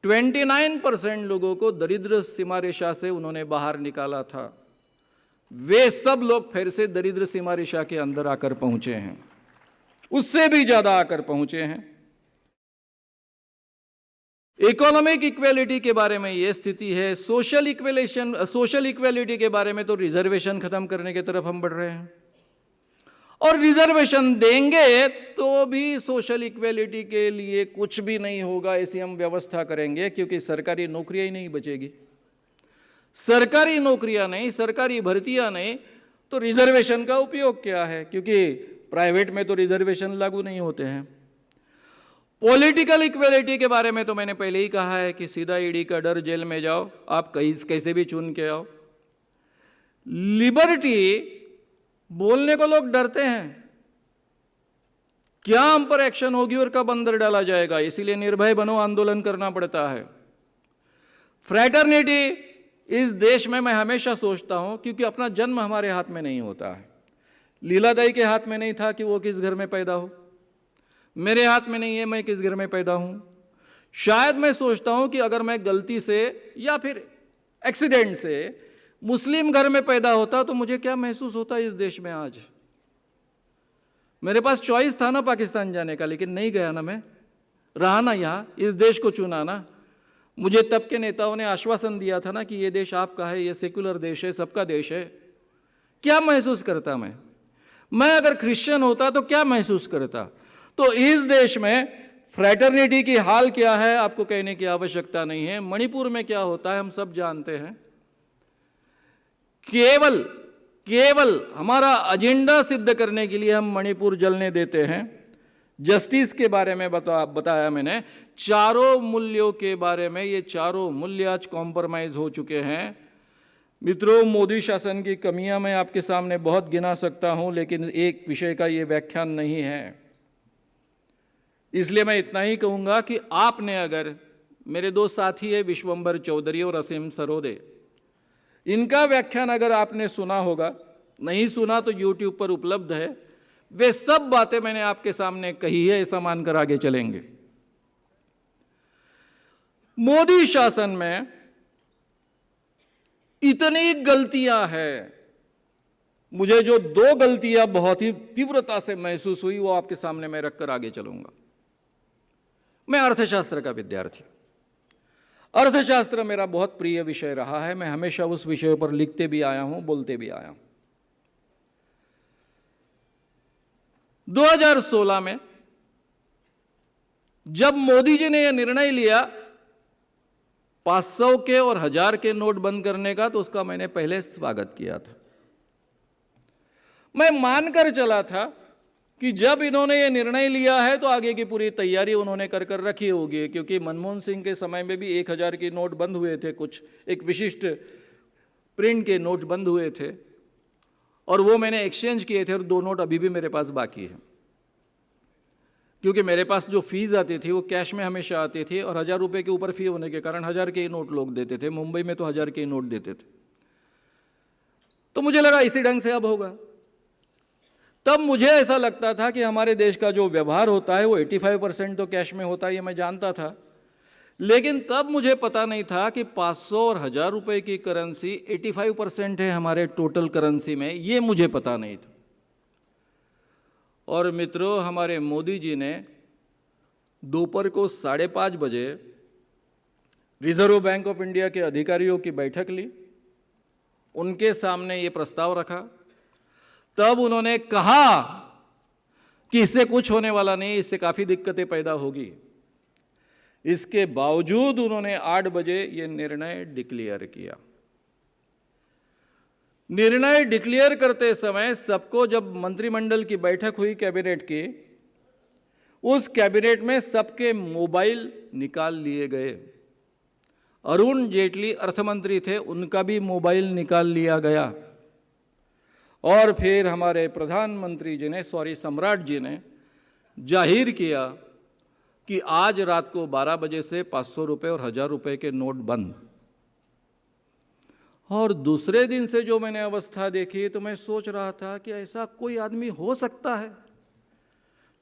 29% लोगों को दरिद्र सीमा रेखा से उन्होंने बाहर निकाला था। वे सब लोग फिर से दरिद्र सीमा रेखा के अंदर आकर पहुंचे हैं। उससे भी ज्यादा आकर पहुंचे हैं। इकोनॉमिक इक्वेलिटी के बारे में यह स्थिति है। सोशल इक्वेलिटी के बारे में तो रिजर्वेशन खत्म करने की तरफ हम बढ़ रहे हैं, और रिजर्वेशन देंगे तो भी सोशल इक्वेलिटी के लिए कुछ भी नहीं होगा, ऐसी हम व्यवस्था करेंगे, क्योंकि सरकारी नौकरियां ही नहीं बचेगी। सरकारी नौकरियां नहीं, सरकारी भर्तियां नहीं, तो रिजर्वेशन का उपयोग क्या है, क्योंकि प्राइवेट में तो रिजर्वेशन लागू नहीं होते हैं। पॉलिटिकल इक्वेलिटी के बारे में तो मैंने पहले ही कहा है कि सीधा ईडी का डर, जेल में जाओ, आप कैसे भी चुन के आओ। लिबर्टी, बोलने को लोग डरते हैं, क्या हम पर एक्शन होगी और कब अंदर डाला जाएगा, इसीलिए निर्भय बनो आंदोलन करना पड़ता है। फ्रैटर्निटी इस देश में मैं हमेशा सोचता हूं, क्योंकि अपना जन्म हमारे हाथ में नहीं होता है। लीलादाई के हाथ में नहीं था कि वो किस घर में पैदा हो, मेरे हाथ में नहीं है मैं किस घर में पैदा हूं। शायद मैं सोचता हूं कि अगर मैं गलती से या फिर एक्सीडेंट से मुस्लिम घर में पैदा होता तो मुझे क्या महसूस होता इस देश में आज। मेरे पास चॉइस था ना पाकिस्तान जाने का, लेकिन नहीं गया ना, मैं रहा ना यहाँ, इस देश को चुना ना। मुझे तब के नेताओं ने आश्वासन दिया था ना कि ये देश आपका है, ये सेकुलर देश है, सबका देश है। क्या महसूस करता मैं अगर क्रिश्चियन होता तो क्या महसूस करता। तो इस देश में फ्रैटर्निटी की हाल क्या है आपको कहने की आवश्यकता नहीं है। मणिपुर में क्या होता है हम सब जानते हैं। केवल हमारा एजेंडा सिद्ध करने के लिए हम मणिपुर जलने देते हैं। जस्टिस के बारे में बताया मैंने, चारों मूल्यों के बारे में, ये चारों मूल्य आज कॉम्प्रोमाइज हो चुके हैं। मित्रों, मोदी शासन की कमियां मैं आपके सामने बहुत गिना सकता हूं, लेकिन एक विषय का ये व्याख्यान नहीं है। इसलिए मैं इतना ही कहूँगा कि आपने, अगर मेरे दो साथी है विश्वंभर चौधरी और असीम सरोदे, इनका व्याख्यान अगर आपने सुना होगा, नहीं सुना तो यूट्यूब पर उपलब्ध है, वे सब बातें मैंने आपके सामने कही है, ऐसा मानकर आगे चलेंगे। मोदी शासन में इतनी गलतियां हैं, मुझे जो दो गलतियां बहुत ही तीव्रता से महसूस हुई वो आपके सामने मैं रखकर आगे चलूंगा। मैं अर्थशास्त्र का विद्यार्थी, अर्थशास्त्र मेरा बहुत प्रिय विषय रहा है। मैं हमेशा उस विषय पर लिखते भी आया हूं, बोलते भी आया हूं। 2016 में जब मोदी जी ने यह निर्णय लिया 500 के और 1000 के नोट बंद करने का, तो उसका मैंने पहले स्वागत किया था। मैं मानकर चला था कि जब इन्होंने ये निर्णय लिया है तो आगे की पूरी तैयारी उन्होंने कर रखी होगी, क्योंकि मनमोहन सिंह के समय में भी 1000 के नोट बंद हुए थे, कुछ एक विशिष्ट प्रिंट के नोट बंद हुए थे, और वो मैंने एक्सचेंज किए थे, और 2 नोट अभी भी मेरे पास बाकी है। क्योंकि मेरे पास जो फीस आती थी वो कैश में हमेशा आती थी, और 1000 रुपये के ऊपर फी होने के कारण 1000 के ही नोट लोग देते थे। मुंबई में तो 1000 के ही नोट देते थे। तो मुझे लगा इसी ढंग से अब होगा। तब मुझे ऐसा लगता था कि हमारे देश का जो व्यवहार होता है वो 85% तो कैश में होता है, ये मैं जानता था। लेकिन तब मुझे पता नहीं था कि 500 और 1000 रुपये की करेंसी 85% है हमारे टोटल करेंसी में, ये मुझे पता नहीं था। और मित्रों, हमारे मोदी जी ने दोपहर को 5:30 बजे रिजर्व बैंक ऑफ इंडिया के अधिकारियों की बैठक ली, उनके सामने ये प्रस्ताव रखा। तब उन्होंने कहा कि इससे कुछ होने वाला नहीं, इससे काफ़ी दिक्कतें पैदा होगी। इसके बावजूद उन्होंने 8 बजे ये निर्णय डिक्लेयर किया। निर्णय डिक्लेयर करते समय सबको, जब मंत्रिमंडल की बैठक हुई कैबिनेट की, उस कैबिनेट में सबके मोबाइल निकाल लिए गए। अरुण जेटली अर्थमंत्री थे, उनका भी मोबाइल निकाल लिया गया। और फिर हमारे प्रधानमंत्री जी ने, सम्राट जी ने जाहिर किया कि आज रात को 12 बजे से 500 रुपये और 1000 रुपये के नोट बंद। और दूसरे दिन से जो मैंने अवस्था देखी तो मैं सोच रहा था कि ऐसा कोई आदमी हो सकता है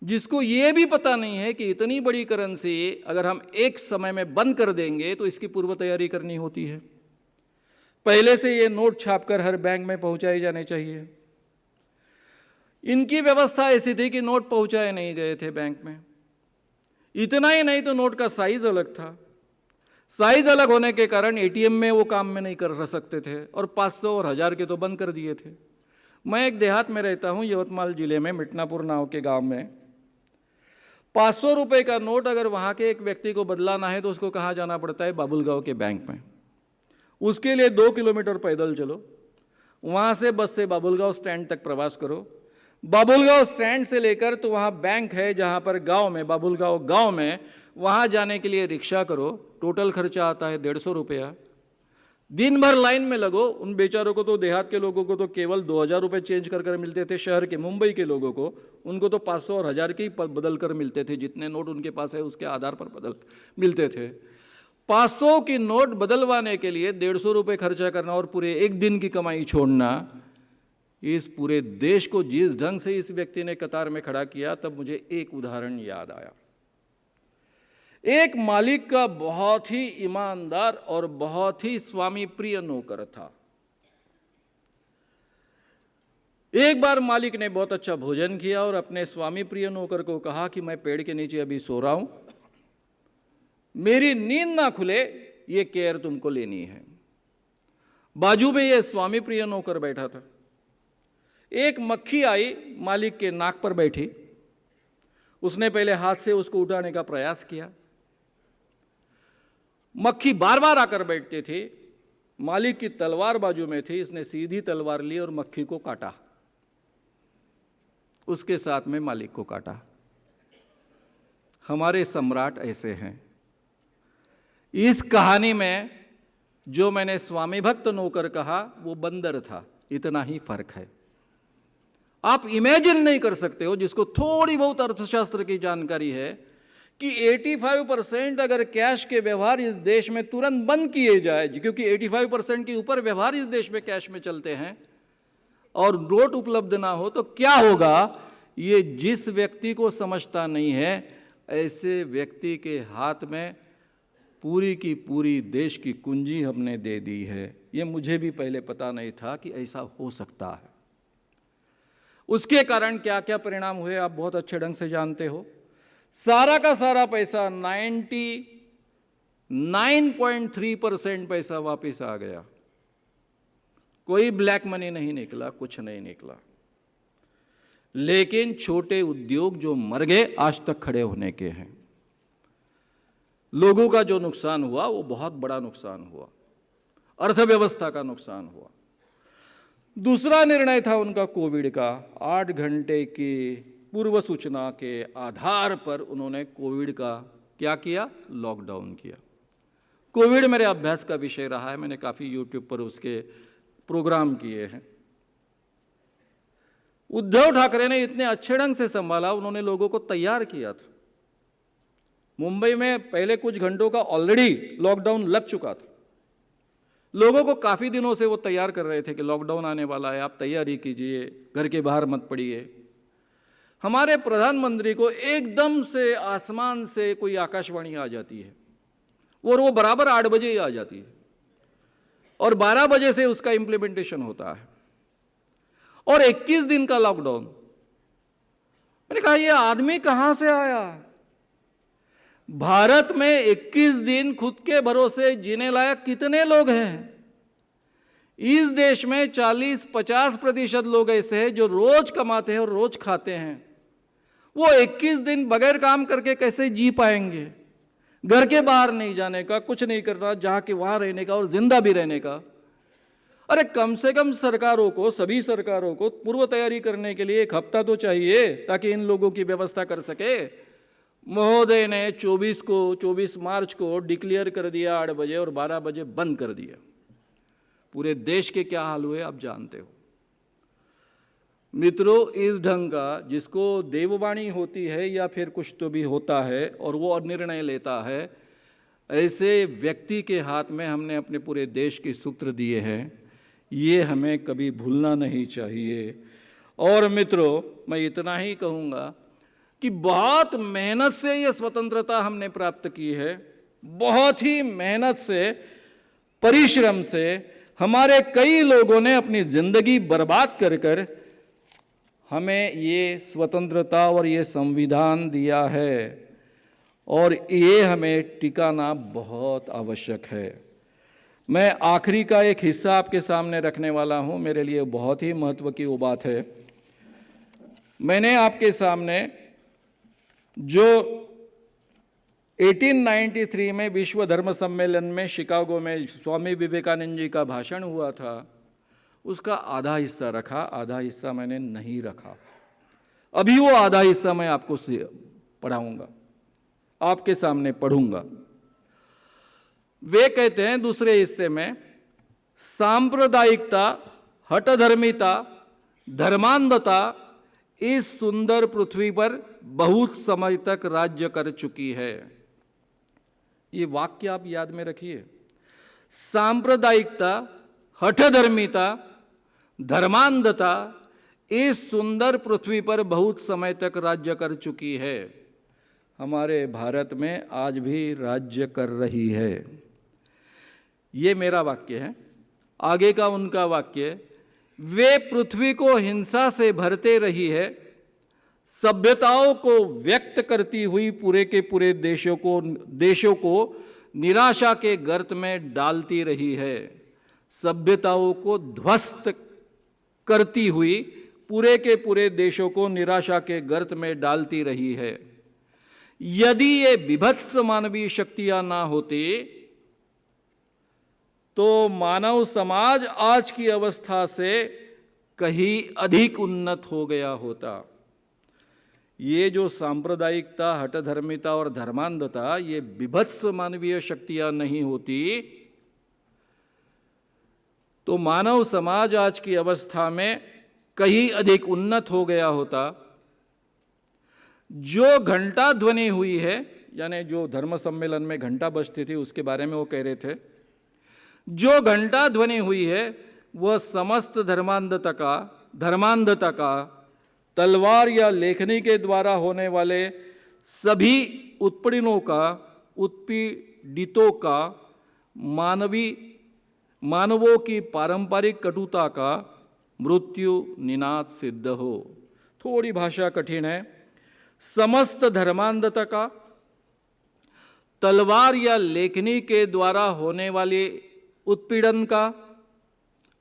जिसको ये भी पता नहीं है कि इतनी बड़ी करेंसी अगर हम एक समय में बंद कर देंगे तो इसकी पूर्व तैयारी करनी होती है। पहले से ये नोट छापकर हर बैंक में पहुंचाए जाने चाहिए। इनकी व्यवस्था ऐसी थी कि नोट पहुंचाए नहीं गए थे बैंक में। इतना ही नहीं तो नोट का साइज अलग था। साइज अलग होने के कारण एटीएम में वो काम में नहीं कर सकते थे, और 500 और 1000 के तो बंद कर दिए थे। मैं एक देहात में रहता हूँ, यवतमाल जिले में मिटनापुर नाव के गांव में। 500 रुपये का नोट अगर वहाँ के एक व्यक्ति को बदलाना है तो उसको कहाँ जाना पड़ता है? बाबुलगांव के बैंक में। उसके लिए 2 किलोमीटर पैदल चलो, वहाँ से बस से बाबुलगांव स्टैंड तक प्रवास करो, बाबुलगांव स्टैंड से लेकर तो वहाँ बैंक है जहाँ पर गांव में, बाबुलगांव गांव में, वहाँ जाने के लिए रिक्शा करो। टोटल खर्चा आता है 150 रुपया। दिन भर लाइन में लगो। उन बेचारों को तो, देहात के लोगों को तो केवल 2000 रुपये चेंज कर मिलते थे। शहर के, मुंबई के लोगों को, उनको तो 500 और 1000 के ही बदल कर मिलते थे। जितने नोट उनके पास है उसके आधार पर बदल मिलते थे। 500 की नोट बदलवाने के लिए 150 रुपये खर्चा करना और पूरे एक दिन की कमाई छोड़ना, इस पूरे देश को जिस ढंग से इस व्यक्ति ने कतार में खड़ा किया, तब मुझे एक उदाहरण याद आया। एक मालिक का बहुत ही ईमानदार और बहुत ही स्वामी प्रिय नौकर था। एक बार मालिक ने बहुत अच्छा भोजन किया और अपने स्वामी प्रिय नौकर को कहा कि मैं पेड़ के नीचे अभी सो रहा हूं, मेरी नींद ना खुले ये केयर तुमको लेनी है। बाजू में ये स्वामी प्रिय नौकर बैठा था। एक मक्खी आई, मालिक के नाक पर बैठी। उसने पहले हाथ से उसको उठाने का प्रयास किया। मक्खी बार बार आकर बैठती थी। मालिक की तलवार बाजू में थी, इसने सीधी तलवार ली और मक्खी को काटा। उसके साथ में मालिक को काटा। हमारे सम्राट ऐसे हैं। इस कहानी में जो मैंने स्वामी भक्त नौकर कहा वो बंदर था, इतना ही फर्क है। आप इमेजिन नहीं कर सकते हो, जिसको थोड़ी बहुत अर्थशास्त्र की जानकारी है, कि 85% अगर कैश के व्यवहार इस देश में तुरंत बंद किए जाए, क्योंकि 85% के ऊपर व्यवहार इस देश में कैश में चलते हैं, और नोट उपलब्ध ना हो तो क्या होगा, ये जिस व्यक्ति को समझता नहीं है, ऐसे व्यक्ति के हाथ में पूरी की पूरी देश की कुंजी हमने दे दी है। ये मुझे भी पहले पता नहीं था कि ऐसा हो सकता है। उसके कारण क्या क्या परिणाम हुए आप बहुत अच्छे ढंग से जानते हो। सारा का सारा पैसा, 99.3% पैसा वापस आ गया। कोई ब्लैक मनी नहीं निकला, कुछ नहीं निकला। लेकिन छोटे उद्योग जो मर गए, आज तक खड़े होने के हैं। लोगों का जो नुकसान हुआ वो बहुत बड़ा नुकसान हुआ, अर्थव्यवस्था का नुकसान हुआ। दूसरा निर्णय था उनका कोविड का। 8 घंटे की पूर्व सूचना के आधार पर उन्होंने कोविड का क्या किया? लॉकडाउन किया। कोविड मेरे अभ्यास का विषय रहा है, मैंने काफ़ी यूट्यूब पर उसके प्रोग्राम किए हैं। उद्धव ठाकरे ने इतने अच्छे ढंग से संभाला, उन्होंने लोगों को तैयार किया था। मुंबई में पहले कुछ घंटों का ऑलरेडी लॉकडाउन लग चुका था। लोगों को काफ़ी दिनों से वो तैयार कर रहे थे कि लॉकडाउन आने वाला है, आप तैयारी कीजिए, घर के बाहर मत पड़िए। हमारे प्रधानमंत्री को एकदम से आसमान से कोई आकाशवाणी आ जाती है, और वो बराबर 8 बजे ही आ जाती है, और 12 बजे से उसका इम्प्लीमेंटेशन होता है, और 21 दिन का लॉकडाउन। मैंने कहा ये आदमी कहाँ से आया? भारत में 21 दिन खुद के भरोसे जीने लायक कितने लोग हैं? इस देश में 40-50% लोग ऐसे हैं जो रोज कमाते हैं और रोज खाते हैं। वो 21 दिन बगैर काम करके कैसे जी पाएंगे? घर के बाहर नहीं जाने का, कुछ नहीं करना, जहाँ के वहाँ रहने का और जिंदा भी रहने का। अरे कम से कम सरकारों को, सभी सरकारों को पूर्व तैयारी करने के लिए 1 हफ्ता तो चाहिए, ताकि इन लोगों की व्यवस्था कर सके। महोदय ने 24 मार्च को डिक्लेयर कर दिया 8 बजे, और 12 बजे बंद कर दिया। पूरे देश के क्या हाल हुए आप जानते हो। मित्रों, इस ढंग का, जिसको देववाणी होती है या फिर कुछ तो भी होता है और वो निर्णय लेता है, ऐसे व्यक्ति के हाथ में हमने अपने पूरे देश के सूत्र दिए हैं। ये हमें कभी भूलना नहीं चाहिए। और मित्रों, मैं इतना ही कहूँगा कि बहुत मेहनत से ये स्वतंत्रता हमने प्राप्त की है। बहुत ही मेहनत से, परिश्रम से हमारे कई लोगों ने अपनी जिंदगी बर्बाद कर कर हमें ये स्वतंत्रता और ये संविधान दिया है और ये हमें टिकाना बहुत आवश्यक है। मैं आखिरी का एक हिस्सा आपके सामने रखने वाला हूँ, मेरे लिए बहुत ही महत्व की वो बात है। मैंने आपके सामने जो 1893 में विश्व धर्म सम्मेलन में शिकागो में स्वामी विवेकानंद जी का भाषण हुआ था, उसका आधा हिस्सा रखा, आधा हिस्सा मैंने नहीं रखा। अभी वो आधा हिस्सा मैं आपको पढ़ाऊंगा, आपके सामने पढ़ूंगा। वे कहते हैं दूसरे हिस्से में, सांप्रदायिकता, हठधर्मिता, धर्मांधता इस सुंदर पृथ्वी पर बहुत समय तक राज्य कर चुकी है। ये वाक्य आप याद में रखिए। सांप्रदायिकता, हठधर्मिता, धर्मांधता इस सुंदर पृथ्वी पर बहुत समय तक राज्य कर चुकी है। हमारे भारत में आज भी राज्य कर रही है। ये मेरा वाक्य है। आगे का उनका वाक्य, वे पृथ्वी को हिंसा से भरते रही है, सभ्यताओं को व्यक्त करती हुई पूरे के पूरे देशों को निराशा के गर्त में डालती रही है, सभ्यताओं को ध्वस्त करती हुई पूरे के पूरे देशों को निराशा के गर्त में डालती रही है। यदि ये विभत्स मानवीय शक्तियां ना होती तो मानव समाज आज की अवस्था से कहीं अधिक उन्नत हो गया होता। ये जो सांप्रदायिकता, हठधर्मिता और धर्मांधता, ये विभत्स मानवीय शक्तियां नहीं होती तो मानव समाज आज की अवस्था में कहीं अधिक उन्नत हो गया होता। जो घंटा ध्वनि हुई है, यानी जो धर्म सम्मेलन में घंटा बजती थी उसके बारे में वो कह रहे थे, जो घंटा ध्वनि हुई है वह समस्त धर्मांधता का, तलवार या लेखनी के द्वारा होने वाले सभी उत्पीड़ितों का, मानवों की पारंपरिक कटुता का मृत्यु निनाद सिद्ध हो। थोड़ी भाषा कठिन है। समस्त धर्मांधता का, तलवार या लेखनी के द्वारा होने वाले उत्पीड़न का,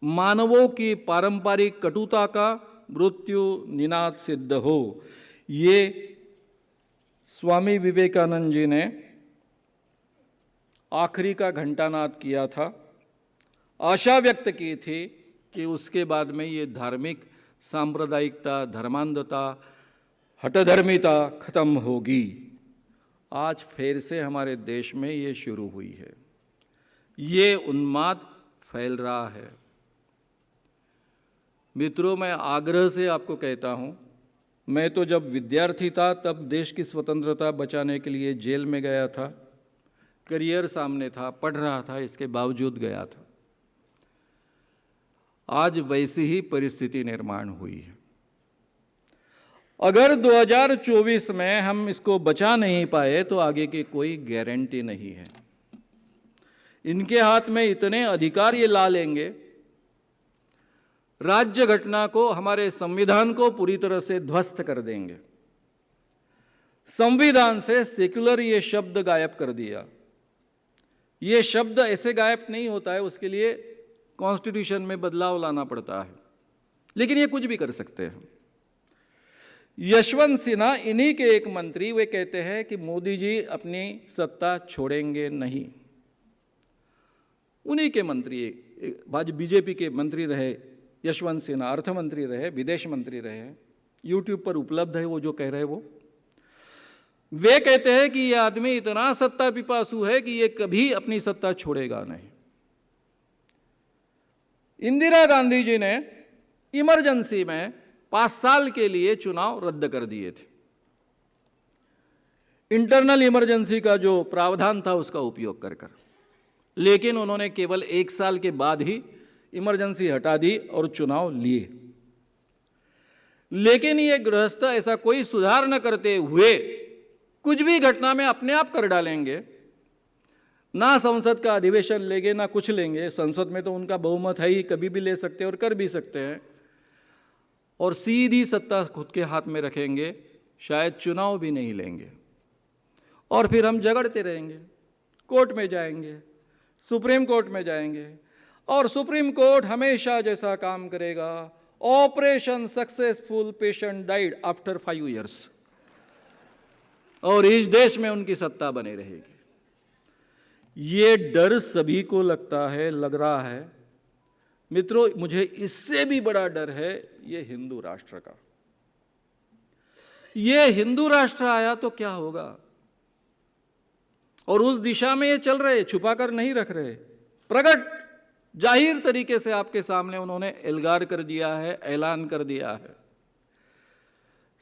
मानवों की पारंपरिक कटुता का मृत्यु निनाद सिद्ध हो। ये स्वामी विवेकानंद जी ने आखिरी का घंटानाद किया था। आशा व्यक्त की थी कि उसके बाद में ये धार्मिक सांप्रदायिकता, धर्मांधता, हठधर्मिता खत्म होगी। आज फिर से हमारे देश में ये शुरू हुई है। ये उन्माद फैल रहा है। मित्रों, मैं आग्रह से आपको कहता हूँ, मैं तो जब विद्यार्थी था तब देश की स्वतंत्रता बचाने के लिए जेल में गया था, करियर सामने था, पढ़ रहा था, इसके बावजूद गया था। आज वैसी ही परिस्थिति निर्माण हुई है। अगर 2024 में हम इसको बचा नहीं पाए तो आगे की कोई गारंटी नहीं है। इनके हाथ में इतने अधिकार ये ला लेंगे, राज्य घटना को, हमारे संविधान को पूरी तरह से ध्वस्त कर देंगे। संविधान से सेक्युलर ये शब्द गायब कर दिया। ये शब्द ऐसे गायब नहीं होता है, उसके लिए कॉन्स्टिट्यूशन में बदलाव लाना पड़ता है, लेकिन ये कुछ भी कर सकते हैं। यशवंत सिन्हा, इन्हीं के एक मंत्री, वे कहते हैं कि मोदी जी अपनी सत्ता छोड़ेंगे नहीं। उन्हीं के मंत्री, बीजेपी के मंत्री रहे यशवंत सिन्हा, अर्थ मंत्री रहे, विदेश मंत्री रहे, यूट्यूब पर उपलब्ध है वो जो कह रहे वो। वे कहते हैं कि ये आदमी इतना सत्ता पिपासु है कि ये कभी अपनी सत्ता छोड़ेगा नहीं। इंदिरा गांधी जी ने इमरजेंसी में 5 साल के लिए चुनाव रद्द कर दिए थे। इंटरनल इमरजेंसी का जो प्रावधान था उसका उपयोग कर, लेकिन उन्होंने केवल 1 साल के बाद ही इमरजेंसी हटा दी और चुनाव लिए। लेकिन ये गृहस्थ ऐसा कोई सुधार न करते हुए कुछ भी घटना में अपने आप कर डालेंगे। ना संसद का अधिवेशन लेंगे, ना कुछ लेंगे। संसद में तो उनका बहुमत है ही, कभी भी ले सकते हैं और कर भी सकते हैं। और सीधी सत्ता खुद के हाथ में रखेंगे, शायद चुनाव भी नहीं लेंगे और फिर हम झगड़ते रहेंगे, कोर्ट में जाएंगे, सुप्रीम कोर्ट में जाएंगे और सुप्रीम कोर्ट हमेशा जैसा काम करेगा, operation successful, patient died after 5 years, और इस देश में उनकी सत्ता बनी रहेगी। ये डर सभी को लगता है, लग रहा है। मित्रों, मुझे इससे भी बड़ा डर है ये हिंदू राष्ट्र का। ये हिंदू राष्ट्र आया तो क्या होगा, और उस दिशा में ये चल रहे, छुपा कर नहीं रख रहे, प्रकट जाहिर तरीके से आपके सामने उन्होंने एल्गार कर दिया है, ऐलान कर दिया है।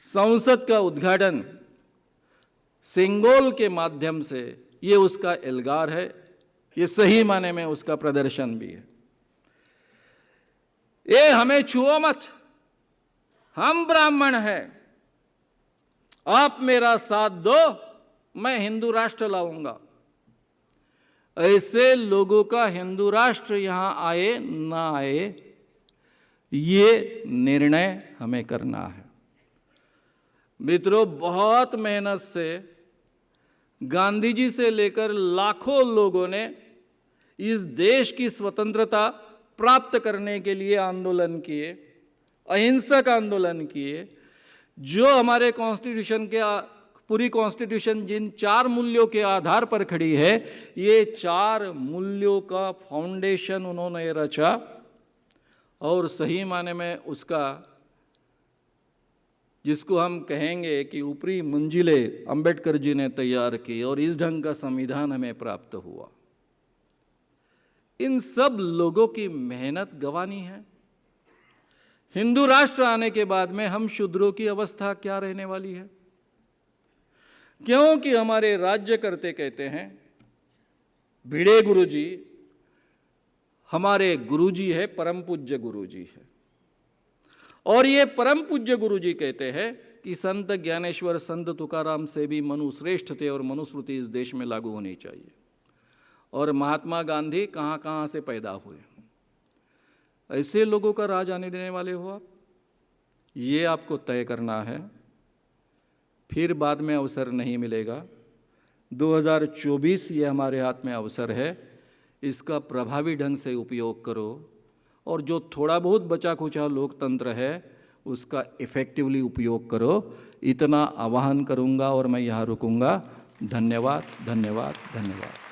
संसद का उद्घाटन सिंगोल के माध्यम से, ये उसका एल्गार है, ये सही माने में उसका प्रदर्शन भी है। ये हमें छुओ मत, हम ब्राह्मण हैं, आप मेरा साथ दो, मैं हिंदू राष्ट्र लाऊंगा। ऐसे लोगों का हिंदू राष्ट्र यहां आए ना आए, ये निर्णय हमें करना है। मित्रों, बहुत मेहनत से गांधी जी से लेकर लाखों लोगों ने इस देश की स्वतंत्रता प्राप्त करने के लिए आंदोलन किए, अहिंसक आंदोलन किए। जो हमारे कॉन्स्टिट्यूशन के, पूरी कॉन्स्टिट्यूशन जिन 4 मूल्यों के आधार पर खड़ी है, ये 4 मूल्यों का फाउंडेशन उन्होंने रचा और सही माने में उसका, जिसको हम कहेंगे कि ऊपरी मंजिलें अंबेडकर जी ने तैयार की और इस ढंग का संविधान हमें प्राप्त हुआ। इन सब लोगों की मेहनत गंवानी है। हिंदू राष्ट्र आने के बाद में हम शूद्रों की अवस्था क्या रहने वाली है? क्योंकि हमारे राज्य करते कहते हैं, भिड़े गुरुजी हमारे गुरुजी है, परम पूज्य गुरुजी है। और ये परम पूज्य गुरुजी कहते हैं कि संत ज्ञानेश्वर, संत तुकाराम से भी मनु श्रेष्ठ थे और मनुस्मृति इस देश में लागू होनी चाहिए। और महात्मा गांधी कहाँ कहाँ से पैदा हुए। ऐसे लोगों का राज आने देने वाले हो आप? ये आपको तय करना है, फिर बाद में अवसर नहीं मिलेगा। 2024 ये हमारे हाथ में अवसर है, इसका प्रभावी ढंग से उपयोग करो और जो थोड़ा बहुत बचा खुचा लोकतंत्र है उसका इफेक्टिवली उपयोग करो। इतना आह्वान करूंगा और मैं यहाँ रुकूंगा। धन्यवाद, धन्यवाद, धन्यवाद।